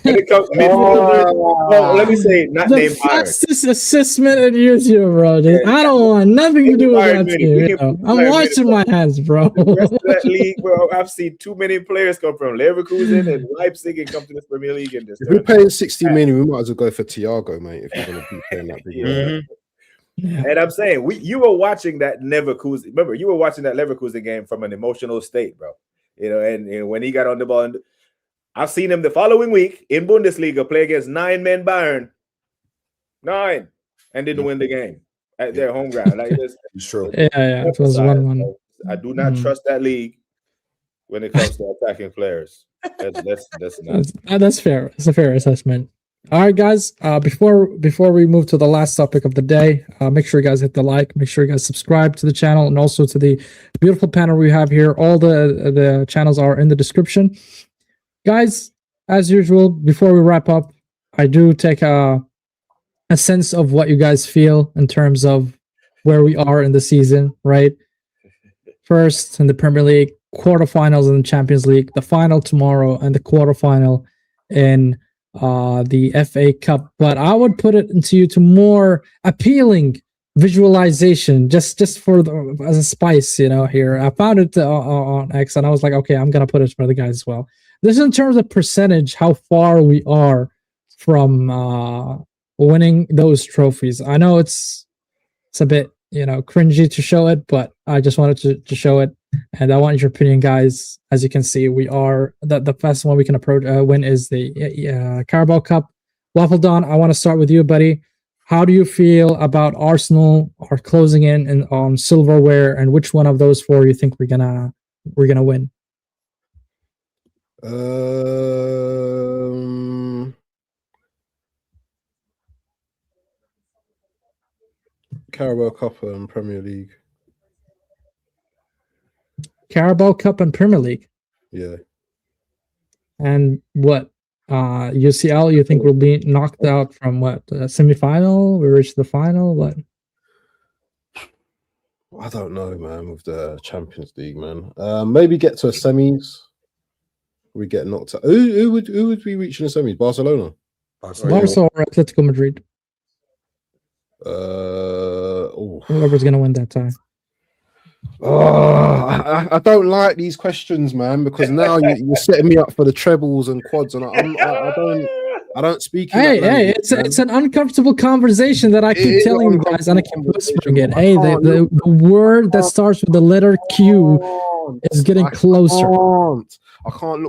Speaker 4: let me say, not
Speaker 1: the
Speaker 4: named Bayern.
Speaker 1: fastest assessment in years here, bro. I don't want nothing to do with that team. I'm washing my hands, bro.
Speaker 4: The rest of that league, bro, I've seen too many players come from Leverkusen and Leipzig and come to this Premier League. And
Speaker 3: if we're paying 60 million, we might as well go for Thiago, mate. If you're going to be paying that big.
Speaker 1: Yeah.
Speaker 4: And I'm saying, you were watching that Leverkusen. Remember, you were watching that Leverkusen game from an emotional state, bro. And when he got on the ball, I've seen him the following week in Bundesliga play against 9-man Bayern. 9, and didn't win the game at their home ground. Like this,
Speaker 2: it's true.
Speaker 1: Yeah. It was 1-1.
Speaker 4: I do not trust that league when it comes to attacking players.
Speaker 1: That's fair. It's a fair assessment. All right, guys. Before we move to the last topic of the day, make sure you guys hit the like. Make sure you guys subscribe to the channel and also to the beautiful panel we have here. All the channels are in the description, guys. As usual, before we wrap up, I do take a sense of what you guys feel in terms of where we are in the season. Right, first in the Premier League, quarterfinals in the Champions League, the final tomorrow, and the quarterfinal in the FA Cup. But I would put it to more appealing visualization, just for as a spice, here. I found it on X, and I was like, okay, I'm gonna put it for the guys as well. This is in terms of percentage, how far we are from winning those trophies. I know it's a bit cringy to show it, but I just wanted to show it. And I want your opinion, guys. As you can see, we are the fastest one we can win is the Carabao Cup. WaffleDon, I want to start with you, buddy. How do you feel about Arsenal are closing in on silverware, and which one of those 4 you think we're gonna win?
Speaker 3: Carabao Cup and Premier League.
Speaker 1: Carabao Cup and Premier League.
Speaker 3: Yeah.
Speaker 1: And what? UCL, you think we'll be knocked out from what? Semi-final? We reach the final? What?
Speaker 3: I don't know, man, with the Champions League, man. Maybe get to a semis. We get knocked out. Who would be reaching the semis? Barcelona?
Speaker 1: Barca or Atletico Madrid? Whoever's going to win that time.
Speaker 3: I don't like these questions, man, because now you're setting me up for the trebles and quads, and I don't speak.
Speaker 1: Hey, it's an uncomfortable conversation that I keep telling you guys, and I keep whispering it. Hey, the word that starts with the letter Q is getting closer.
Speaker 3: I can't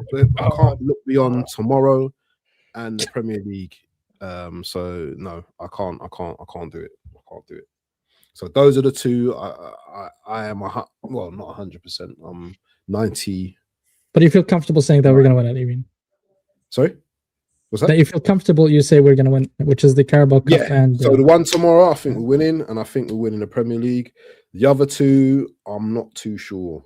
Speaker 3: look beyond tomorrow and the Premier League. So no, I can't do it. I can't do it. So those are the two. I am not 100%. 90.
Speaker 1: But you feel comfortable saying that we're going to win it? You mean?
Speaker 3: Sorry, what's that?
Speaker 1: That you feel comfortable? You say we're going to win, which is the Carabao Cup.
Speaker 3: Yeah.
Speaker 1: And
Speaker 3: so the one tomorrow, I think we're winning, and I think we're winning the Premier League. The other two, I'm not too sure.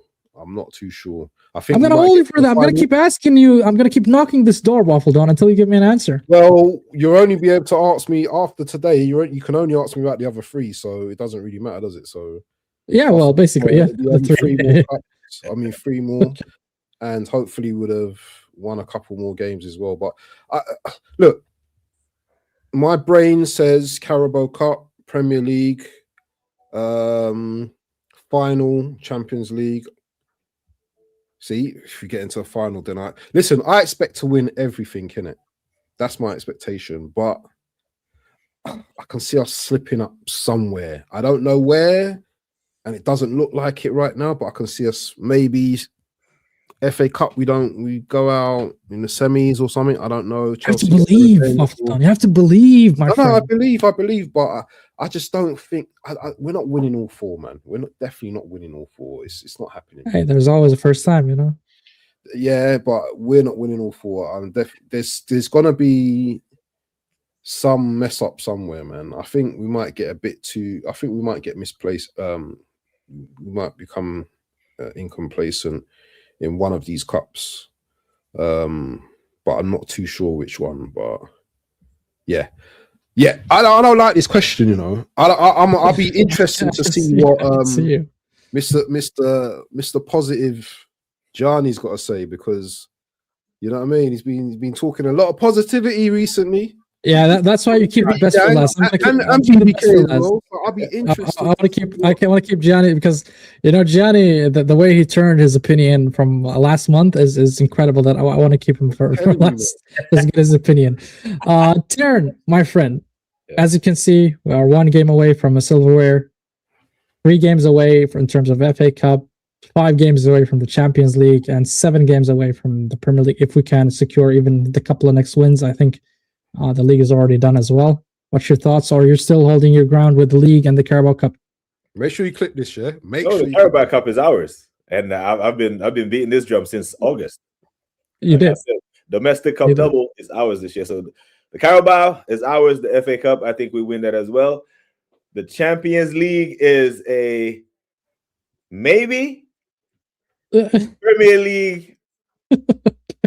Speaker 3: I think
Speaker 1: I'm going to hold you for that. I'm going to keep asking you. I'm going to keep knocking this door, WaffleDon, until you give me an answer.
Speaker 3: Well, you'll only be able to ask me after today. You can only ask me about the other 3, so it doesn't really matter, does it? So
Speaker 1: yeah, well, basically, yeah.
Speaker 3: 3 more cups, 3 more, and hopefully would have won a couple more games as well. But look, my brain says Carabao Cup, Premier League, final, Champions League. See, if we get into a final, then I expect to win everything, innit? That's my expectation. But I can see us slipping up somewhere. I don't know where, and it doesn't look like it right now, but I can see us maybe FA Cup, we go out in the semis or something. I don't know.
Speaker 1: You have to
Speaker 3: Chelsea
Speaker 1: believe, WaffleDon. You have to believe, my
Speaker 3: No,
Speaker 1: friend.
Speaker 3: I believe, but I just don't think we're not winning all four, man. We're definitely not winning all four. It's not happening.
Speaker 1: Hey, there's always a first time, you know.
Speaker 3: Yeah, but we're not winning all four. There's gonna be some mess up somewhere, man. I think we might get I think we might get misplaced. We might become incomplacent in one of these cups. But I'm not too sure which one. But yeah. I don't like this question. You know, I'll be interested to see what Mr. Positive Gianni's got to say, because you know what I mean. He's been talking a lot of positivity recently.
Speaker 1: Yeah, that's why you keep the best for last.
Speaker 3: I'll be interested.
Speaker 1: I want to keep Gianni, because you know Gianni, the way he turned his opinion from last month is incredible. That I want to keep him for last as good as opinion. Taryn, my friend, as you can see, we are 1 game away from a silverware, 3 games away in terms of FA Cup, 5 games away from the Champions League, and 7 games away from the Premier League. If we can secure even the couple of next wins, I think the league is already done as well. What's your thoughts? Or you're still holding your ground with the league and the Carabao Cup?
Speaker 3: Make sure you click this, yeah.
Speaker 4: The Carabao Cup is ours, and I've been beating this drum since August.
Speaker 1: You did.
Speaker 4: Domestic Cup double is ours this year. So the Carabao is ours. The FA Cup, I think we win that as well. The Champions League is a maybe. Premier League,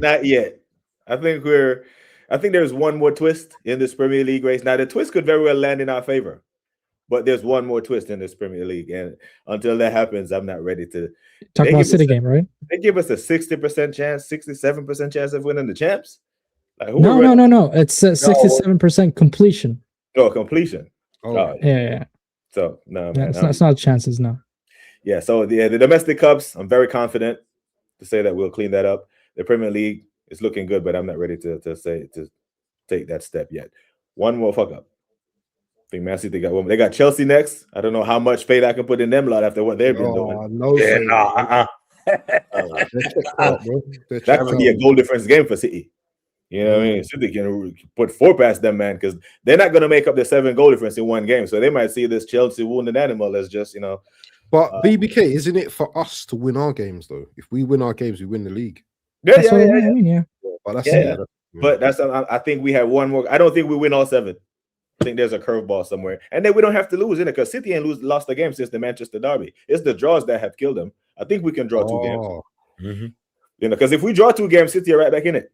Speaker 4: not yet. I think there's one more twist in this Premier League race. Now the twist could very well land in our favor, but there's one more twist in this Premier League, and until that happens, I'm not ready to
Speaker 1: talk about City game, right?
Speaker 4: They give us a 60% chance, 67% chance of winning the champs.
Speaker 1: Like, no. It's 67% completion.
Speaker 4: Oh, completion.
Speaker 1: Oh, yeah.
Speaker 4: So no,
Speaker 1: man, it's not chances, no.
Speaker 4: Yeah, so the domestic cups, I'm very confident to say that we'll clean that up. The Premier League is looking good, but I'm not ready to take that step yet. One more fuck up. I think Man City they got Chelsea next. I don't know how much faith I can put in them lot after what they've been doing. That could be a goal difference game for City. You know what I mean? City can put 4 past them, man, because they're not going to make up the 7 goal difference in one game. So they might see this Chelsea wounded animal as just, you know.
Speaker 3: But BBK, isn't it for us to win our games, though? If we win our games, we win the league.
Speaker 1: Yeah.
Speaker 3: But that's
Speaker 4: But that's I think we have one more. I don't think we win all 7. I think there's a curveball somewhere, and then we don't have to lose in it, because City ain't lost the game since the Manchester derby. It's the draws that have killed them. I think we can draw 2 games.
Speaker 2: Mm-hmm.
Speaker 4: You know, because if we draw 2 games, City are right back in it.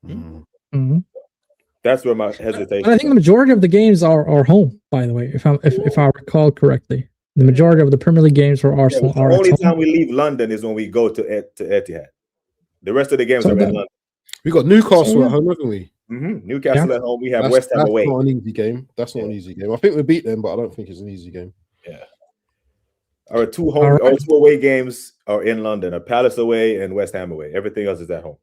Speaker 1: Mm-hmm.
Speaker 4: That's where my hesitation.
Speaker 1: But I think the majority of the games are home. By the way, if I recall correctly, the majority of the Premier League games for Arsenal are.
Speaker 4: The only time we leave London is when we go to Etihad. The rest of the games are in London.
Speaker 3: We got Newcastle at home, haven't we?
Speaker 4: Mm-hmm. Newcastle at home. We have West Ham away.
Speaker 3: That's not an easy game. That's not an easy game. I think we beat them, but I don't think it's an easy game.
Speaker 4: Yeah. Our 2 away games are in London: a Palace away and West Ham away. Everything else is at home.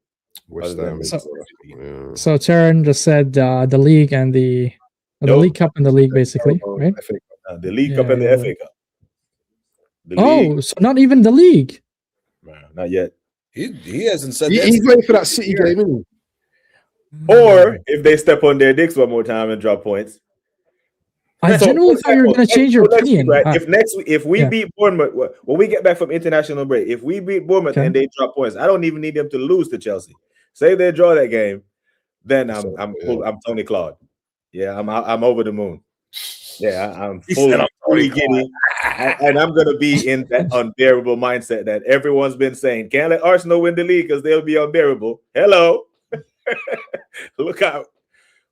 Speaker 1: So Taryn just said the league and the League Cup and the league, basically, right?
Speaker 4: The League Cup and the FA Cup.
Speaker 1: So not even the league.
Speaker 4: Not yet.
Speaker 2: He hasn't said
Speaker 3: that. He's waiting for that City game, isn't he?
Speaker 4: Or if they step on their dicks one more time and drop points.
Speaker 1: I genuinely thought you were going to change your opinion.
Speaker 4: Right? If we beat Bournemouth, when we get back from international break, if we beat Bournemouth and they drop points, I don't even need them to lose to Chelsea. Say they draw that game, then I'm Tony Claude. Yeah, I'm over the moon. Yeah, I'm fully giddy, and I'm gonna be in that unbearable mindset that everyone's been saying. Can't let Arsenal win the league because they'll be unbearable. Hello, look out!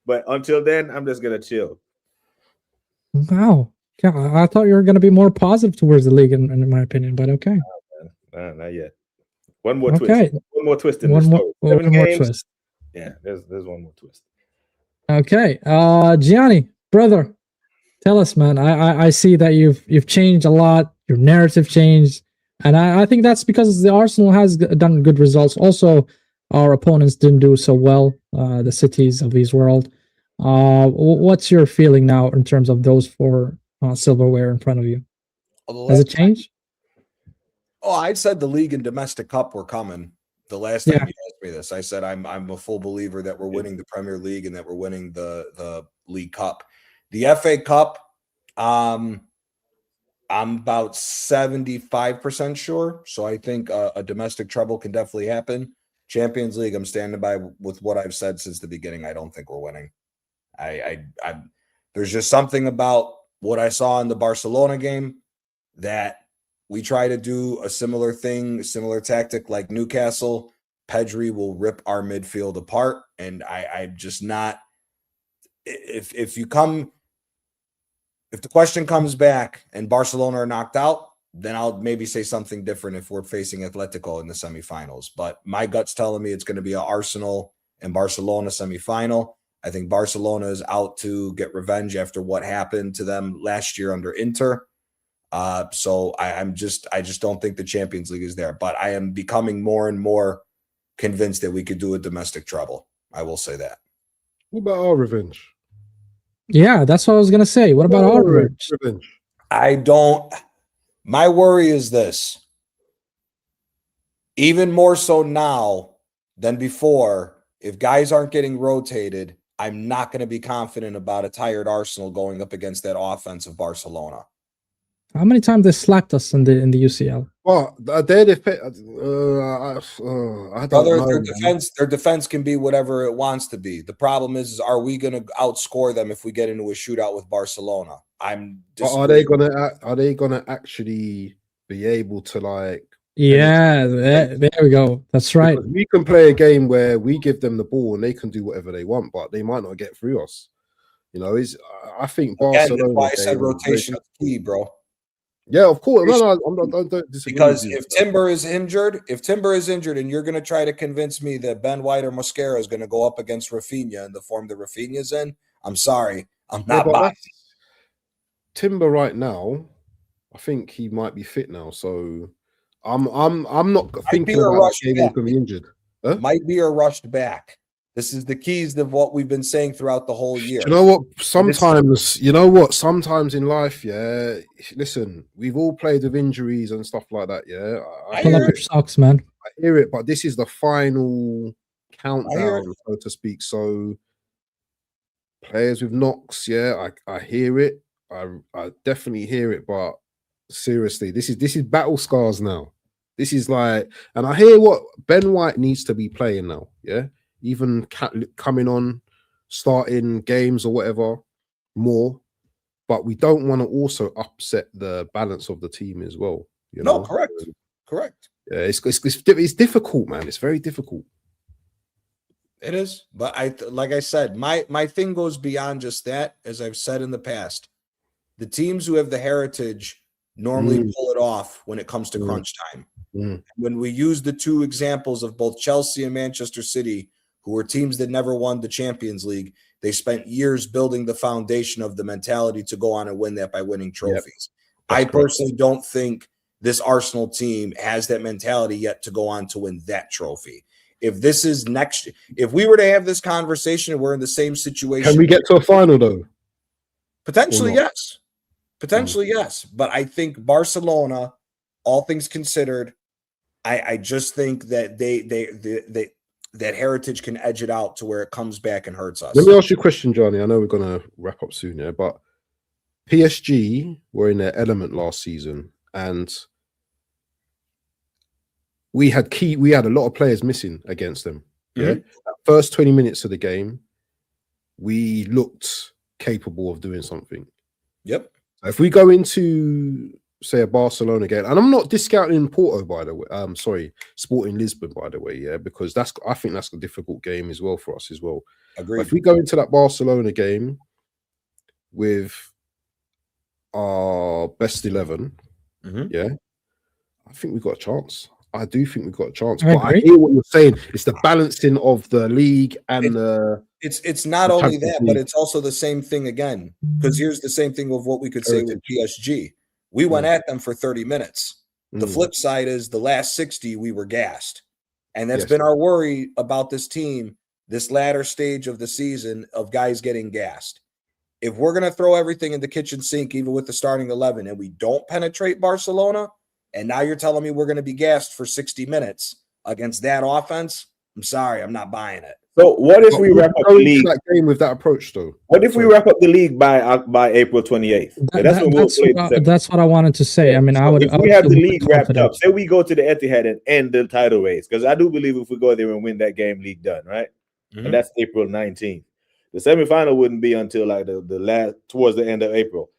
Speaker 4: But until then, I'm just gonna chill.
Speaker 1: Wow, I thought you were gonna be more positive towards the league, in my opinion. But okay,
Speaker 4: not yet. One more twist. One more twist in this story.
Speaker 1: One more twist.
Speaker 4: Yeah, there's one more twist.
Speaker 1: Okay, Gianni, brother, tell us, man. I see that you've changed a lot. Your narrative changed, and I think that's because the Arsenal has done good results. Also, our opponents didn't do so well. The cities of this world. What's your feeling now in terms of those 4 silverware in front of you? Has it changed?
Speaker 2: Oh, I said the league and domestic cup were coming. The last time you asked me this, I said I'm a full believer that we're winning the Premier League and that we're winning the League Cup. The FA Cup, I'm about 75% sure. So I think a domestic treble can definitely happen. Champions League, I'm standing by with what I've said since the beginning. I don't think we're winning. There's just something about what I saw in the Barcelona game that we try to do a similar thing, similar tactic like Newcastle. Pedri will rip our midfield apart, and I'm just not. If the question comes back and Barcelona are knocked out, then I'll maybe say something different if we're facing Atletico in the semifinals. But my gut's telling me it's going to be an Arsenal and Barcelona semifinal. I think Barcelona is out to get revenge after what happened to them last year under Inter. So I just don't think the Champions League is there. But I am becoming more and more convinced that we could do a domestic treble. I will say that.
Speaker 3: What about our revenge?
Speaker 1: Yeah, that's what I was gonna say. What about our revenge?
Speaker 2: My worry is this. Even more so now than before, if guys aren't getting rotated, I'm not going to be confident about a tired Arsenal going up against that offense of Barcelona.
Speaker 1: How many times they slacked us in the UCL?
Speaker 3: Well, I don't
Speaker 2: Brother,
Speaker 3: know.
Speaker 2: Their defense can be whatever it wants to be. The problem is are we going to outscore them if we get into a shootout with Barcelona?
Speaker 3: Are they gonna actually be able to like?
Speaker 1: Yeah, there we go. That's right.
Speaker 3: Because we can play a game where we give them the ball and they can do whatever they want, but they might not get through us. You know, I think Barcelona.
Speaker 2: That's why I said rotation is key, bro.
Speaker 3: Yeah, of course. No, I don't disagree.
Speaker 2: Because if Timber is injured and you're going to try to convince me that Ben White or Mosquera is going to go up against Rafinha in the form that Rafinha's in, I'm sorry. I'm not buying.
Speaker 3: Timber right now, I think he might be fit now. So I'm not thinking about him going to be injured. Huh?
Speaker 2: Might be a rushed back. This is the keys of what we've been saying throughout the whole year.
Speaker 3: You know what? Sometimes in life, yeah. Listen, we've all played with injuries and stuff like that, yeah.
Speaker 1: Pull up your socks, man.
Speaker 3: I hear it, but this is the final countdown, so to speak. So, players with knocks, yeah, I hear it. I definitely hear it, but seriously, this is battle scars now. This is like, and I hear what Ben White needs to be playing now, yeah. Even coming on, starting games or whatever more, but we don't want to also upset the balance of the team as well. You know?
Speaker 2: Correct.
Speaker 3: Yeah, it's difficult, man. It's very difficult.
Speaker 2: It is, but like I said, my thing goes beyond just that. As I've said in the past, the teams who have the heritage normally pull it off when it comes to crunch time. When we use the two examples of both Chelsea and Manchester City, who were teams that never won the Champions League, they spent years building the foundation of the mentality to go on and win that by winning trophies. Yep. I personally don't think this Arsenal team has that mentality yet to go on to win that trophy. If this is if we were to have this conversation and we're in the same situation.
Speaker 3: Can we get to a final though?
Speaker 2: Potentially, yes. Potentially, yes. But I think Barcelona, all things considered, I just think that they that heritage can edge it out to where it comes back and hurts us.
Speaker 3: Let me ask you a question, Gianni. I know we're going to wrap up soon, yeah, but PSG were in their element last season, and we had a lot of players missing against them. Yeah, first 20 minutes of the game, we looked capable of doing something.
Speaker 2: Yep.
Speaker 3: If we go into say a Barcelona game, and I'm not discounting Porto, by the way. Sporting Lisbon, by the way, yeah, because I think that's a difficult game as well for us as well.
Speaker 2: Agreed.
Speaker 3: If we go into that Barcelona game with our best 11, yeah, I think we've got a chance. I do think we've got a chance. But I hear what you're saying. It's the balancing of the league and
Speaker 2: it's not only that, but it's also the same thing again. Because here's the same thing of what we could say with PSG. We went at them for 30 minutes. The flip side is the last 60, we were gassed. And that's been our worry about this team, this latter stage of the season of guys getting gassed. If we're going to throw everything in the kitchen sink, even with the starting 11, and we don't penetrate Barcelona, And now you're telling me we're going to be gassed for 60 minutes against that offense? I'm sorry, I'm not buying it.
Speaker 4: So what if we wrap up the league
Speaker 3: that game with that approach though?
Speaker 4: What if we wrap up the league by April 28th?
Speaker 1: That's what I wanted to say. I mean,
Speaker 4: so if we have the league wrapped up, say we go to the Etihad and end the title race, because I do believe if we go there and win that game, league done, right? And that's April 19th. The semifinal wouldn't be until like the last towards the end of April.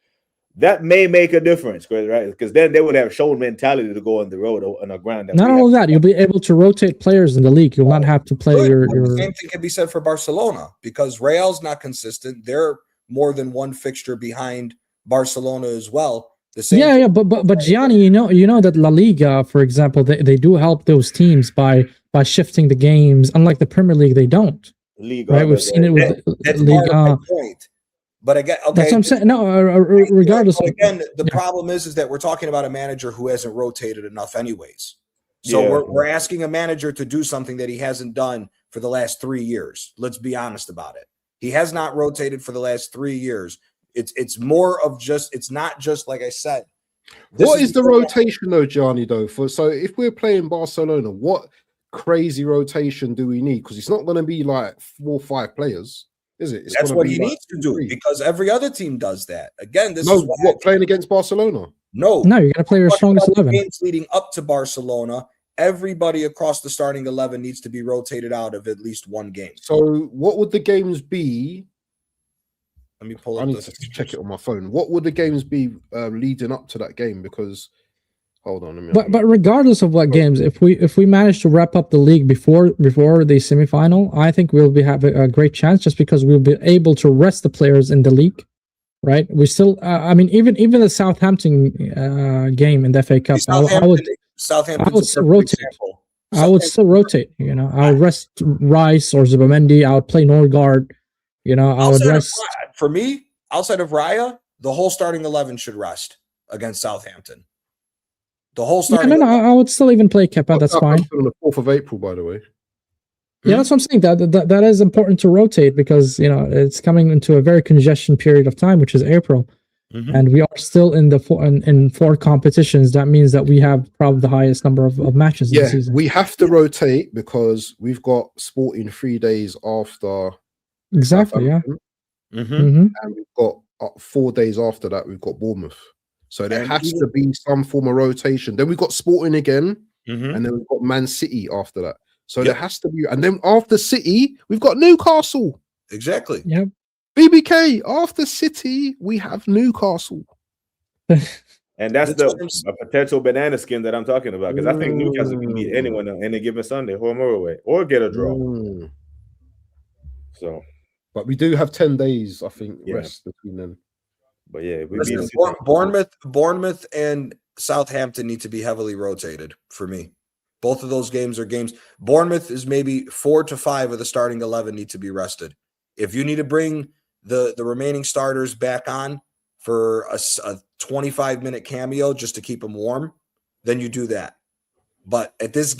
Speaker 4: That may make a difference, right? Because then they would have shown mentality to go on the road on a ground.
Speaker 1: Not only that, you'll be able to rotate players in the league. You'll not have to play your.
Speaker 2: The same thing can be said for Barcelona because Real's not consistent. They're more than one fixture behind Barcelona as well. The same.
Speaker 1: Yeah, but Gianni, you know that La Liga, for example, they do help those teams by shifting the games. Unlike the Premier League, they don't. Right, we've seen it with
Speaker 2: that's part of my point. But again, okay,
Speaker 1: that's what I'm saying. No, regardless.
Speaker 2: But again, the problem is that we're talking about a manager who hasn't rotated enough, anyways. So we're asking a manager to do something that he hasn't done for the last 3 years. Let's be honest about it. He has not rotated for the last 3 years. It's more of just. It's not just like I said.
Speaker 3: What is the rotation though, Gianni? Though, so if we're playing Barcelona, what crazy rotation do we need? Because it's not going to be like 4 or 5 players. Is it?
Speaker 2: That's what he needs to do because every other team does that. Again, this is
Speaker 3: what playing against Barcelona.
Speaker 2: No,
Speaker 1: you got to play your strongest 11.
Speaker 2: Games leading up to Barcelona, everybody across the starting 11 needs to be rotated out of at least one game.
Speaker 3: So, what would the games be?
Speaker 2: Let me pull up.
Speaker 3: I need to check it on my phone. What would the games be leading up to that game? Because hold on,
Speaker 1: but regardless of what games, if we manage to wrap up the league before the semifinal, I think we'll have a great chance just because we'll be able to rest the players in the league, right? We still, I mean, even the Southampton game in the FA Cup, I would still rotate. I would still rotate. You know, I would rest Rice or Zubamendi. I would play Norgard. You know, I would rest.
Speaker 2: For me, outside of Raya, the whole starting 11 should rest against Southampton. The whole starting.
Speaker 1: No, I would still even play Kepa. That's fine.
Speaker 3: On the 4th of April, by the way.
Speaker 1: Yeah, that's what I'm saying. That is important to rotate because it's coming into a very congestion period of time, which is April, and we are still in 4 competitions. That means that we have probably the highest number of matches in the season.
Speaker 3: We have to rotate because we've got Sporting 3 days after.
Speaker 1: Exactly. Yeah.
Speaker 3: And we've got 4 days after that. We've got Bournemouth. So there has to be some form of rotation. Then we've got Sporting again, and then we've got Man City after that. So there has to be, and then after City, we've got Newcastle.
Speaker 2: Exactly.
Speaker 1: Yep.
Speaker 3: BBK, after City, we have Newcastle.
Speaker 4: And that's a potential banana skin that I'm talking about because I think Newcastle can beat anyone on any given Sunday, home or away, or get a draw. So,
Speaker 3: but we do have 10 days, I think, rest between them.
Speaker 4: But yeah,
Speaker 2: Bournemouth and Southampton need to be heavily rotated for me. Both of those games are games. Bournemouth is maybe 4 to 5 of the starting 11 need to be rested. If you need to bring the remaining starters back on for a 25-minute cameo just to keep them warm, then you do that. But at this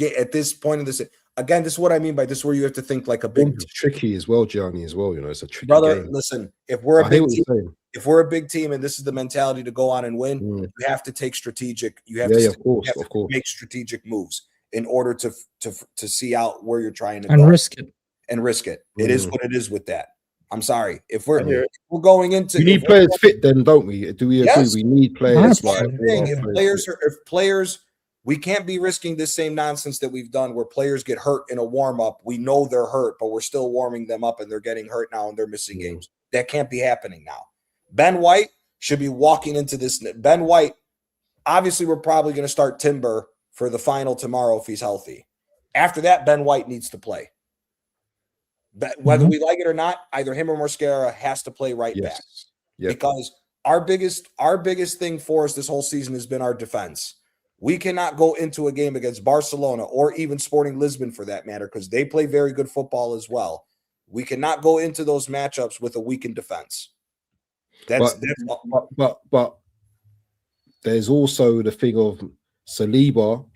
Speaker 2: point in this, again, this is what I mean by this, where you have to think like a big
Speaker 3: tricky as well, Gianni, as well. It's a tricky game.
Speaker 2: Listen, if we're a big team and this is the mentality to go on and win, you have to take strategic. You have to make strategic moves in order to see out where you're trying to go
Speaker 1: and risk it.
Speaker 2: It is what it is with that. I'm sorry. If we're going into,
Speaker 3: we need players fit, then don't we? Do we agree?
Speaker 2: Yes.
Speaker 3: We need players.
Speaker 2: If players. We can't be risking this same nonsense that we've done where players get hurt in a warm-up. We know they're hurt, but we're still warming them up and they're getting hurt now and they're missing games. That can't be happening now. Ben White should be walking into this. Ben White, obviously, we're probably going to start Timber for the final tomorrow if he's healthy. After that, Ben White needs to play. But whether we like it or not, either him or Mosquera has to play back. Yep. Because our biggest thing for us this whole season has been our defense. We cannot go into a game against Barcelona or even Sporting Lisbon for that matter, because they play very good football as well. We cannot go into those matchups with a weakened defense.
Speaker 3: But there's also the thing of Saliba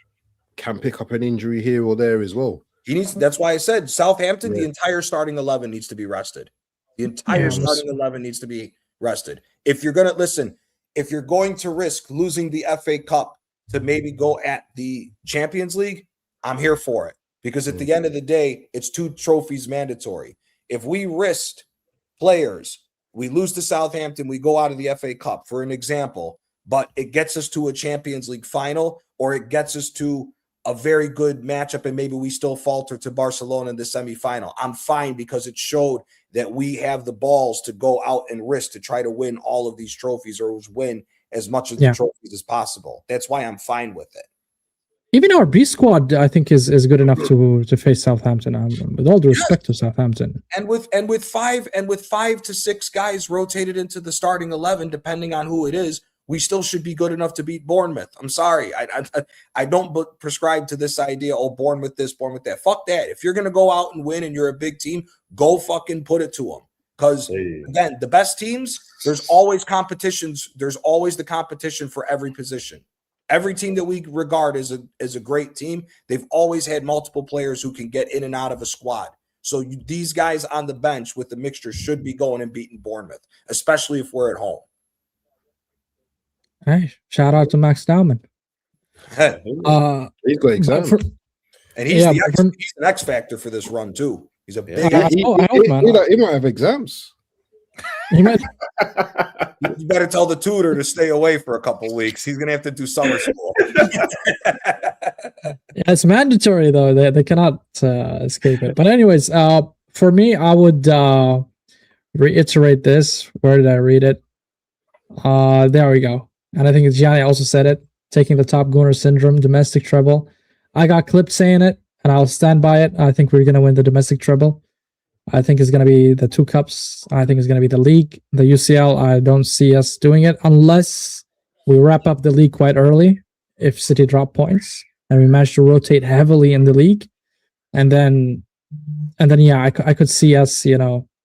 Speaker 3: can pick up an injury here or there as well.
Speaker 2: That's why I said Southampton, the entire starting 11 needs to be rested. The entire starting 11 needs to be rested. If you're going to risk losing the FA Cup to maybe go at the Champions League, I'm here for it. Because at the end of the day, it's 2 trophies mandatory. If we risked players, we lose to Southampton, we go out of the FA Cup, for an example, but it gets us to a Champions League final, or it gets us to a very good matchup and maybe we still falter to Barcelona in the semifinal. I'm fine because it showed that we have the balls to go out and risk to try to win all of these trophies or win as much of the trophies as possible. That's why I'm fine with it.
Speaker 1: Even our B squad, I think, is good enough to face Southampton. With all due respect to Southampton,
Speaker 2: and with 5 to 6 guys rotated into the starting 11, depending on who it is, we still should be good enough to beat Bournemouth. I'm sorry, I don't prescribe to this idea. Oh, Bournemouth this, Bournemouth that. Fuck that. If you're gonna go out and win and you're a big team, go fucking put it to them. Because again, the best teams, there's always competitions. There's always the competition for every position. Every team that we regard as a great team, they've always had multiple players who can get in and out of a squad. So these guys on the bench with the mixture should be going and beating Bournemouth, especially if we're at home.
Speaker 1: Hey, shout out to Max Dowman.
Speaker 3: He's got exams.
Speaker 2: And he's an X factor for this run too. He's a big.
Speaker 3: He might have exams.
Speaker 1: He might.
Speaker 2: You better tell the tutor to stay away for a couple weeks. He's gonna have to do summer school.
Speaker 1: It's mandatory though. They cannot escape it. But anyways, for me, I would reiterate this. Where did I read it? There we go. And I think Gianni also said it. Taking the Top Gunner syndrome, domestic treble. I got clipped saying it, and I'll stand by it. I think we're gonna win the domestic treble. I think it's going to be the 2 cups. I think it's going to be the league. The UCL, I don't see us doing it unless we wrap up the league quite early if City drop points and we manage to rotate heavily in the league. And then yeah, I could see us,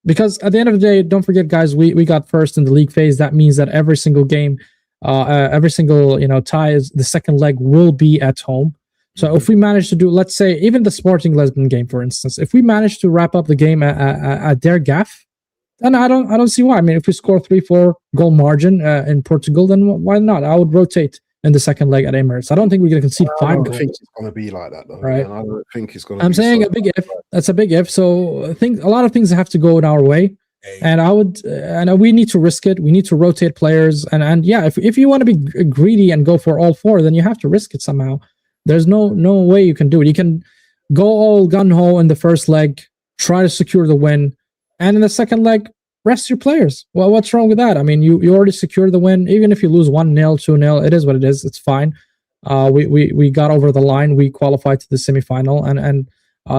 Speaker 1: because at the end of the day, don't forget, guys, we got first in the league phase. That means that every single game, every single, tie, is the second leg will be at home. So if we manage to do, let's say, even the Sporting Lisbon game, for instance, if we manage to wrap up the game at their gaff, then I don't see why. I mean, if we score 3-4 goal margin in Portugal, then why not? I would rotate in the second leg at Emirates. I don't think we're going to concede 5 goals.
Speaker 3: I think it's going to be like that, though.
Speaker 1: Right?
Speaker 3: Man. I don't think it's going to.
Speaker 1: I'm saying a big if. That's a big if. So I think a lot of things have to go in our way. And we need to risk it. We need to rotate players. And yeah, if you want to be greedy and go for all 4, then you have to risk it somehow. There's no way you can do it. You can go all gun-ho in the first leg, try to secure the win, and in the second leg, rest your players. Well, what's wrong with that? I mean, you already secured the win. Even if you lose 1-0, 2-0, it is what it is. It's fine. We got over the line. We qualified to the semifinal. And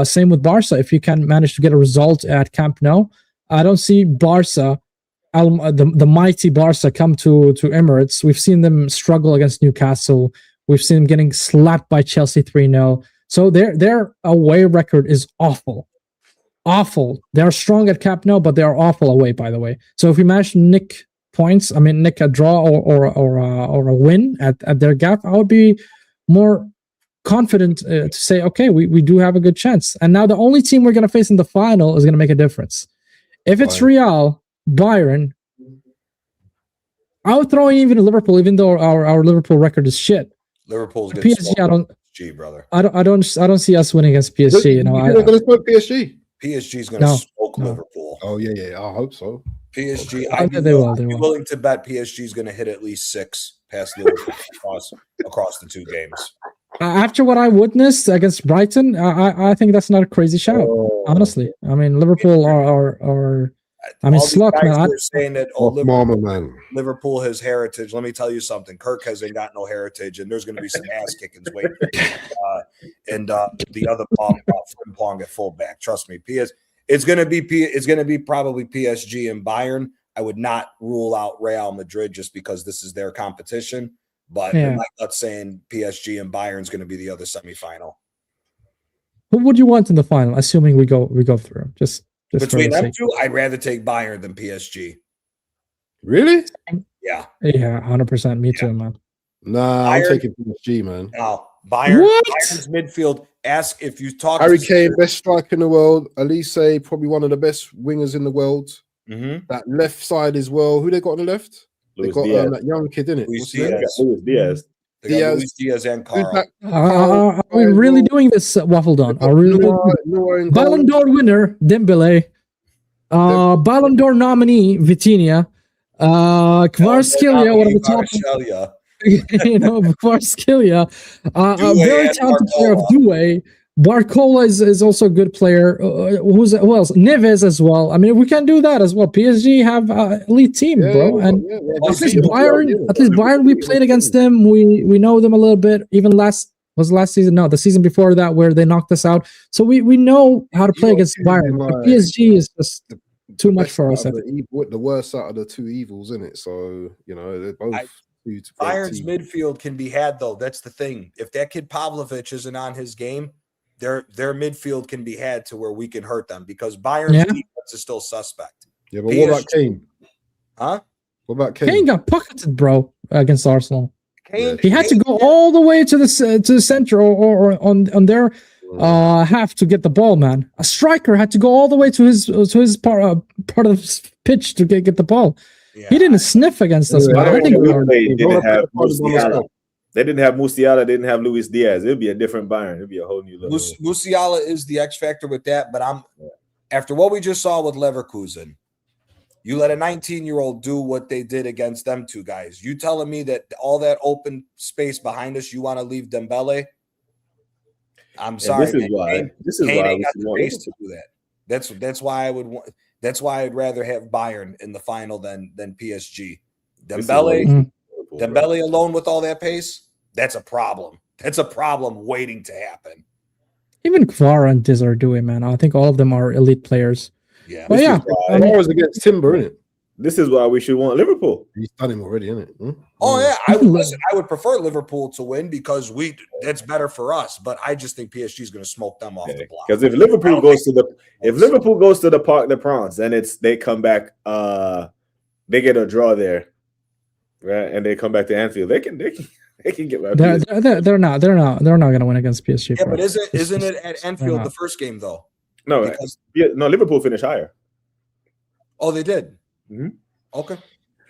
Speaker 1: same with Barca. If you can manage to get a result at Camp Nou, I don't see Barca, the mighty Barca, come to Emirates. We've seen them struggle against Newcastle. We've seen them getting slapped by Chelsea 3-0. So their away record is awful. Awful. They're strong at Camp Nou, but they are awful away, by the way. So if we manage to nick points, nick a draw or a win at their gaff, I would be more confident to say, okay, we do have a good chance. And now the only team we're going to face in the final is going to make a difference. If it's Real, Bayern, I would throw in even Liverpool, even though our Liverpool record is shit.
Speaker 2: Liverpool's good.
Speaker 1: PSG, I don't.
Speaker 2: PSG, brother.
Speaker 1: I don't see us winning against PSG.
Speaker 3: They're going to smoke PSG.
Speaker 2: PSG's going to smoke Liverpool.
Speaker 3: Oh yeah. I hope so.
Speaker 2: PSG.
Speaker 1: I'd be
Speaker 2: willing to bet PSG's going to hit at least 6 past Liverpool across the 2 games.
Speaker 1: After what I witnessed against Brighton, I think that's not a crazy shout. Honestly, I mean, Liverpool are. I mean, Sluck, man.
Speaker 2: Saying that Liverpool has heritage. Let me tell you something. Kirk hasn't got no heritage, and there's going to be some ass kickings waiting. And the other Frimpong at fullback. Trust me, it's going to be probably PSG and Bayern. I would not rule out Real Madrid just because this is their competition. But my gut's saying PSG and Bayern's going to be the other semifinal.
Speaker 1: Who would you want in the final? Assuming we go through, just
Speaker 2: between them 2, I'd rather take Bayern than PSG.
Speaker 3: Really?
Speaker 2: Yeah.
Speaker 1: 100%. Me too, man.
Speaker 3: Nah, I'm taking PSG, man.
Speaker 2: No, Bayern's midfield. Ask if you talk.
Speaker 3: Harry Kane, best striker in the world. Elise, probably one of the best wingers in the world.
Speaker 2: Mm-hmm.
Speaker 3: That left side as well. Who they got on the left? They got that young kid in it.
Speaker 4: Luis Diaz.
Speaker 2: They got Luis Diaz and Carl.
Speaker 1: Are we really doing this, WaffleDon? Are we really? Ballon d'Or winner, Dembele. Ballon d'Or nominee, Vitinha. Kvaratskhelia, one of the top. Kvaratskhelia. A very talented player of Douay. Barcola is also a good player. Who else? Neves as well. I mean, we can do that as well. PSG have elite team, bro. And at least Bayern, we played against them. We know them a little bit. Even last season? No, the season before that where they knocked us out. So we know how to play against Bayern. PSG is just too much for us.
Speaker 3: The worst out of the two evils, isn't it? So they're both.
Speaker 2: Bayern's midfield can be had, though. That's the thing. If that kid Pavlovic isn't on his game, their midfield can be had to where we can hurt them because Bayern's defense is still suspect.
Speaker 3: Yeah, but what about Kane?
Speaker 2: Huh?
Speaker 3: What about Kane?
Speaker 1: Kane got pocketed, bro, against Arsenal. He had to go all the way to the center or on their half to get the ball, man. A striker had to go all the way to his part of the pitch to get the ball. Yeah. He didn't sniff against us.
Speaker 4: Man. They didn't have Musiala, didn't have Luis Diaz. It'd be a different Bayern. It'd be a whole new level.
Speaker 2: Musiala is the X factor with that, but after what we just saw with Leverkusen, you let a 19-year-old do what they did against them two guys. You telling me that all that open space behind us, you want to leave Dembele? I'm sorry. This is why ain't got the space to do that. That's why I would want. That's why I'd rather have Bayern in the final than PSG. Dembele alone with all that pace, that's a problem. That's a problem waiting to happen.
Speaker 1: Even Kvara and Diz are doing, man. I think all of them are elite players.
Speaker 2: Yeah.
Speaker 1: But
Speaker 3: was against Timber, isn't it?
Speaker 4: This is why we should want Liverpool.
Speaker 3: He's done him already, isn't it?
Speaker 2: Oh yeah, I would prefer Liverpool to win because that's better for us. But I just think PSG is going to smoke them off the block.
Speaker 4: Because if Liverpool goes to the Parc des Princes and they come back, they get a draw there, right? And they come back to Anfield, they can get back.
Speaker 1: They're not going to win against PSG.
Speaker 2: Yeah, but isn't it at Anfield the first game though?
Speaker 4: No, Liverpool finished higher.
Speaker 2: Oh, they did.
Speaker 4: Mm-hmm.
Speaker 2: Okay.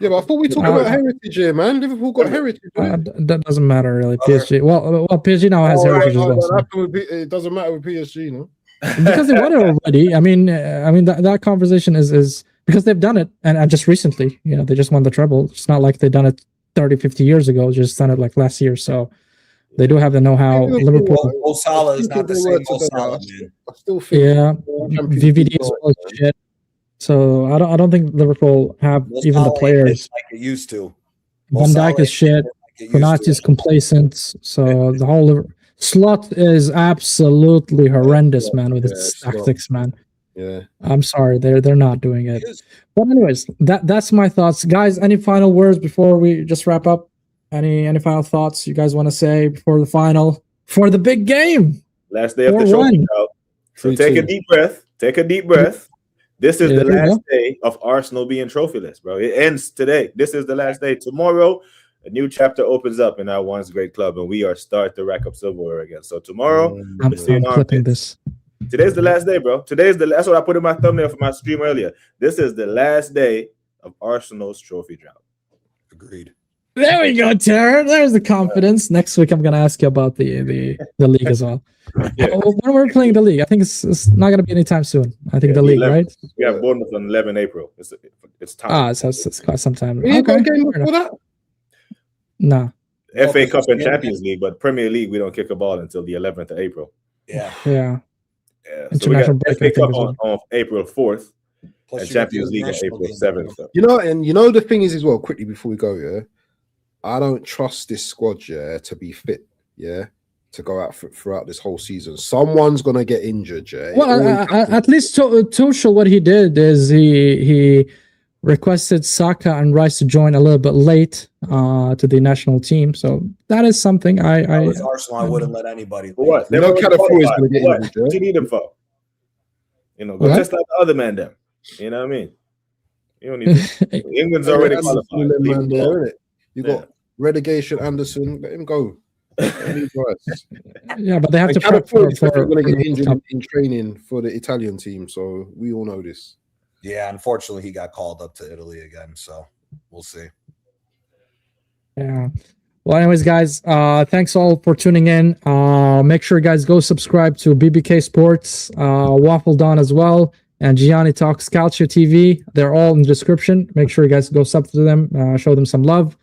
Speaker 3: Yeah, but I thought we talked about heritage here, man. Liverpool got heritage.
Speaker 1: That doesn't matter really. PSG. Well, PSG now has heritage as well.
Speaker 3: So. It doesn't matter with PSG, no.
Speaker 1: Because they won it already. I mean that conversation is because they've done it and just recently. They just won the treble. It's not like they've done it 30, 50 years ago. Just done it like last year. So they do have the know-how. Liverpool.
Speaker 2: Mo Salah is not the same Mo Salah, man.
Speaker 3: I still feel
Speaker 1: VVD is all shit. So I don't think Liverpool have even the players
Speaker 2: like it used to.
Speaker 1: Van Dijk is shit. Konate is complacent. So the whole Slot is absolutely horrendous, man, with its tactics, man.
Speaker 3: Yeah,
Speaker 1: I'm sorry, they're not doing it. But anyways, that's my thoughts, guys. Any final words before we just wrap up? Any final thoughts you guys want to say before the final, for the big game?
Speaker 4: Last day of the trophy route. So take a deep breath. This is the last day of Arsenal being trophyless, bro. It ends today. This is the last day. Tomorrow, a new chapter opens up in our once great club, and we are start to rack up silverware again. So tomorrow,
Speaker 1: I'm clipping this.
Speaker 4: Today's the last day, bro. That's what I put in my thumbnail for my stream earlier. This is the last day of Arsenal's trophy drought.
Speaker 2: Agreed.
Speaker 1: There we go, Tara. There's the confidence. Next week, I'm going to ask you about the league as well. When we're playing the league, I think it's not going to be anytime soon. I think the league,
Speaker 4: 11,
Speaker 1: right?
Speaker 4: We have Bournemouth on 11 April. It's time.
Speaker 1: It's quite some time.
Speaker 3: Okay. Before that?
Speaker 1: No.
Speaker 4: FA Cup and Champions League, but Premier League, we don't kick a ball until the 11th of April.
Speaker 2: Yeah.
Speaker 4: So we got FA Cup on April 4th. Plus and Champions League on April 7th.
Speaker 3: The thing is as well, quickly before we go, I don't trust this squad, to be fit, to go out throughout this whole season. Someone's gonna get injured,
Speaker 1: Well, at least Tuchel, what he did is he requested Saka and Rice to join a little bit late to the national team. So that is something
Speaker 2: as Arsenal, I wouldn't let anybody.
Speaker 4: What? They don't is gonna get injured. What do you need them for? Go test out the other man them. You know what I mean? You don't need to. England's already qualified.
Speaker 3: You got relegation Anderson, let him go.
Speaker 1: Yeah, but they have to prep for
Speaker 3: going to get injured in training for the Italian team, so we all know this.
Speaker 2: Yeah, unfortunately, he got called up to Italy again, so we'll see.
Speaker 1: Yeah. Well, anyways, guys, thanks all for tuning in. Make sure, guys, go subscribe to BBK Sports, WaffleDon as well, and Gianni Talks Calcio TV. They're all in the description. Make sure you guys go sub to them, show them some love.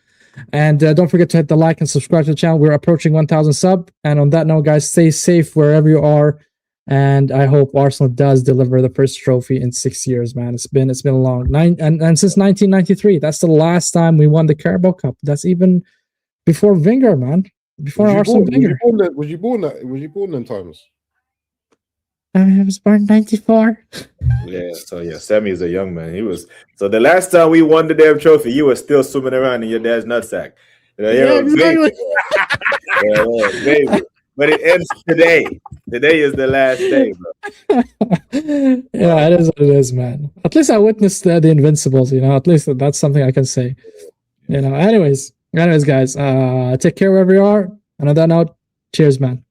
Speaker 1: And don't forget to hit the like and subscribe to the channel. We're approaching 1,000 sub. And on that note, guys, stay safe wherever you are. And I hope Arsenal does deliver the first trophy in 6 years, man. It's been a long and since 1993. That's the last time we won the Carabao Cup. That's even before Wenger, man. Before Arsene Wenger.
Speaker 3: Was you born in times?
Speaker 1: I was born in 94.
Speaker 4: Yeah, so yeah, Sammy is a young man. He was so the last time we won the damn trophy, you were still swimming around in your dad's nutsack. Exactly. Baby. But it ends today. Today is the last day, bro.
Speaker 1: Yeah, it is what it is, man. At least I witnessed the Invincibles, At least that's something I can say. Anyways, guys, take care wherever you are. And on that note, cheers, man.